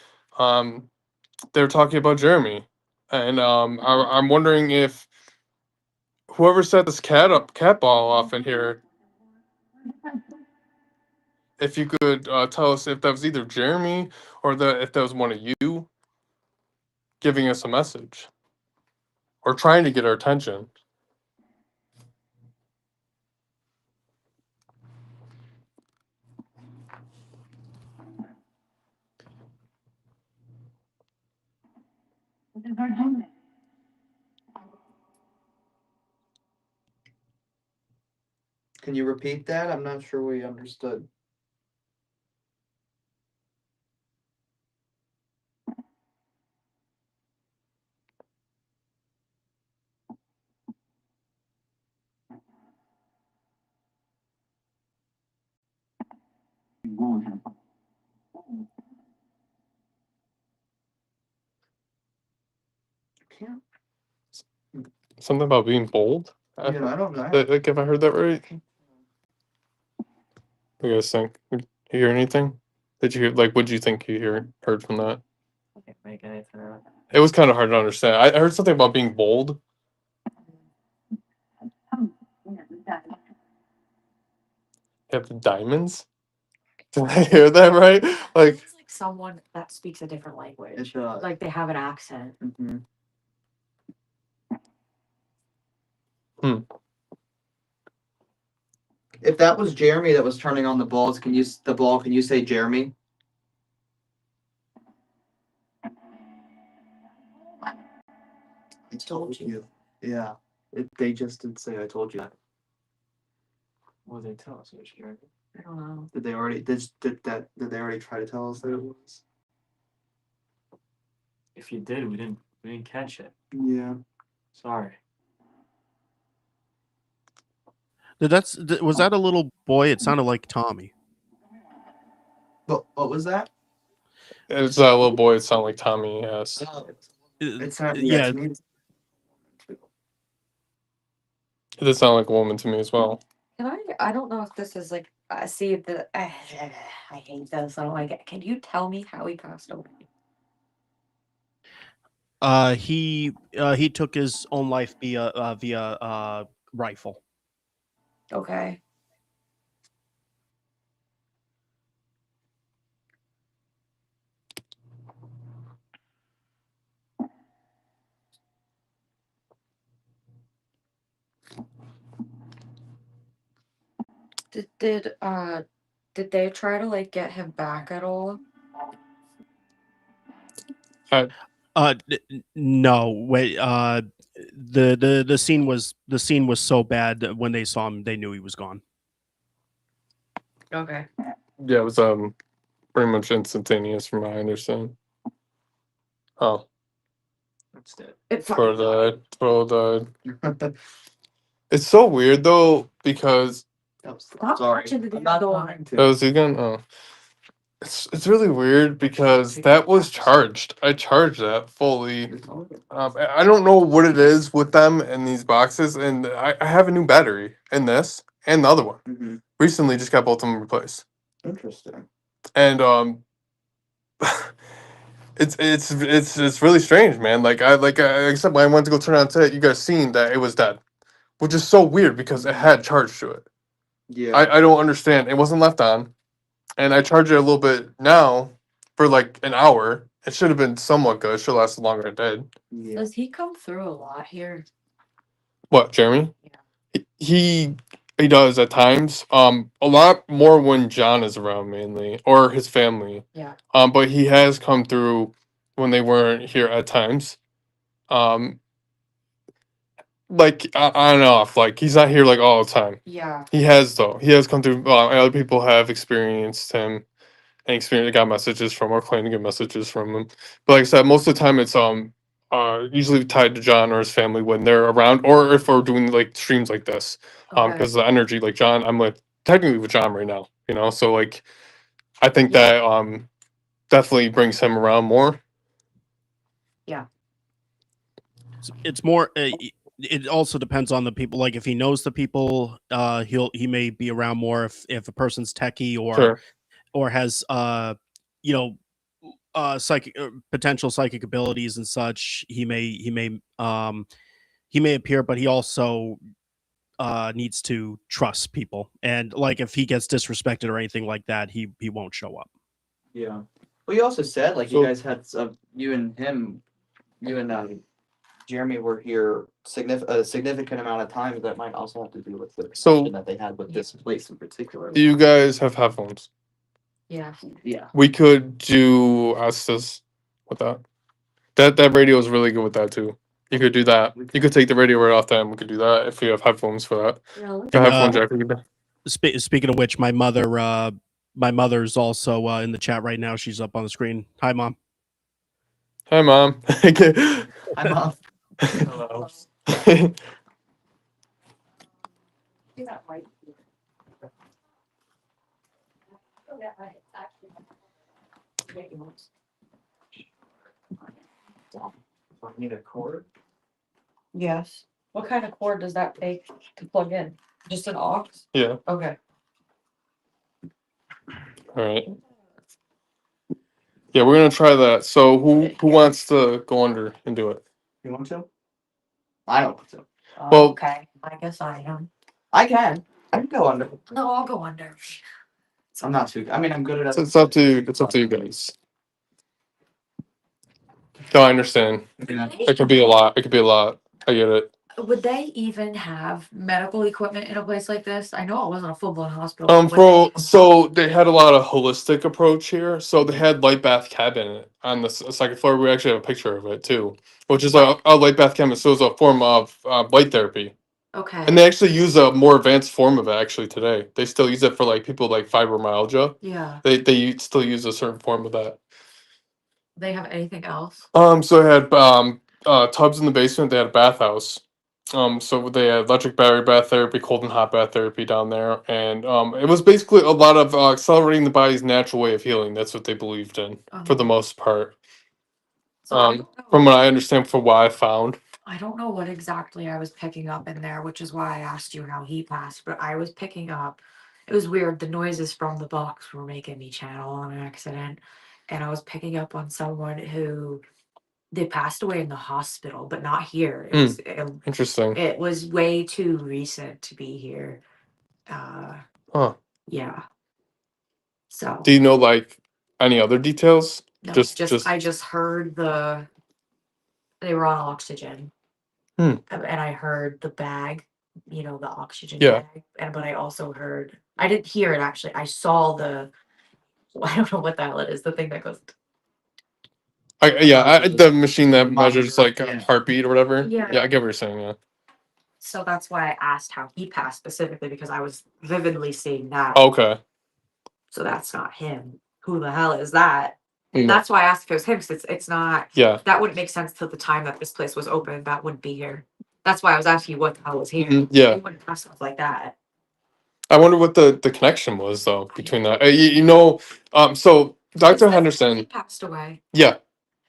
[SPEAKER 2] they were talking about Jeremy, and I'm wondering if whoever set this cat ball off in here, if you could tell us if that was either Jeremy or if that was one of you giving us a message or trying to get our attention.
[SPEAKER 6] Can you repeat that? I'm not sure we understood. Can't.
[SPEAKER 2] Something about being bold.
[SPEAKER 6] Yeah, I don't know.
[SPEAKER 2] Like, have I heard that right? What do you guys think? Did you hear anything? Did you hear, like, what did you think you heard from that?
[SPEAKER 6] I can't make anything out.
[SPEAKER 2] It was kind of hard to understand. I heard something about being bold. You have the diamonds? Did I hear that right? Like,
[SPEAKER 7] It's like someone that speaks a different language.
[SPEAKER 6] It does.
[SPEAKER 7] Like they have an accent.
[SPEAKER 6] Mm-hmm. If that was Jeremy that was turning on the balls, can you say Jeremy? I told you. Yeah. They just did say I told you. What did they tell us it was Jeremy?
[SPEAKER 7] I don't know.
[SPEAKER 6] Did they already they already try to tell us that it was?
[SPEAKER 5] If you did, we didn't catch it.
[SPEAKER 6] Yeah.
[SPEAKER 5] Sorry.
[SPEAKER 1] Was that a little boy? It sounded like Tommy.
[SPEAKER 6] What was that?
[SPEAKER 2] it's that little boy. It sounded like Tommy. Yes.
[SPEAKER 6] It's not
[SPEAKER 1] Yeah.
[SPEAKER 6] to me.
[SPEAKER 2] It did sound like a woman to me as well.
[SPEAKER 7] Can I don't know if this is like see the I hate this. I don't like it. Can you tell me how he passed away?
[SPEAKER 1] He took his own life via rifle.
[SPEAKER 7] Okay. Did they try to like get him back at all?
[SPEAKER 1] No, wait. The scene was so bad that when they saw him, they knew he was gone.
[SPEAKER 7] Okay.
[SPEAKER 2] Yeah, it was pretty much instantaneous from what I understand. Oh,
[SPEAKER 6] That's it.
[SPEAKER 7] It
[SPEAKER 2] Bro died. It's so weird though because
[SPEAKER 7] Stop
[SPEAKER 6] Sorry.
[SPEAKER 7] watching the
[SPEAKER 6] I'm not
[SPEAKER 7] video.
[SPEAKER 6] trying
[SPEAKER 2] that
[SPEAKER 6] to.
[SPEAKER 2] was again. Oh, it's really weird because that was charged. I charged that fully. I don't know what it is with them and these boxes, and I have a new battery in this and the other one.
[SPEAKER 6] Mm-hmm.
[SPEAKER 2] Recently, just got both of them replaced,
[SPEAKER 6] Interesting.
[SPEAKER 2] and it's really strange, man. Like I said, when I went to go turn it on today, you guys seen that it was dead, which is so weird because it had charge to it.
[SPEAKER 6] Yeah.
[SPEAKER 2] I don't understand. It wasn't left on, and I charged it a little bit now for like an hour. It should have been somewhat good. It should have lasted longer than it did.
[SPEAKER 6] Yeah.
[SPEAKER 7] Does he come through a lot here?
[SPEAKER 2] What, Jeremy?
[SPEAKER 7] Yeah.
[SPEAKER 2] He does at times. A lot more when John is around mainly, or his family.
[SPEAKER 7] Yeah.
[SPEAKER 2] But he has come through when they weren't here at times. Like on and off. Like he's not here like all the time.
[SPEAKER 7] Yeah.
[SPEAKER 2] He has though. He has come through. Other people have experienced him and experience got messages from or claim to get messages from him. But like I said, most of the time it's usually tied to John or his family when they're around, or if we're doing like streams like this.
[SPEAKER 7] Okay.
[SPEAKER 2] Because the energy, like John, I'm like technically with John right now, so like I think
[SPEAKER 7] Yeah.
[SPEAKER 2] that definitely brings him around more.
[SPEAKER 1] It's more. It also depends on the people. Like if he knows the people, he may be around more. If a person's techie
[SPEAKER 2] Sure.
[SPEAKER 1] or has you know psychic potential psychic abilities and such, he may appear, but he also needs to trust people. And like if he gets disrespected or anything like that, he won't show up.
[SPEAKER 6] Yeah. Well, you also said like
[SPEAKER 2] So-
[SPEAKER 6] you guys had you and Jeremy were here a significant amount of times. That might also have to do with the
[SPEAKER 2] So-
[SPEAKER 6] connection that they had with this place in particular.
[SPEAKER 2] Do you guys have headphones?
[SPEAKER 7] Yeah.
[SPEAKER 6] Yeah.
[SPEAKER 2] We could do Astas with that. That radio is really good with that too. You could do that. You could take the radio right off that, and we could do that if you have headphones for that.
[SPEAKER 7] Really?
[SPEAKER 2] The
[SPEAKER 1] And,
[SPEAKER 2] headphone jack. We could do.
[SPEAKER 1] Speaking of which, my mother's also in the chat right now. She's up on the screen. Hi, Mom.
[SPEAKER 2] Hi, Mom.
[SPEAKER 6] I'm off.
[SPEAKER 2] Hello.
[SPEAKER 7] Is that right?
[SPEAKER 6] Need a cord?
[SPEAKER 7] Yes. What kind of cord does that take to plug in? Just an aux?
[SPEAKER 2] Yeah.
[SPEAKER 7] Okay.
[SPEAKER 2] All right. Yeah, we're gonna try that. So who wants to go under and do it?
[SPEAKER 6] You want to? I don't want to.
[SPEAKER 2] Well-
[SPEAKER 7] Okay, I guess I am.
[SPEAKER 6] I can. I can go under.
[SPEAKER 7] No, I'll go under.
[SPEAKER 6] I'm not too. I mean, I'm good at.
[SPEAKER 2] It's up to you. It's up to you guys. No, I understand.
[SPEAKER 6] Yeah.
[SPEAKER 2] It could be a lot. It could be a lot. I get it.
[SPEAKER 7] Would they even have medical equipment in a place like this? I know it wasn't a full-blown hospital. but would they
[SPEAKER 2] Bro,
[SPEAKER 7] even
[SPEAKER 2] so they had a lot of holistic approach here. So they had light bath cabinet on the second floor. We actually have a picture of it too, which is a light bath cabinet. So it's a form of light therapy,
[SPEAKER 7] have- Okay.
[SPEAKER 2] and they actually use a more advanced form of it actually today. They still use it for like people like fibromyalgia.
[SPEAKER 7] Yeah.
[SPEAKER 2] Still use a certain form of that.
[SPEAKER 7] They have anything else?
[SPEAKER 2] So they had tubs in the basement. They had a bathhouse. So they had electric battery bath therapy, cold and hot bath therapy down there, and it was basically a lot of accelerating the body's natural way of healing. That's what they believed in for the
[SPEAKER 7] Oh.
[SPEAKER 2] most part.
[SPEAKER 7] So I don't know.
[SPEAKER 2] From what I understand, from what I found.
[SPEAKER 7] I don't know what exactly I was picking up in there, which is why I asked you how he passed, but I was picking up, it was weird. The noises from the box were making me channel on accident. And I was picking up on someone who they passed away in the hospital, but not here.
[SPEAKER 2] Interesting.
[SPEAKER 7] It was way too recent to be here.
[SPEAKER 2] Huh.
[SPEAKER 7] Yeah. So
[SPEAKER 2] Do you know like any other details?
[SPEAKER 7] no,
[SPEAKER 2] just-
[SPEAKER 7] I just heard they were on oxygen.
[SPEAKER 2] Hmm.
[SPEAKER 7] And I heard the bag, the oxygen
[SPEAKER 2] Yeah.
[SPEAKER 7] bag. But I also heard, I didn't hear it actually. I saw I don't know what the hell it is, the thing that goes.
[SPEAKER 2] The machine that
[SPEAKER 6] Monitor,
[SPEAKER 2] measures like
[SPEAKER 6] yeah.
[SPEAKER 2] heartbeat or whatever.
[SPEAKER 7] Yeah.
[SPEAKER 2] Yeah, I get what you're saying. Yeah.
[SPEAKER 7] So that's why I asked how he passed specifically, because I was vividly seeing that.
[SPEAKER 2] Okay.
[SPEAKER 7] So that's not him. Who the hell is that?
[SPEAKER 2] No.
[SPEAKER 7] That's why I asked if it was him, because it's not.
[SPEAKER 2] Yeah.
[SPEAKER 7] That wouldn't make sense till the time that this place was open. That wouldn't be here. That's why I was asking you what the hell was here.
[SPEAKER 2] Yeah.
[SPEAKER 7] You wouldn't pass stuff like that.
[SPEAKER 2] I wonder what the connection was though between that. So Dr.
[SPEAKER 7] He
[SPEAKER 2] Henderson.
[SPEAKER 7] passed away.
[SPEAKER 2] Yeah.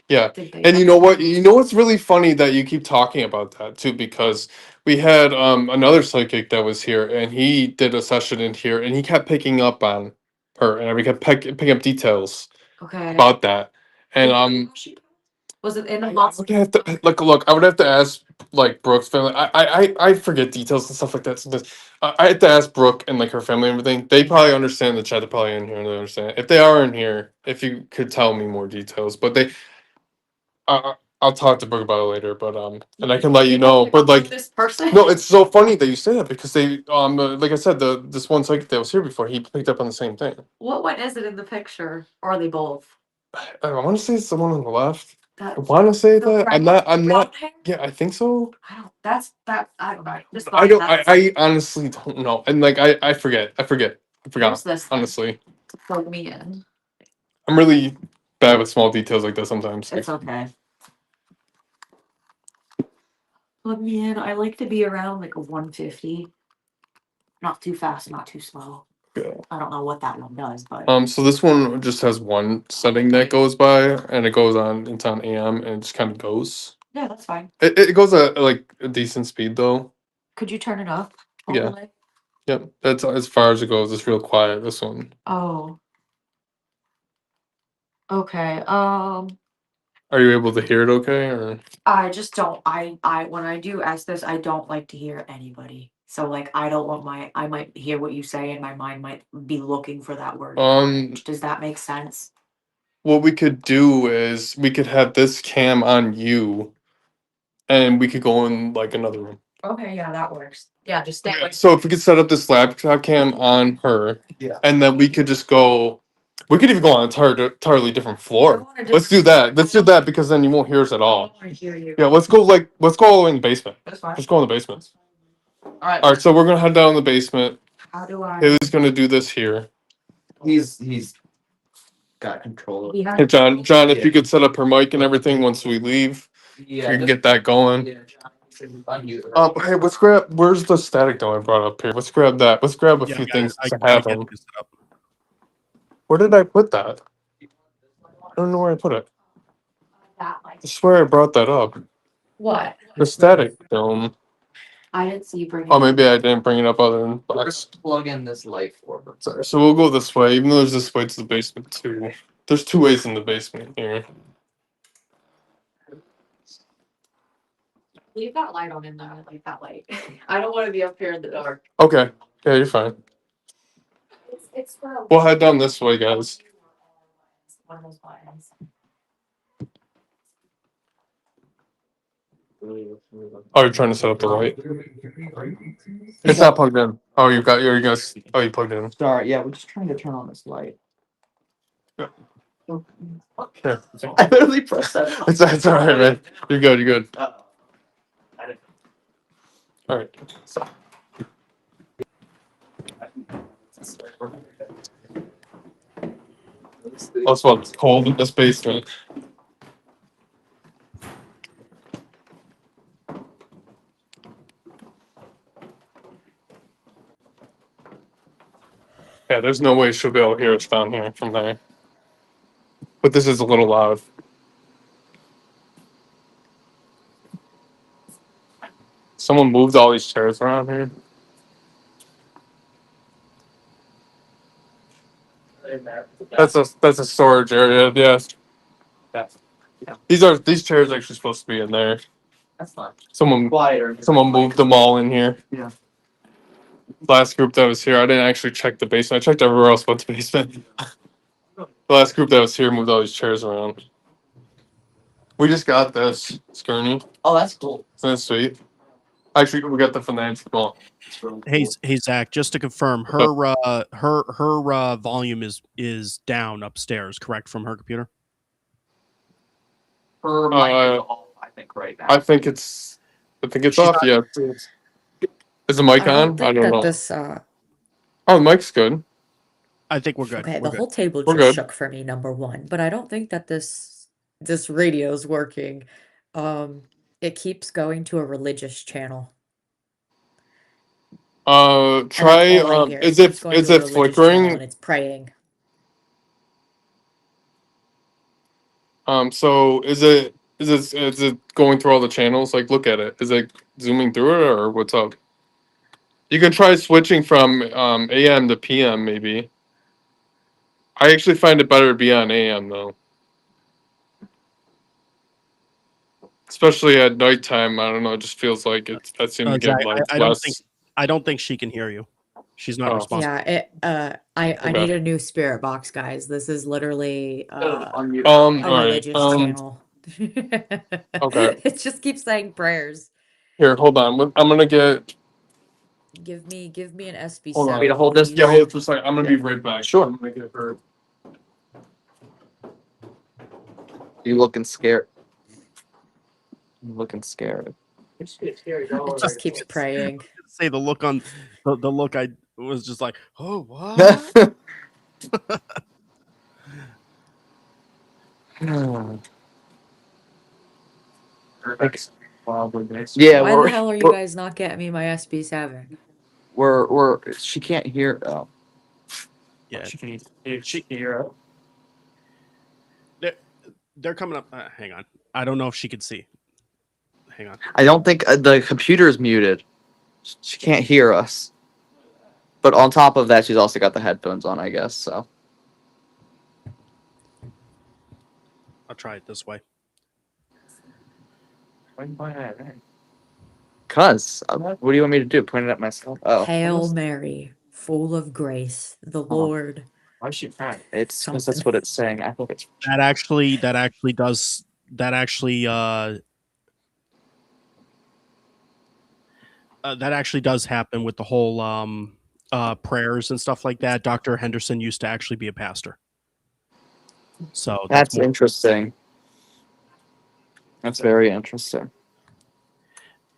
[SPEAKER 2] Yeah.
[SPEAKER 7] Did they
[SPEAKER 2] And you
[SPEAKER 7] ever-
[SPEAKER 2] know what? You know what's really funny that you keep talking about that too, because we had another psychic that was here, and he did a session in here, and he kept picking up on her, and we kept picking up details
[SPEAKER 7] Okay.
[SPEAKER 2] about that. And
[SPEAKER 7] Was it in the
[SPEAKER 2] I would
[SPEAKER 7] hospital?
[SPEAKER 2] have to look. I would have to ask like Brooke's family. I forget details and stuff like that sometimes. I had to ask Brooke and like her family and everything. They probably understand the chat. They're probably in here and they understand. If they are in here, if you could tell me more details, but I'll talk to Brooke about it later. But and I can let you know. But like,
[SPEAKER 7] this person.
[SPEAKER 2] no, it's so funny that you say that because they like I said, this one psychic that was here before, he picked up on the same thing.
[SPEAKER 7] What one is it in the picture? Or are they both?
[SPEAKER 2] I want to say it's the one on the left.
[SPEAKER 7] That,
[SPEAKER 2] I want to say
[SPEAKER 7] the
[SPEAKER 2] that. I'm
[SPEAKER 7] brown
[SPEAKER 2] not.
[SPEAKER 7] hair?
[SPEAKER 2] Yeah, I think so.
[SPEAKER 7] I don't. That's that. I don't know. Just
[SPEAKER 2] I don't.
[SPEAKER 7] that's-
[SPEAKER 2] I honestly don't know. And like I forget. I forgot.
[SPEAKER 7] Who's this?
[SPEAKER 2] Honestly.
[SPEAKER 7] Plug me in.
[SPEAKER 2] I'm really bad with small details like that sometimes.
[SPEAKER 7] It's okay. Plug me in. I like to be around like a 150. Not too fast, not too slow.
[SPEAKER 2] Yeah.
[SPEAKER 7] I don't know what that one does, but
[SPEAKER 2] So this one just has one setting that goes by, and it goes on. It's on AM, and it just kind of goes.
[SPEAKER 7] yeah, that's fine.
[SPEAKER 2] It goes at like a decent speed though.
[SPEAKER 7] Could you turn it up all
[SPEAKER 2] Yeah.
[SPEAKER 7] the way?
[SPEAKER 2] Yep, that's as far as it goes. It's real quiet. This one.
[SPEAKER 7] Oh. Okay.
[SPEAKER 2] Are you able to hear it okay, or?
[SPEAKER 7] I just don't. I when I do Estes, I don't like to hear anybody. So like, I don't want I might hear what you say, and my mind might be looking for that word. Does that make sense?
[SPEAKER 2] What we could do is we could have this cam on you, and we could go in like another room.
[SPEAKER 7] Okay, yeah, that works. Yeah, just stay. Like,
[SPEAKER 2] So if we could set up this laptop cam on her,
[SPEAKER 6] Yeah.
[SPEAKER 2] and then we could just go. We could even go on an entirely different
[SPEAKER 7] I
[SPEAKER 2] floor.
[SPEAKER 7] wanna
[SPEAKER 2] Let's do that. Let's do that because then you won't hear us at
[SPEAKER 7] I
[SPEAKER 2] all.
[SPEAKER 7] want to hear you.
[SPEAKER 2] Yeah, let's go in the basement.
[SPEAKER 7] That's fine.
[SPEAKER 2] Just go in the basement.
[SPEAKER 7] All right.
[SPEAKER 2] All right, so we're gonna head down in the basement.
[SPEAKER 7] How do I?
[SPEAKER 2] Haley's gonna do this here.
[SPEAKER 6] He's got control of it.
[SPEAKER 2] Hey, John, if
[SPEAKER 6] Yeah.
[SPEAKER 2] you could set up her mic and everything once we leave,
[SPEAKER 6] Yeah.
[SPEAKER 2] we can get that going.
[SPEAKER 6] Yeah, John, should unmute her.
[SPEAKER 2] Hey, let's grab. Where's the static dome I brought up here? Let's grab that. Let's grab a
[SPEAKER 1] Yeah,
[SPEAKER 2] few
[SPEAKER 1] I
[SPEAKER 2] things
[SPEAKER 1] got it.
[SPEAKER 2] to
[SPEAKER 1] I
[SPEAKER 2] have
[SPEAKER 1] get
[SPEAKER 2] them.
[SPEAKER 1] this up.
[SPEAKER 2] Where did I put that? I don't know where I put it.
[SPEAKER 7] That like
[SPEAKER 2] I swear I brought that up.
[SPEAKER 7] what?
[SPEAKER 2] The static dome.
[SPEAKER 7] I didn't see you bring.
[SPEAKER 2] Oh, maybe I didn't bring it up other than
[SPEAKER 6] We're gonna
[SPEAKER 2] box.
[SPEAKER 6] plug in this light for her.
[SPEAKER 2] Sorry. So we'll go this way, even though there's this way to the basement too. There's two ways in the basement here.
[SPEAKER 7] Leave that light on in there. I like that light. I don't want to be up here in the dark.
[SPEAKER 2] Okay. Yeah, you're fine.
[SPEAKER 7] It's for.
[SPEAKER 2] We'll head down this way, guys.
[SPEAKER 7] One of those buttons.
[SPEAKER 2] Oh, you're trying to set up the light? It's not plugged in. Oh, you guys. Oh, you plugged it in.
[SPEAKER 6] Sorry, yeah, we're just trying to turn on this light.
[SPEAKER 2] Here.
[SPEAKER 6] I literally pressed that.
[SPEAKER 2] It's all right, man. You're good. You're good. All right. Oh, it's about cold in this basement. Yeah, there's no way she'll be able to hear us down here from there. But this is a little loud. Someone moved all these chairs around here. That's a storage area. Yes. These chairs are actually supposed to be in there.
[SPEAKER 6] That's fine.
[SPEAKER 2] Someone
[SPEAKER 6] Quieter.
[SPEAKER 2] moved them all in here.
[SPEAKER 6] Yeah.
[SPEAKER 2] Last group that was here, I didn't actually check the basement. I checked everywhere else but the basement. The last group that was here moved all these chairs around. We just got this, Skirney.
[SPEAKER 6] Oh, that's cool.
[SPEAKER 2] Isn't that sweet? Actually, we got the finance. Well,
[SPEAKER 1] Hey, Zach, just to confirm, her volume is down upstairs, correct, from her computer?
[SPEAKER 6] Her mic is off, I think, right now.
[SPEAKER 2] I think it's
[SPEAKER 1] She's
[SPEAKER 2] off.
[SPEAKER 1] not-
[SPEAKER 2] Yeah. Is the mic
[SPEAKER 4] I
[SPEAKER 2] on?
[SPEAKER 4] don't
[SPEAKER 2] I
[SPEAKER 4] think
[SPEAKER 2] don't
[SPEAKER 4] that
[SPEAKER 2] know.
[SPEAKER 4] this
[SPEAKER 2] Oh, the mic's good.
[SPEAKER 1] I think we're good.
[SPEAKER 4] okay,
[SPEAKER 1] We're
[SPEAKER 4] the
[SPEAKER 1] good.
[SPEAKER 4] whole table
[SPEAKER 2] We're
[SPEAKER 4] just
[SPEAKER 2] good.
[SPEAKER 4] shook for me, number one, but I don't think that this radio is working. It keeps going to a religious channel.
[SPEAKER 2] Try.
[SPEAKER 4] And that's all I hear.
[SPEAKER 2] Is
[SPEAKER 4] keeps
[SPEAKER 2] it
[SPEAKER 4] going
[SPEAKER 2] is
[SPEAKER 4] to a
[SPEAKER 2] it
[SPEAKER 4] religious channel
[SPEAKER 2] flickering?
[SPEAKER 4] and it's praying.
[SPEAKER 2] So is it going through all the channels? Like, look at it. Is it zooming through it, or what's up? You can try switching from AM to PM, maybe. I actually find it better to be on AM though, especially at nighttime. I don't know. It just feels like it's. I seem to
[SPEAKER 1] Zach,
[SPEAKER 2] get like
[SPEAKER 1] I
[SPEAKER 2] less.
[SPEAKER 1] don't think she can hear you. She's not
[SPEAKER 2] Oh.
[SPEAKER 1] responsive.
[SPEAKER 4] Yeah, I
[SPEAKER 2] Okay.
[SPEAKER 4] need a new spirit box, guys. This is literally a
[SPEAKER 2] All right.
[SPEAKER 4] religious channel.
[SPEAKER 2] Okay.
[SPEAKER 4] It just keeps saying prayers.
[SPEAKER 2] Here, hold on. I'm gonna get.
[SPEAKER 4] Give me an SB7.
[SPEAKER 2] Hold on.
[SPEAKER 6] Want me to hold this?
[SPEAKER 4] please.
[SPEAKER 2] Yeah, hold just like I'm gonna be right back.
[SPEAKER 6] Sure.
[SPEAKER 2] I'm gonna get her.
[SPEAKER 6] You looking scared? You looking scared?
[SPEAKER 4] It just keeps praying.
[SPEAKER 1] Say the look on the look I was just like, oh what?
[SPEAKER 8] Yeah,
[SPEAKER 4] Why the hell are you guys not getting me my SB7?
[SPEAKER 8] she can't hear. Oh,
[SPEAKER 1] Yeah,
[SPEAKER 6] She can
[SPEAKER 1] She-
[SPEAKER 6] hear.
[SPEAKER 1] they're coming up. Hang on. I don't know if she could see. Hang on.
[SPEAKER 8] I don't think the computer is muted. She can't hear us. But on top of that, she's also got the headphones on, I guess. So,
[SPEAKER 1] I'll try it this way.
[SPEAKER 8] what do you want me to do? Point it at myself? Oh,
[SPEAKER 4] Hail Mary, full of grace, the Lord.
[SPEAKER 6] Why is she crying?
[SPEAKER 8] it's because that's what it's saying. I think it's.
[SPEAKER 1] That actually does that actually that actually does happen with the whole prayers and stuff like that. Dr. Henderson used to actually be a pastor. So
[SPEAKER 8] That's
[SPEAKER 1] more
[SPEAKER 8] interesting. That's very interesting.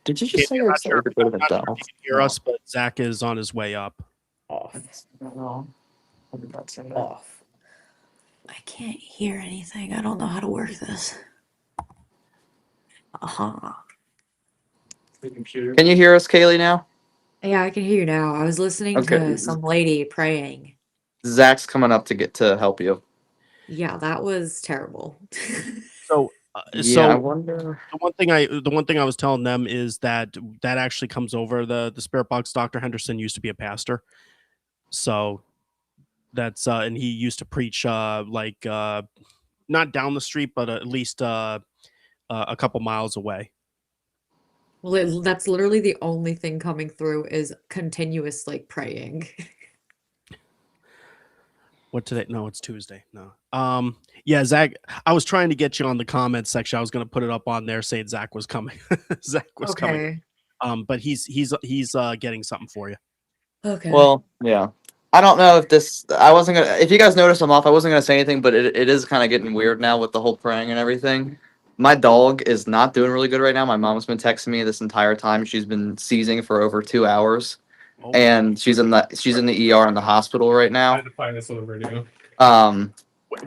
[SPEAKER 8] Did you just
[SPEAKER 1] Katie,
[SPEAKER 8] say
[SPEAKER 1] I'm
[SPEAKER 8] you're
[SPEAKER 1] not sure,
[SPEAKER 8] excited to go to
[SPEAKER 1] I'm
[SPEAKER 8] the
[SPEAKER 1] not sure
[SPEAKER 8] dental?
[SPEAKER 1] if you can hear us, but Zach is on his way up.
[SPEAKER 4] Off.
[SPEAKER 6] I did not say that.
[SPEAKER 4] Off. I can't hear anything. I don't know how to work this. Uh-huh.
[SPEAKER 6] The computer.
[SPEAKER 8] Can you hear us, Kaylee, now?
[SPEAKER 4] Yeah, I can hear you now. I was listening
[SPEAKER 8] Okay.
[SPEAKER 4] to some lady praying.
[SPEAKER 8] Zach's coming up to help you.
[SPEAKER 4] Yeah, that was terrible.
[SPEAKER 1] So
[SPEAKER 8] Yeah, I wonder.
[SPEAKER 1] the one thing I was telling them is that actually comes over the spirit box. Dr. Henderson used to be a pastor. So that's and he used to preach not down the street, but at least a couple miles away.
[SPEAKER 4] Well, that's literally the only thing coming through is continuous like praying.
[SPEAKER 1] What today? No, it's Tuesday. No. Yeah, Zach, I was trying to get you on the comments section. I was going to put it up on there saying Zach was coming. Zach was coming. But he's getting something for you.
[SPEAKER 4] Okay.
[SPEAKER 8] Well, yeah. I don't know if this. I wasn't gonna. If you guys notice I'm off, I wasn't gonna say anything, but it is kind of getting weird now with the whole praying and everything. My dog is not doing really good right now. My mom's been texting me this entire time. She's been seizing for over 2 hours,
[SPEAKER 1] Oh,
[SPEAKER 8] and she's in the ER in the hospital right
[SPEAKER 2] I
[SPEAKER 8] now.
[SPEAKER 2] had to find this little video.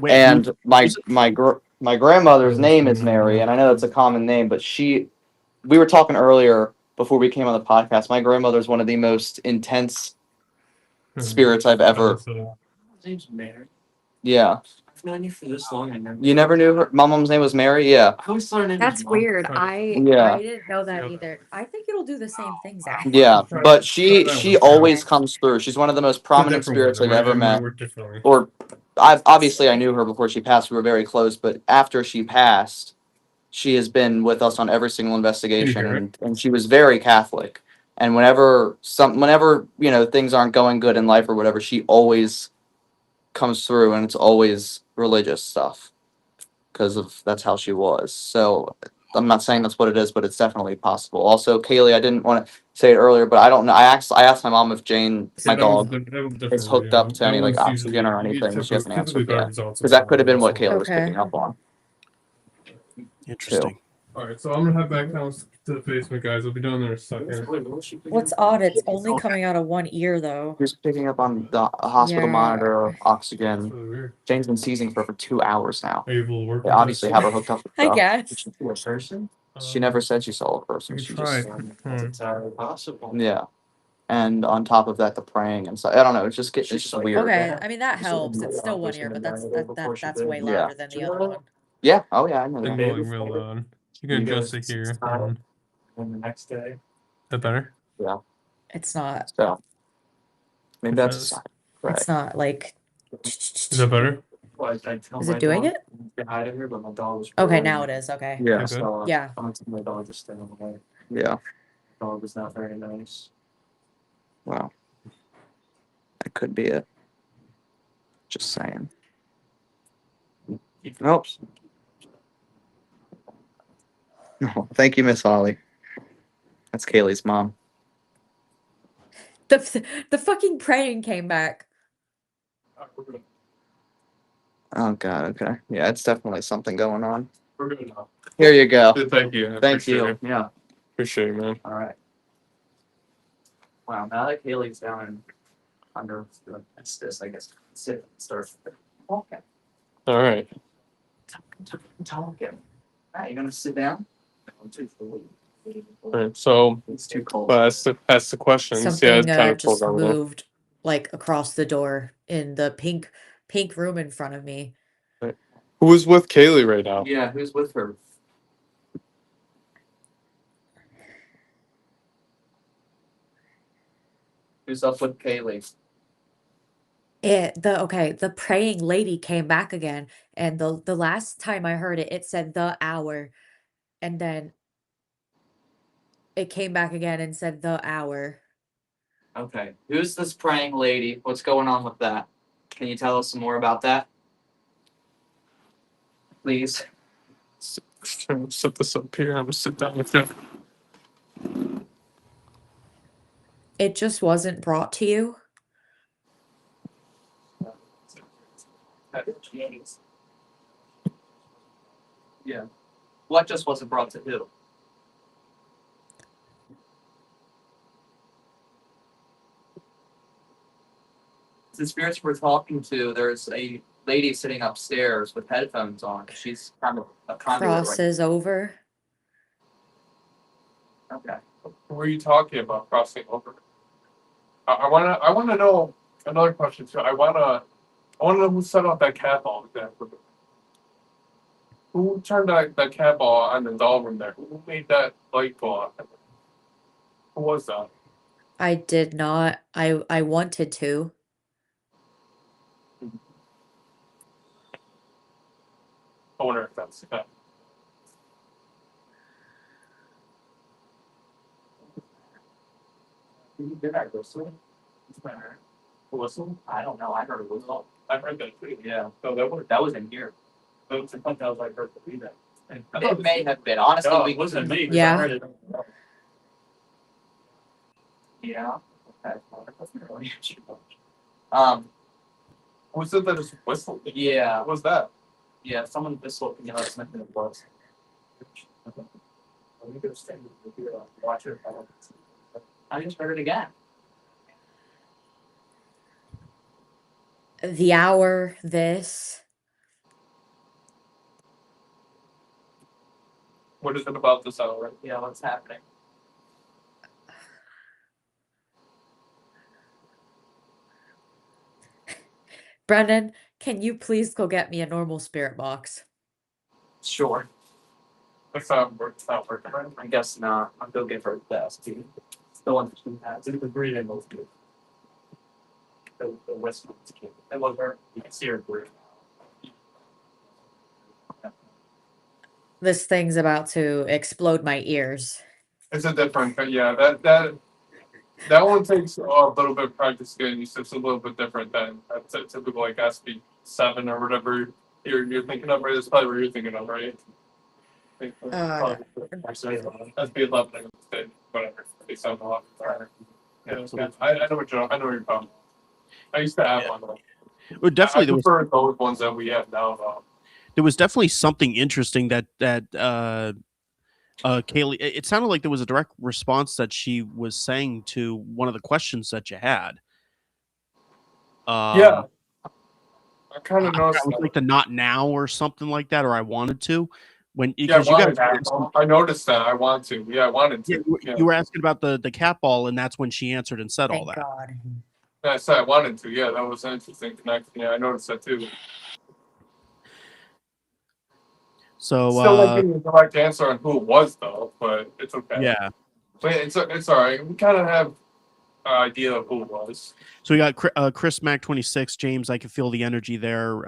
[SPEAKER 1] wait,
[SPEAKER 8] And
[SPEAKER 1] who's-
[SPEAKER 8] my grandmother's name is Mary, and I know that's a common name, but we were talking earlier before we came on the podcast. My grandmother's one of the most intense spirits I've ever.
[SPEAKER 6] Name's Mary.
[SPEAKER 8] Yeah.
[SPEAKER 6] I've known you for this long. I never.
[SPEAKER 8] You never knew her? My mom's name was Mary? Yeah.
[SPEAKER 6] I always thought her name
[SPEAKER 4] That's
[SPEAKER 6] was Mom.
[SPEAKER 4] weird.
[SPEAKER 8] Yeah.
[SPEAKER 4] I didn't know that either. I think it'll do the same thing, Zach.
[SPEAKER 8] Yeah. But she always
[SPEAKER 4] Okay.
[SPEAKER 8] comes through. She's one of the most prominent spirits I've ever met.
[SPEAKER 2] Work differently.
[SPEAKER 8] Or obviously I knew her before she passed. We were very close, but after she passed, she has been with us on every single investigation,
[SPEAKER 2] hear
[SPEAKER 8] and she was very Catholic. And whenever things aren't going good in life or whatever, she always comes through, and it's always religious stuff because that's how she was. So I'm not saying that's what it is, but it's definitely possible. Also, Kaylee, I didn't want to say it earlier, but I don't know. I asked my mom if Jane, my dog, is hooked up to any like oxygen or anything. She hasn't answered yet because that could have been what Kaylee was picking up on.
[SPEAKER 1] Interesting.
[SPEAKER 2] All right, so I'm gonna head back down to the basement, guys. I'll be down there in a second.
[SPEAKER 4] What's odd, it's only coming out of one ear though.
[SPEAKER 8] He's picking up on the hospital
[SPEAKER 4] Yeah.
[SPEAKER 8] monitor, oxygen.
[SPEAKER 2] That's really weird.
[SPEAKER 8] Jane's been seizing for over 2 hours now.
[SPEAKER 2] Are you able to work?
[SPEAKER 8] They
[SPEAKER 2] with
[SPEAKER 8] obviously
[SPEAKER 2] this?
[SPEAKER 8] have her hooked up with
[SPEAKER 4] I
[SPEAKER 8] stuff.
[SPEAKER 4] guess.
[SPEAKER 6] A person?
[SPEAKER 8] She never said she saw a person.
[SPEAKER 2] You
[SPEAKER 8] She
[SPEAKER 2] tried.
[SPEAKER 8] just
[SPEAKER 6] That's entirely possible.
[SPEAKER 8] yeah. And on top of that, the praying and stuff. I don't know. It's just weird.
[SPEAKER 4] Okay, I mean that helps. It's still one ear, but that's way louder than the other one.
[SPEAKER 8] Yeah. Oh yeah. I know
[SPEAKER 2] They're
[SPEAKER 8] that.
[SPEAKER 2] going real loud. You can adjust it here. Hold on.
[SPEAKER 6] And the next day.
[SPEAKER 2] Is that better?
[SPEAKER 4] It's not.
[SPEAKER 8] So maybe
[SPEAKER 2] It
[SPEAKER 8] that's a
[SPEAKER 2] does.
[SPEAKER 8] sign. Right.
[SPEAKER 4] It's not like.
[SPEAKER 2] Is that better?
[SPEAKER 6] Well, I tell
[SPEAKER 4] Is
[SPEAKER 6] my
[SPEAKER 4] it doing
[SPEAKER 6] dog
[SPEAKER 4] it?
[SPEAKER 6] to get out of here, but my dog was.
[SPEAKER 4] Okay, now it is. Okay.
[SPEAKER 8] Yeah.
[SPEAKER 2] Okay.
[SPEAKER 6] So
[SPEAKER 4] Yeah.
[SPEAKER 6] I'm gonna tell my dog to stay away.
[SPEAKER 8] Yeah.
[SPEAKER 6] Dog was not very nice.
[SPEAKER 8] Wow. That could be it. Just saying. Nope. Oh, thank you, Miss Holly. That's Kaylee's mom.
[SPEAKER 4] The fucking praying came back.
[SPEAKER 8] Oh God. Okay. Yeah, it's definitely something going on.
[SPEAKER 6] We're good now.
[SPEAKER 8] Here you go.
[SPEAKER 2] Thank you. I
[SPEAKER 8] Thank
[SPEAKER 2] appreciate
[SPEAKER 8] you.
[SPEAKER 2] it.
[SPEAKER 8] Yeah.
[SPEAKER 2] Appreciate it, man.
[SPEAKER 6] All right. Wow, now that Kaylee's down and under this, I guess sit and start. Okay.
[SPEAKER 2] All right.
[SPEAKER 8] Talking. Alright, you gonna sit down?
[SPEAKER 2] Right, so
[SPEAKER 6] It's too cold.
[SPEAKER 2] well, that's the questions. Yeah,
[SPEAKER 4] Something
[SPEAKER 2] it's kind of cold
[SPEAKER 4] just
[SPEAKER 2] over there.
[SPEAKER 4] moved like across the door in the pink room in front of me.
[SPEAKER 2] Who is with Kaylee right now?
[SPEAKER 8] Yeah, who's with her? Who's up with Kaylee?
[SPEAKER 4] The praying lady came back again, and the last time I heard it, it said the hour, and then it came back again and said the hour.
[SPEAKER 8] Okay. Who's this praying lady? What's going on with that? Can you tell us some more about that? Please.
[SPEAKER 2] Set this up here. I'm gonna sit down with you.
[SPEAKER 4] It just wasn't brought to you.
[SPEAKER 8] Yeah. What just wasn't brought to who? The spirits we're talking to, there's a lady sitting upstairs with headphones on. She's kind of a conduit right
[SPEAKER 4] Crosses over.
[SPEAKER 8] now. Okay.
[SPEAKER 2] Who are you talking about crossing over? I wanna know another question too. I wanna know who set up that cat ball exactly. Who turned that cat ball on the doll room there? Who made that light go off? Who was that?
[SPEAKER 4] I did not. I wanted to.
[SPEAKER 2] I wonder if that's the cat.
[SPEAKER 8] Did I whistle?
[SPEAKER 2] Whistle?
[SPEAKER 8] I don't know. I heard a whistle.
[SPEAKER 2] I heard that too.
[SPEAKER 8] Yeah.
[SPEAKER 2] So
[SPEAKER 8] That was in here.
[SPEAKER 2] that was like heard to be that.
[SPEAKER 8] It may have been. Honestly,
[SPEAKER 2] No,
[SPEAKER 8] we
[SPEAKER 2] it wasn't me. 'Cause
[SPEAKER 4] Yeah.
[SPEAKER 2] I heard it.
[SPEAKER 8] Yeah. Okay. Um.
[SPEAKER 2] Who said that just whistled?
[SPEAKER 8] Yeah.
[SPEAKER 2] What was that?
[SPEAKER 8] Yeah. Someone whistled. You know, it's nothing it was.
[SPEAKER 2] Let me go stand here. Watch it.
[SPEAKER 8] I just heard it again.
[SPEAKER 4] The hour, this.
[SPEAKER 2] What is it about this hour?
[SPEAKER 8] Yeah. What's happening?
[SPEAKER 4] Brendan, can you please go get me a normal spirit box?
[SPEAKER 8] Sure.
[SPEAKER 2] It's not working, right?
[SPEAKER 8] I guess not. I'll go get her desk. The one that she has.
[SPEAKER 2] It's the breathing most good.
[SPEAKER 8] The whistle. It was her. You can see her breathe.
[SPEAKER 4] This thing's about to explode my ears.
[SPEAKER 2] It's a different, but yeah, that one takes a little bit of practice getting used to. It's a little bit different than a typical like SB7 or whatever you're thinking of, right? It's probably what you're thinking of, right? SB11 instead, whatever. They sound a lot. Yeah, I know what I know what you're talking. I used to have
[SPEAKER 1] Yeah.
[SPEAKER 2] one. Though.
[SPEAKER 1] Well, definitely,
[SPEAKER 2] I prefer those ones that we have now. Though.
[SPEAKER 1] there was definitely something interesting that Kaylee. It sounded like there was a direct response that she was saying to one of the questions that you had.
[SPEAKER 2] Yeah, I kind
[SPEAKER 1] I
[SPEAKER 2] of
[SPEAKER 1] forgot,
[SPEAKER 2] noticed
[SPEAKER 1] it was
[SPEAKER 2] that.
[SPEAKER 1] like the not now or something like that, or I wanted to. When
[SPEAKER 2] Yeah,
[SPEAKER 1] because you got
[SPEAKER 2] I noticed that. I want to. Yeah, I wanted to.
[SPEAKER 1] you were asking about the cat ball, and that's when she answered and said all
[SPEAKER 4] Thank
[SPEAKER 1] that.
[SPEAKER 4] God.
[SPEAKER 2] Yeah, I said I wanted to. Yeah, that was an interesting connection. Yeah, I noticed that too.
[SPEAKER 1] So
[SPEAKER 2] Still like getting the correct answer on who it was though, but it's okay.
[SPEAKER 1] yeah.
[SPEAKER 2] But it's all right. We kind of have an idea of who it was.
[SPEAKER 1] So we got Chris Mac 26. James, I can feel the energy there.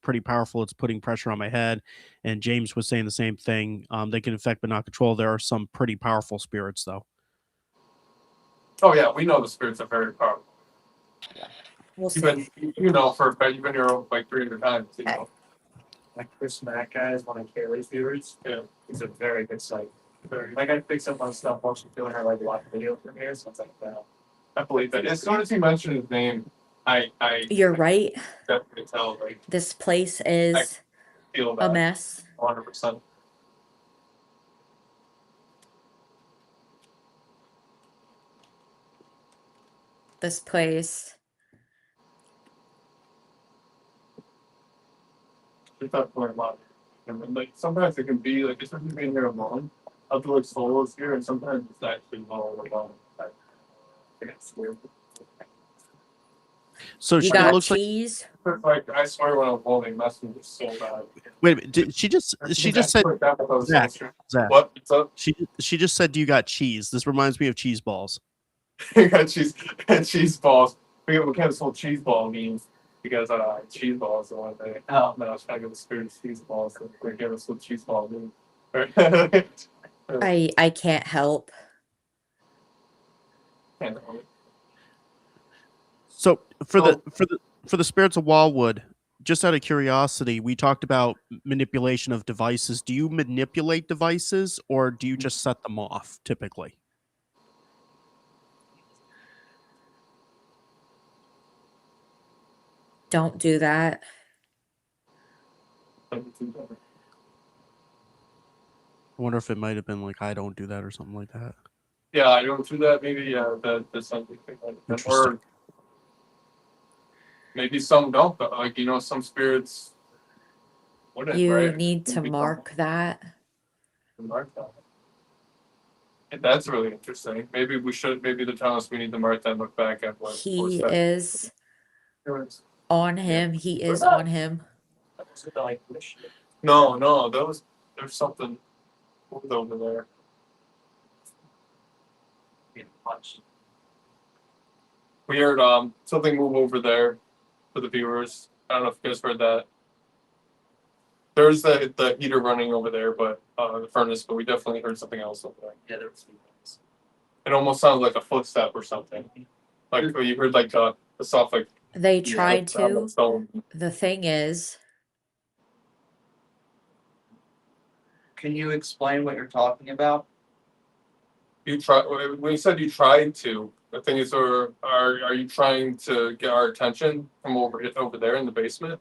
[SPEAKER 1] Pretty powerful. It's putting pressure on my head. And James was saying the same thing. They can affect but not control. There are some pretty powerful spirits, though.
[SPEAKER 2] Oh yeah, we know the spirits are very powerful.
[SPEAKER 4] We'll see.
[SPEAKER 2] You know, for a fact, you've been here like 300 times. You know.
[SPEAKER 6] Like Chris Mack guy is one of Kaylee's viewers.
[SPEAKER 2] Yeah.
[SPEAKER 6] He's a very good site. Like I picked up on stuff while she's doing her like live video from here, so it's like that.
[SPEAKER 2] I believe that. As soon as he mentioned his name, I
[SPEAKER 4] You're right.
[SPEAKER 2] definitely tell like
[SPEAKER 4] This place is
[SPEAKER 2] feel
[SPEAKER 4] a
[SPEAKER 2] that
[SPEAKER 4] mess.
[SPEAKER 2] 100%.
[SPEAKER 4] This place.
[SPEAKER 2] We thought for a lot. And then, like sometimes it can be like especially being here alone. I'll do like solos here, and sometimes it's actually all alone. Like, it's weird.
[SPEAKER 1] So
[SPEAKER 4] You
[SPEAKER 1] it
[SPEAKER 4] got
[SPEAKER 1] looks like.
[SPEAKER 4] cheese?
[SPEAKER 2] But, like I swear when I'm holding messing is so bad.
[SPEAKER 1] Wait a minute. She just said Zach. Zach.
[SPEAKER 2] What? What's up?
[SPEAKER 1] She just said you got cheese. This reminds me of cheese balls.
[SPEAKER 2] We got cheese balls. We can't sell cheese ball means because cheese balls the one thing. Oh no, I was trying to get the spirit of cheese balls. So we give us what cheese ball means.
[SPEAKER 4] I can't help.
[SPEAKER 1] So for the spirits of Wildwood, just out of curiosity, we talked about manipulation of devices. Do you manipulate devices or do you just set them off typically?
[SPEAKER 4] Don't do that.
[SPEAKER 1] I wonder if it might have been like I don't do that or something like that.
[SPEAKER 2] Yeah, I don't do that. Maybe that's something like that.
[SPEAKER 1] Interesting.
[SPEAKER 2] Or maybe some don't. But like some spirits wouldn't.
[SPEAKER 4] You
[SPEAKER 2] Right?
[SPEAKER 4] need to
[SPEAKER 2] Maybe
[SPEAKER 4] mark that.
[SPEAKER 2] some mark that. And that's really interesting. Maybe we should. Maybe the tell us we need to mark that. And look back at what.
[SPEAKER 4] He is on him. He is on him.
[SPEAKER 2] No, there's something over there. We heard something move over there for the viewers. I don't know if you guys heard that. There's the heater running over there, but the furnace. But we definitely heard something else over there. Yeah, there was something else. It almost sounded like a footstep or something. Like you heard like the soft like.
[SPEAKER 4] They tried to.
[SPEAKER 2] Stone.
[SPEAKER 4] The thing is,
[SPEAKER 8] Can you explain what you're talking about?
[SPEAKER 2] You try when you said you tried to. The thing is, are you trying to get our attention from over there in the basement?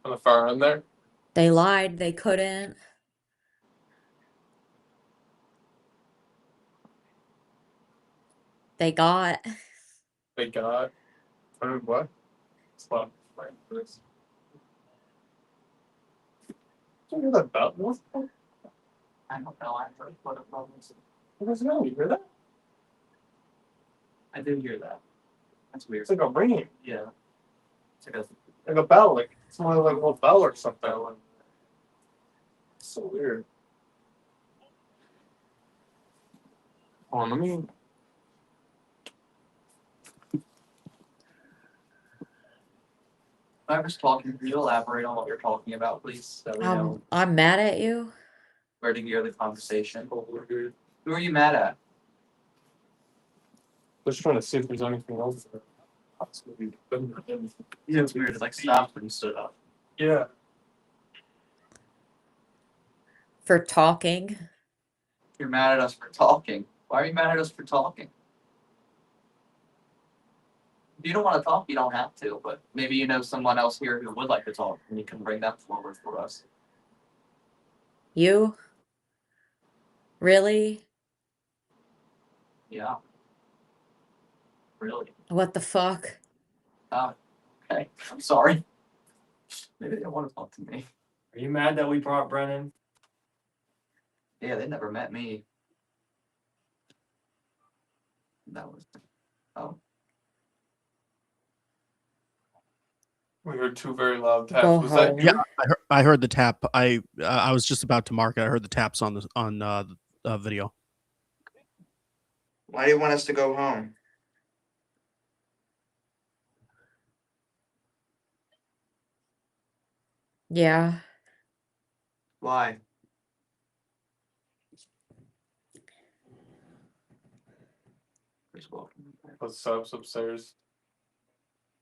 [SPEAKER 2] On the far end there?
[SPEAKER 4] they lied. They couldn't. They got.
[SPEAKER 2] They got what? Slap. This. Did you hear that bell?
[SPEAKER 8] I don't know. I heard what it was.
[SPEAKER 2] What was that? You hear that?
[SPEAKER 8] I did hear that. That's weird.
[SPEAKER 2] It's like a ringing.
[SPEAKER 8] Yeah. It's
[SPEAKER 2] Like a bell, like someone like a little bell or something. It's so weird. Hold on, let me.
[SPEAKER 8] Whoever's talking, can you elaborate on what you're talking about, please? So we know
[SPEAKER 4] I'm mad at you.
[SPEAKER 8] where to gear the conversation. Who are you mad at?
[SPEAKER 2] Just trying to see if there's anything else there. Possibly.
[SPEAKER 8] Yeah, it's weird. It like stopped when you stood up.
[SPEAKER 2] Yeah.
[SPEAKER 4] For talking.
[SPEAKER 8] You're mad at us for talking. Why are you mad at us for talking? If you don't want to talk, you don't have to. But maybe you know someone else here who would like to talk, and you can bring them forward for us.
[SPEAKER 4] You? Really?
[SPEAKER 8] Yeah. Really?
[SPEAKER 4] What the fuck?
[SPEAKER 8] Okay. I'm sorry. Maybe they don't want to talk to me.
[SPEAKER 5] Are you mad that we brought Brennan?
[SPEAKER 8] Yeah, they never met me. That was. Oh.
[SPEAKER 2] We heard two very loud taps.
[SPEAKER 4] Go
[SPEAKER 2] Was that
[SPEAKER 4] home.
[SPEAKER 2] you?
[SPEAKER 1] Yeah, I heard the tap. I was just about to mark it. I heard the taps on the video.
[SPEAKER 8] Why do you want us to go home?
[SPEAKER 4] Yeah.
[SPEAKER 8] Why? Chris walking.
[SPEAKER 2] Those subs upstairs.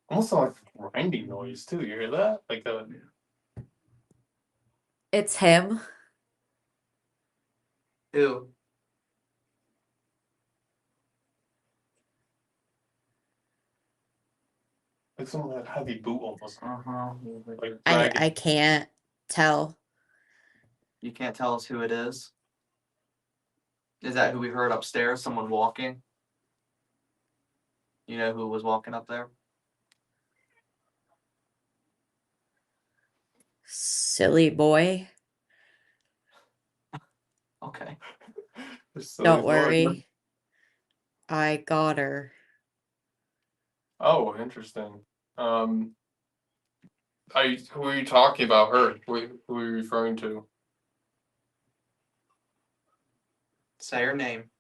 [SPEAKER 2] Almost sound like a grinding noise too. You hear that? Like the.
[SPEAKER 4] It's him.
[SPEAKER 8] Ew.
[SPEAKER 2] Like some of that heavy boot almost.
[SPEAKER 8] Uh-huh.
[SPEAKER 2] Like dragging.
[SPEAKER 4] I can't tell.
[SPEAKER 8] You can't tell us who it is? Is that who we heard upstairs? Someone walking? You know who was walking up there?
[SPEAKER 4] Silly boy.
[SPEAKER 8] Okay.
[SPEAKER 4] Don't worry. I got her.
[SPEAKER 2] Oh, interesting. Who are you talking about? Her? Who are you referring to?
[SPEAKER 8] Say her name.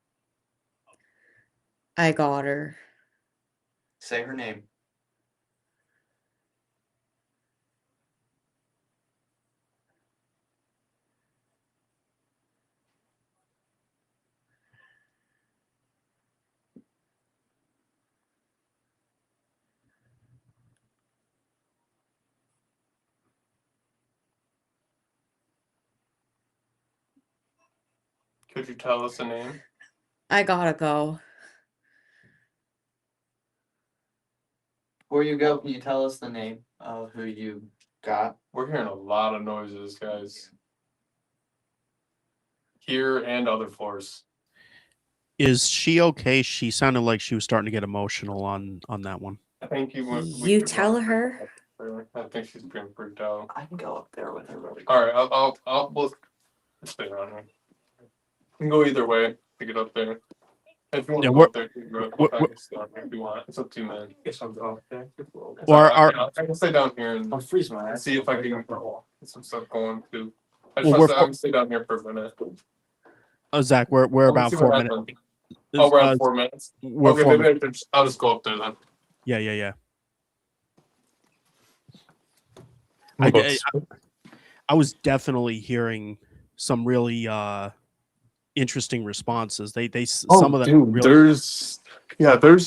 [SPEAKER 4] I got her.
[SPEAKER 8] Say her name.
[SPEAKER 2] Could you tell us the name?
[SPEAKER 4] I gotta go.
[SPEAKER 8] Before you go, can you tell us the name of who you got?
[SPEAKER 2] We're hearing a lot of noises, guys. Here and other floors.
[SPEAKER 1] Is she okay? She sounded like she was starting to get emotional on that one.
[SPEAKER 2] I think
[SPEAKER 4] You tell her.
[SPEAKER 2] I think she's being freaked out.
[SPEAKER 8] I can go up there with her really
[SPEAKER 2] All right, we'll stay around here. You can go either way to get up there. If you want
[SPEAKER 1] Yeah,
[SPEAKER 2] to go up there, you can go back and stay down here if you want. It's up to you, man. Guess I'll go up there. I can stay down here and
[SPEAKER 6] freeze my
[SPEAKER 2] see if I can get some stuff going too. I
[SPEAKER 1] Well,
[SPEAKER 2] just want to stay down here for a minute.
[SPEAKER 1] Zach, we're
[SPEAKER 2] Let's
[SPEAKER 1] about
[SPEAKER 2] see
[SPEAKER 1] 4
[SPEAKER 2] what
[SPEAKER 1] minutes.
[SPEAKER 2] happens. Oh, we're at 4 minutes.
[SPEAKER 1] We're
[SPEAKER 2] Okay,
[SPEAKER 1] 4
[SPEAKER 2] maybe
[SPEAKER 1] minutes.
[SPEAKER 2] I'll just go up there then.
[SPEAKER 1] Yeah.
[SPEAKER 2] I'm gonna
[SPEAKER 1] I was definitely hearing some really interesting responses. Some of them
[SPEAKER 2] dude,
[SPEAKER 1] really,
[SPEAKER 2] there's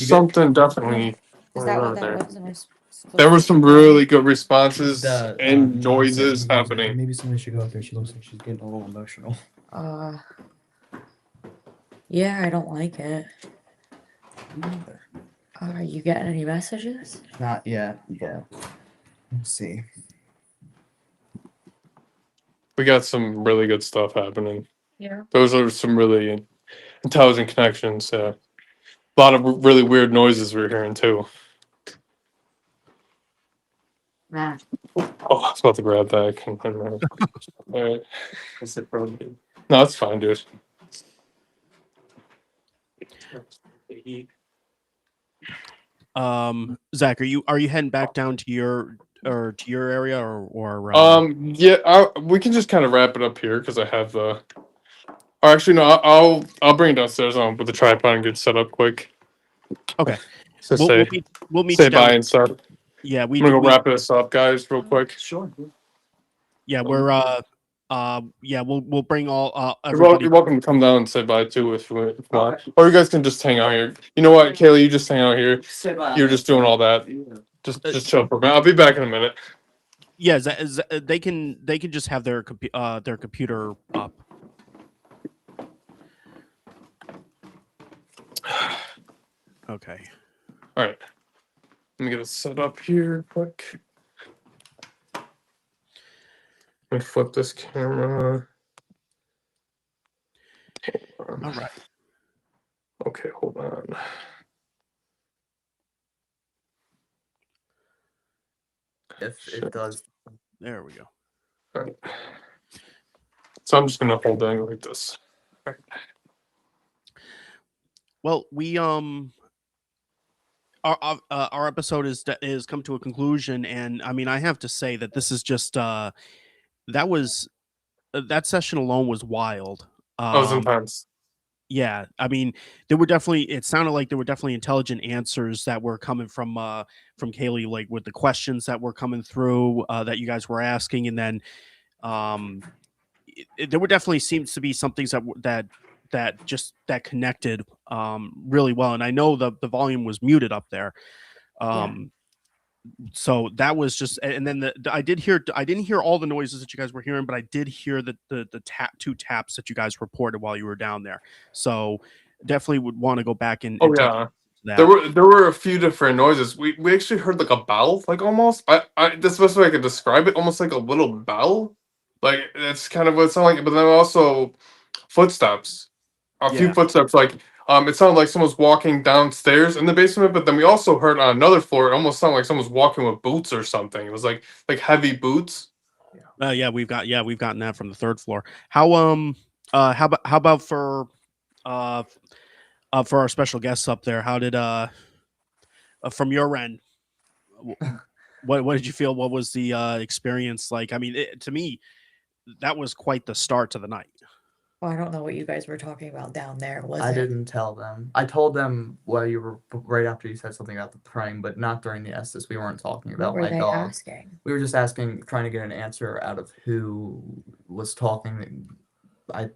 [SPEAKER 2] something definitely.
[SPEAKER 4] Is that what
[SPEAKER 2] going on
[SPEAKER 4] that was? Am I
[SPEAKER 2] There were some
[SPEAKER 4] supposed to-
[SPEAKER 2] really good responses
[SPEAKER 3] The,
[SPEAKER 2] and
[SPEAKER 3] John
[SPEAKER 2] noises
[SPEAKER 3] said
[SPEAKER 2] happening.
[SPEAKER 3] maybe somebody should go up there. She looks like she's getting a little emotional.
[SPEAKER 4] Yeah, I don't like it. Are you getting any messages?
[SPEAKER 3] Not yet. Yeah. Let's see.
[SPEAKER 2] We got some really good stuff happening.
[SPEAKER 4] Yeah.
[SPEAKER 2] Those are some really intelligent connections. A lot of really weird noises we're hearing too.
[SPEAKER 7] Man.
[SPEAKER 2] Oh, I was about to grab that. All right. No, it's fine, dude.
[SPEAKER 1] Zach, are you heading back down to your area or
[SPEAKER 2] Yeah, we can just kind of wrap it up here because I have the. Or actually, no, I'll bring it downstairs on with the tripod and get set up quick.
[SPEAKER 1] Okay.
[SPEAKER 2] So
[SPEAKER 1] We'll meet
[SPEAKER 2] say
[SPEAKER 1] you down.
[SPEAKER 2] bye and stuff.
[SPEAKER 1] Yeah,
[SPEAKER 2] I'm gonna go wrap this up, guys, real quick.
[SPEAKER 6] Sure.
[SPEAKER 1] Yeah, we'll bring all
[SPEAKER 2] You're, wel-
[SPEAKER 1] everybody.
[SPEAKER 2] you're welcome to come down and say bye too if you want. Or you guys can just hang out here. You know what, Kaylee, you just hang out here.
[SPEAKER 8] Say bye.
[SPEAKER 2] You're just doing all that. Just chill for a minute. I'll be back in a minute.
[SPEAKER 1] Yeah, they can just have their computer up. Okay.
[SPEAKER 2] All right. Let me get it set up here quick. Let me flip this camera.
[SPEAKER 1] All right.
[SPEAKER 2] Okay, hold on.
[SPEAKER 3] If
[SPEAKER 2] Shit.
[SPEAKER 3] it does.
[SPEAKER 1] There we go.
[SPEAKER 2] All right. So I'm just gonna hold it like this. All right.
[SPEAKER 1] Well, we our episode is come to a conclusion, and I mean I have to say that this is just that session alone was wild.
[SPEAKER 2] That was intense.
[SPEAKER 1] Yeah, I mean it sounded like there were definitely intelligent answers that were coming from Kaylee, like with the questions that were coming through that you guys were asking, and then there were definitely seems to be some things that connected really well, and I know the volume was muted up there. So that was just, and then I didn't hear all the noises that you guys were hearing, but I did hear the two taps that you guys reported while you were down there. So definitely would want to go back and take
[SPEAKER 2] Yeah.
[SPEAKER 1] that.
[SPEAKER 2] There were a few different noises. We actually heard like a bell, like almost. That's the best way I could describe it. Almost like a little bell. Like that's kind of what it sounded like. But then also footsteps. A few
[SPEAKER 1] Yeah.
[SPEAKER 2] footsteps. Like it sounded like someone's walking downstairs in the basement. But then we also heard on another floor. It almost sounded like someone's walking with boots or something. It was like heavy boots.
[SPEAKER 1] Yeah, we've gotten that from the third floor. How about uh for our special guests up there? How did from your end? What did you feel? What was the experience like? I mean, to me, that was quite the start to the night.
[SPEAKER 4] Well, I don't know what you guys were talking about down there. Was
[SPEAKER 3] I
[SPEAKER 4] it?
[SPEAKER 3] didn't tell them. I told them while you were right after you said something about the praying, but not during the Estes. We weren't talking
[SPEAKER 4] What
[SPEAKER 3] about
[SPEAKER 4] were
[SPEAKER 3] my
[SPEAKER 4] they
[SPEAKER 3] dog.
[SPEAKER 4] asking?
[SPEAKER 3] We were just asking, trying to get an answer out of who was talking. I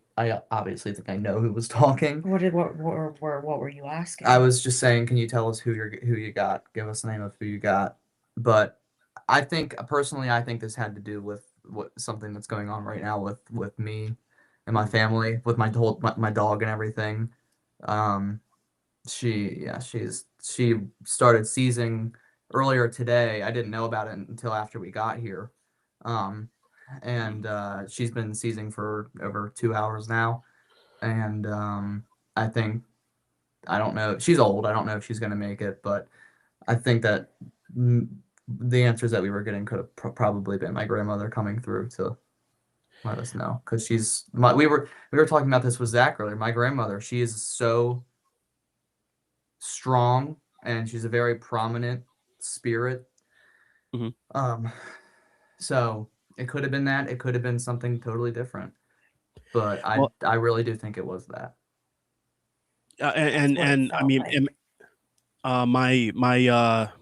[SPEAKER 3] obviously think I know who was talking.
[SPEAKER 4] What were you asking?
[SPEAKER 3] I was just saying, can you tell us who you got? Give us the name of who you got. But I think personally, I think this had to do with something that's going on right now with me and my family, with my dog and everything. Um, she started seizing earlier today. I didn't know about it until after we got here. Um, and she's been seizing for over 2 hours now. And I think I don't know. She's old. I don't know if she's going to make it, but I think that the answers that we were getting could have probably been my grandmother coming through to let us know, because we were talking about this with Zach earlier. My grandmother, she is so strong and she's a very prominent spirit.
[SPEAKER 1] Mhm.
[SPEAKER 3] So it could have been that. It could have been something totally different. But
[SPEAKER 1] Well,
[SPEAKER 3] I really do think it was that.
[SPEAKER 4] That's what it
[SPEAKER 1] and I
[SPEAKER 4] felt
[SPEAKER 1] mean,
[SPEAKER 4] like.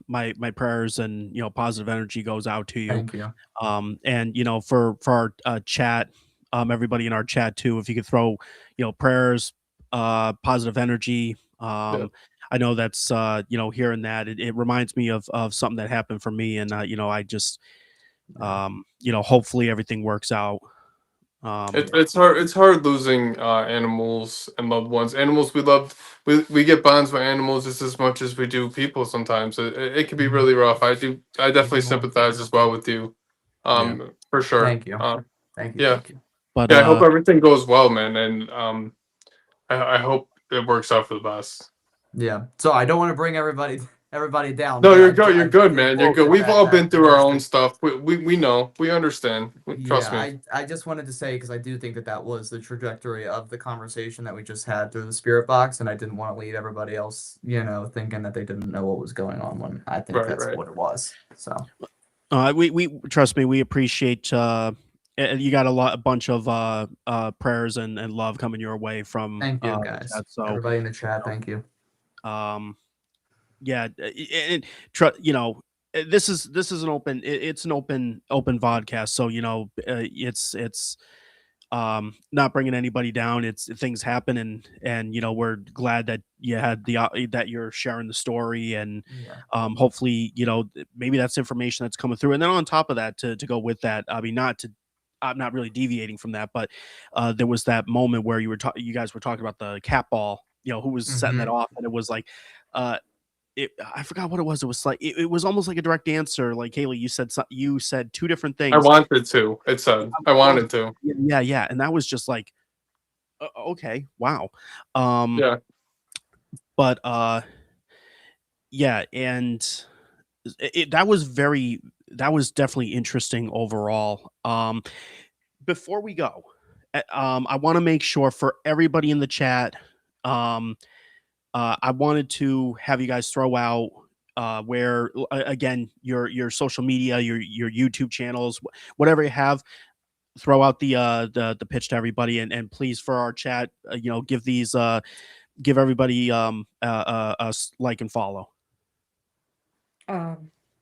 [SPEAKER 1] my prayers and positive energy goes out to you.
[SPEAKER 3] Thank you.
[SPEAKER 1] And for our chat, everybody in our chat too, if you could throw prayers, positive energy.
[SPEAKER 2] Yeah.
[SPEAKER 1] I know that's hearing that it reminds me of something that happened for me, and I just hopefully everything works out.
[SPEAKER 2] It's hard losing animals and loved ones. Animals we love. We get bonds with animals just as much as we do people. Sometimes it can be really rough. I definitely sympathize as well with you.
[SPEAKER 3] Yeah.
[SPEAKER 2] For sure.
[SPEAKER 3] Thank you. Thank you.
[SPEAKER 2] Yeah.
[SPEAKER 3] Thank you.
[SPEAKER 1] But
[SPEAKER 2] Yeah, I hope everything goes well, man, and I hope it works out for the best.
[SPEAKER 3] Yeah. So I don't want to bring everybody down,
[SPEAKER 2] No,
[SPEAKER 3] but
[SPEAKER 2] you're good. You're good, man. You're good.
[SPEAKER 3] that
[SPEAKER 2] We've all been
[SPEAKER 3] that
[SPEAKER 2] through our
[SPEAKER 3] was
[SPEAKER 2] own
[SPEAKER 3] the
[SPEAKER 2] stuff. We know. We understand. Trust
[SPEAKER 3] yeah.
[SPEAKER 2] me.
[SPEAKER 3] I just wanted to say, because I do think that was the trajectory of the conversation that we just had through the spirit box, and I didn't want to leave everybody else, thinking that they didn't know what was going on, when I think
[SPEAKER 2] Right,
[SPEAKER 3] that's
[SPEAKER 2] right.
[SPEAKER 3] what it was. So
[SPEAKER 1] we trust me, we appreciate you got a bunch of prayers and love coming your way from
[SPEAKER 3] thank you,
[SPEAKER 1] the
[SPEAKER 3] guys.
[SPEAKER 1] chat. So
[SPEAKER 3] Everybody in the chat, thank you.
[SPEAKER 1] um yeah, this is an open it's an open vodcast, so it's not bringing anybody down. It's things happen, and we're glad that you had that you're sharing the story, and
[SPEAKER 3] Yeah.
[SPEAKER 1] hopefully maybe that's information that's coming through. And then on top of that, to go with that, I mean, I'm not really deviating from that, but there was that moment where you guys were talking about the cat ball, who was setting that
[SPEAKER 3] Mm-hmm.
[SPEAKER 1] off, and it was like uh I forgot what it was. It was like it was almost like a direct answer. Like Haley, you said two different
[SPEAKER 2] I
[SPEAKER 1] things.
[SPEAKER 2] wanted to. It said I wanted to.
[SPEAKER 1] Yeah, and that was just like okay, wow. Um,
[SPEAKER 2] Yeah.
[SPEAKER 1] but yeah, and that was definitely interesting overall. Before we go, I want to make sure for everybody in the chat, I wanted to have you guys throw out where again your social media, your YouTube channels, whatever you have. Throw out the pitch to everybody, and please for our chat, give everybody like and follow.
[SPEAKER 4] My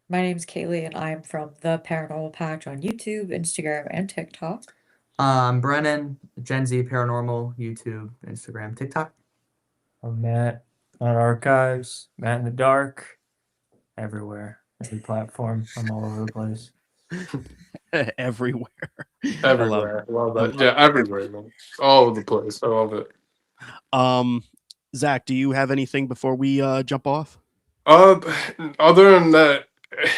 [SPEAKER 4] name's Kaylee, and I'm from the Paranormal Patch on YouTube, Instagram, and TikTok.
[SPEAKER 3] Brennan, Gen Z Paranormal, YouTube, Instagram, TikTok.
[SPEAKER 5] I'm Matt on Archives, Matt in the Dark, everywhere, every platform. I'm all over the place.
[SPEAKER 1] Everywhere.
[SPEAKER 2] Everywhere. Love that. Yeah, everywhere, man. All over the place. I love it.
[SPEAKER 1] Zach, do you have anything before we jump off?
[SPEAKER 2] Uh, other than that,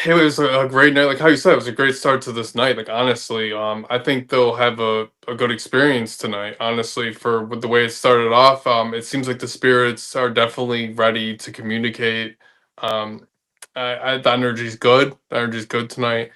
[SPEAKER 2] it was a great night. Like how you said, it was a great start to this night. Like honestly, I think they'll have a good experience tonight. Honestly, for with the way it started off, it seems like the spirits are definitely ready to communicate. The energy's good. The energy's good tonight.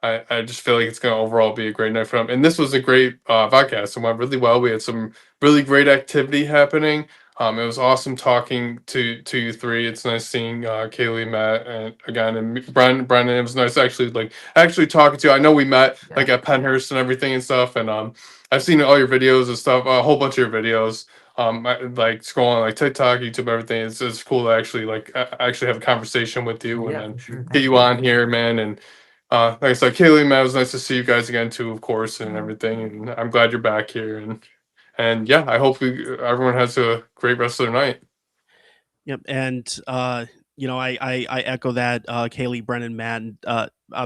[SPEAKER 2] I just feel like it's going to overall be a great night for them. And this was a great podcast. It went really well. We had some really great activity happening. It was awesome talking to you three. It's nice seeing Kaylee, Matt, and again, and Brennan. It was nice actually talking to you. I know we met like
[SPEAKER 3] Yeah.
[SPEAKER 2] at Penhurst and everything and stuff, and I've seen all your videos and stuff, a whole bunch of your videos. Like scrolling like TikTok, YouTube, everything. It's cool to actually actually have a conversation with you and
[SPEAKER 3] Yeah,
[SPEAKER 2] then
[SPEAKER 3] for sure.
[SPEAKER 2] get
[SPEAKER 3] Thank
[SPEAKER 2] you
[SPEAKER 3] you.
[SPEAKER 2] on here, man. And like I said, Kaylee, Matt, it was nice to see you guys again too, of course, and everything. And I'm glad you're back here. And yeah, I hope everyone has a great rest of their night.
[SPEAKER 1] Yep, and I echo that, Kaylee, Brennan, Matt, and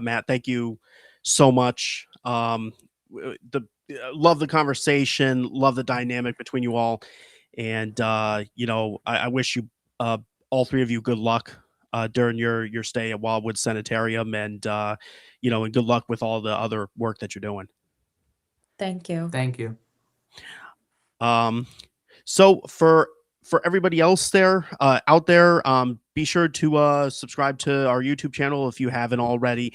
[SPEAKER 1] Matt. Thank you so much. Love the conversation, love the dynamic between you all, and I wish you all three of you good luck during your stay at Wildwood Sanitarium, and and good luck with all the other work that you're doing.
[SPEAKER 4] Thank you.
[SPEAKER 3] Thank you.
[SPEAKER 1] So for everybody else there out there, be sure to subscribe to our YouTube channel if you haven't already.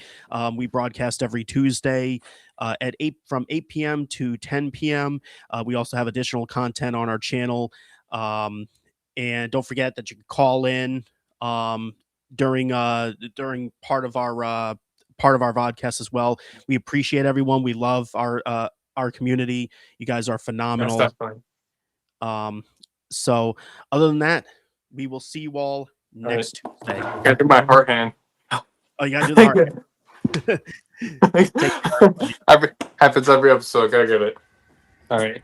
[SPEAKER 1] We broadcast every Tuesday at 8 p.m. to 10 p.m. We also have additional content on our channel, and don't forget that you can call in during part of our vodcast as well. We appreciate everyone. We love our community. You guys are
[SPEAKER 2] That's
[SPEAKER 1] phenomenal.
[SPEAKER 2] definitely.
[SPEAKER 1] So other than that, we will see you all
[SPEAKER 2] right.
[SPEAKER 1] next Tuesday.
[SPEAKER 2] Gotta do my heart hand.
[SPEAKER 1] Oh, you gotta do the heart. Take care, everybody.
[SPEAKER 2] Happens every episode. Gotta get it. All right.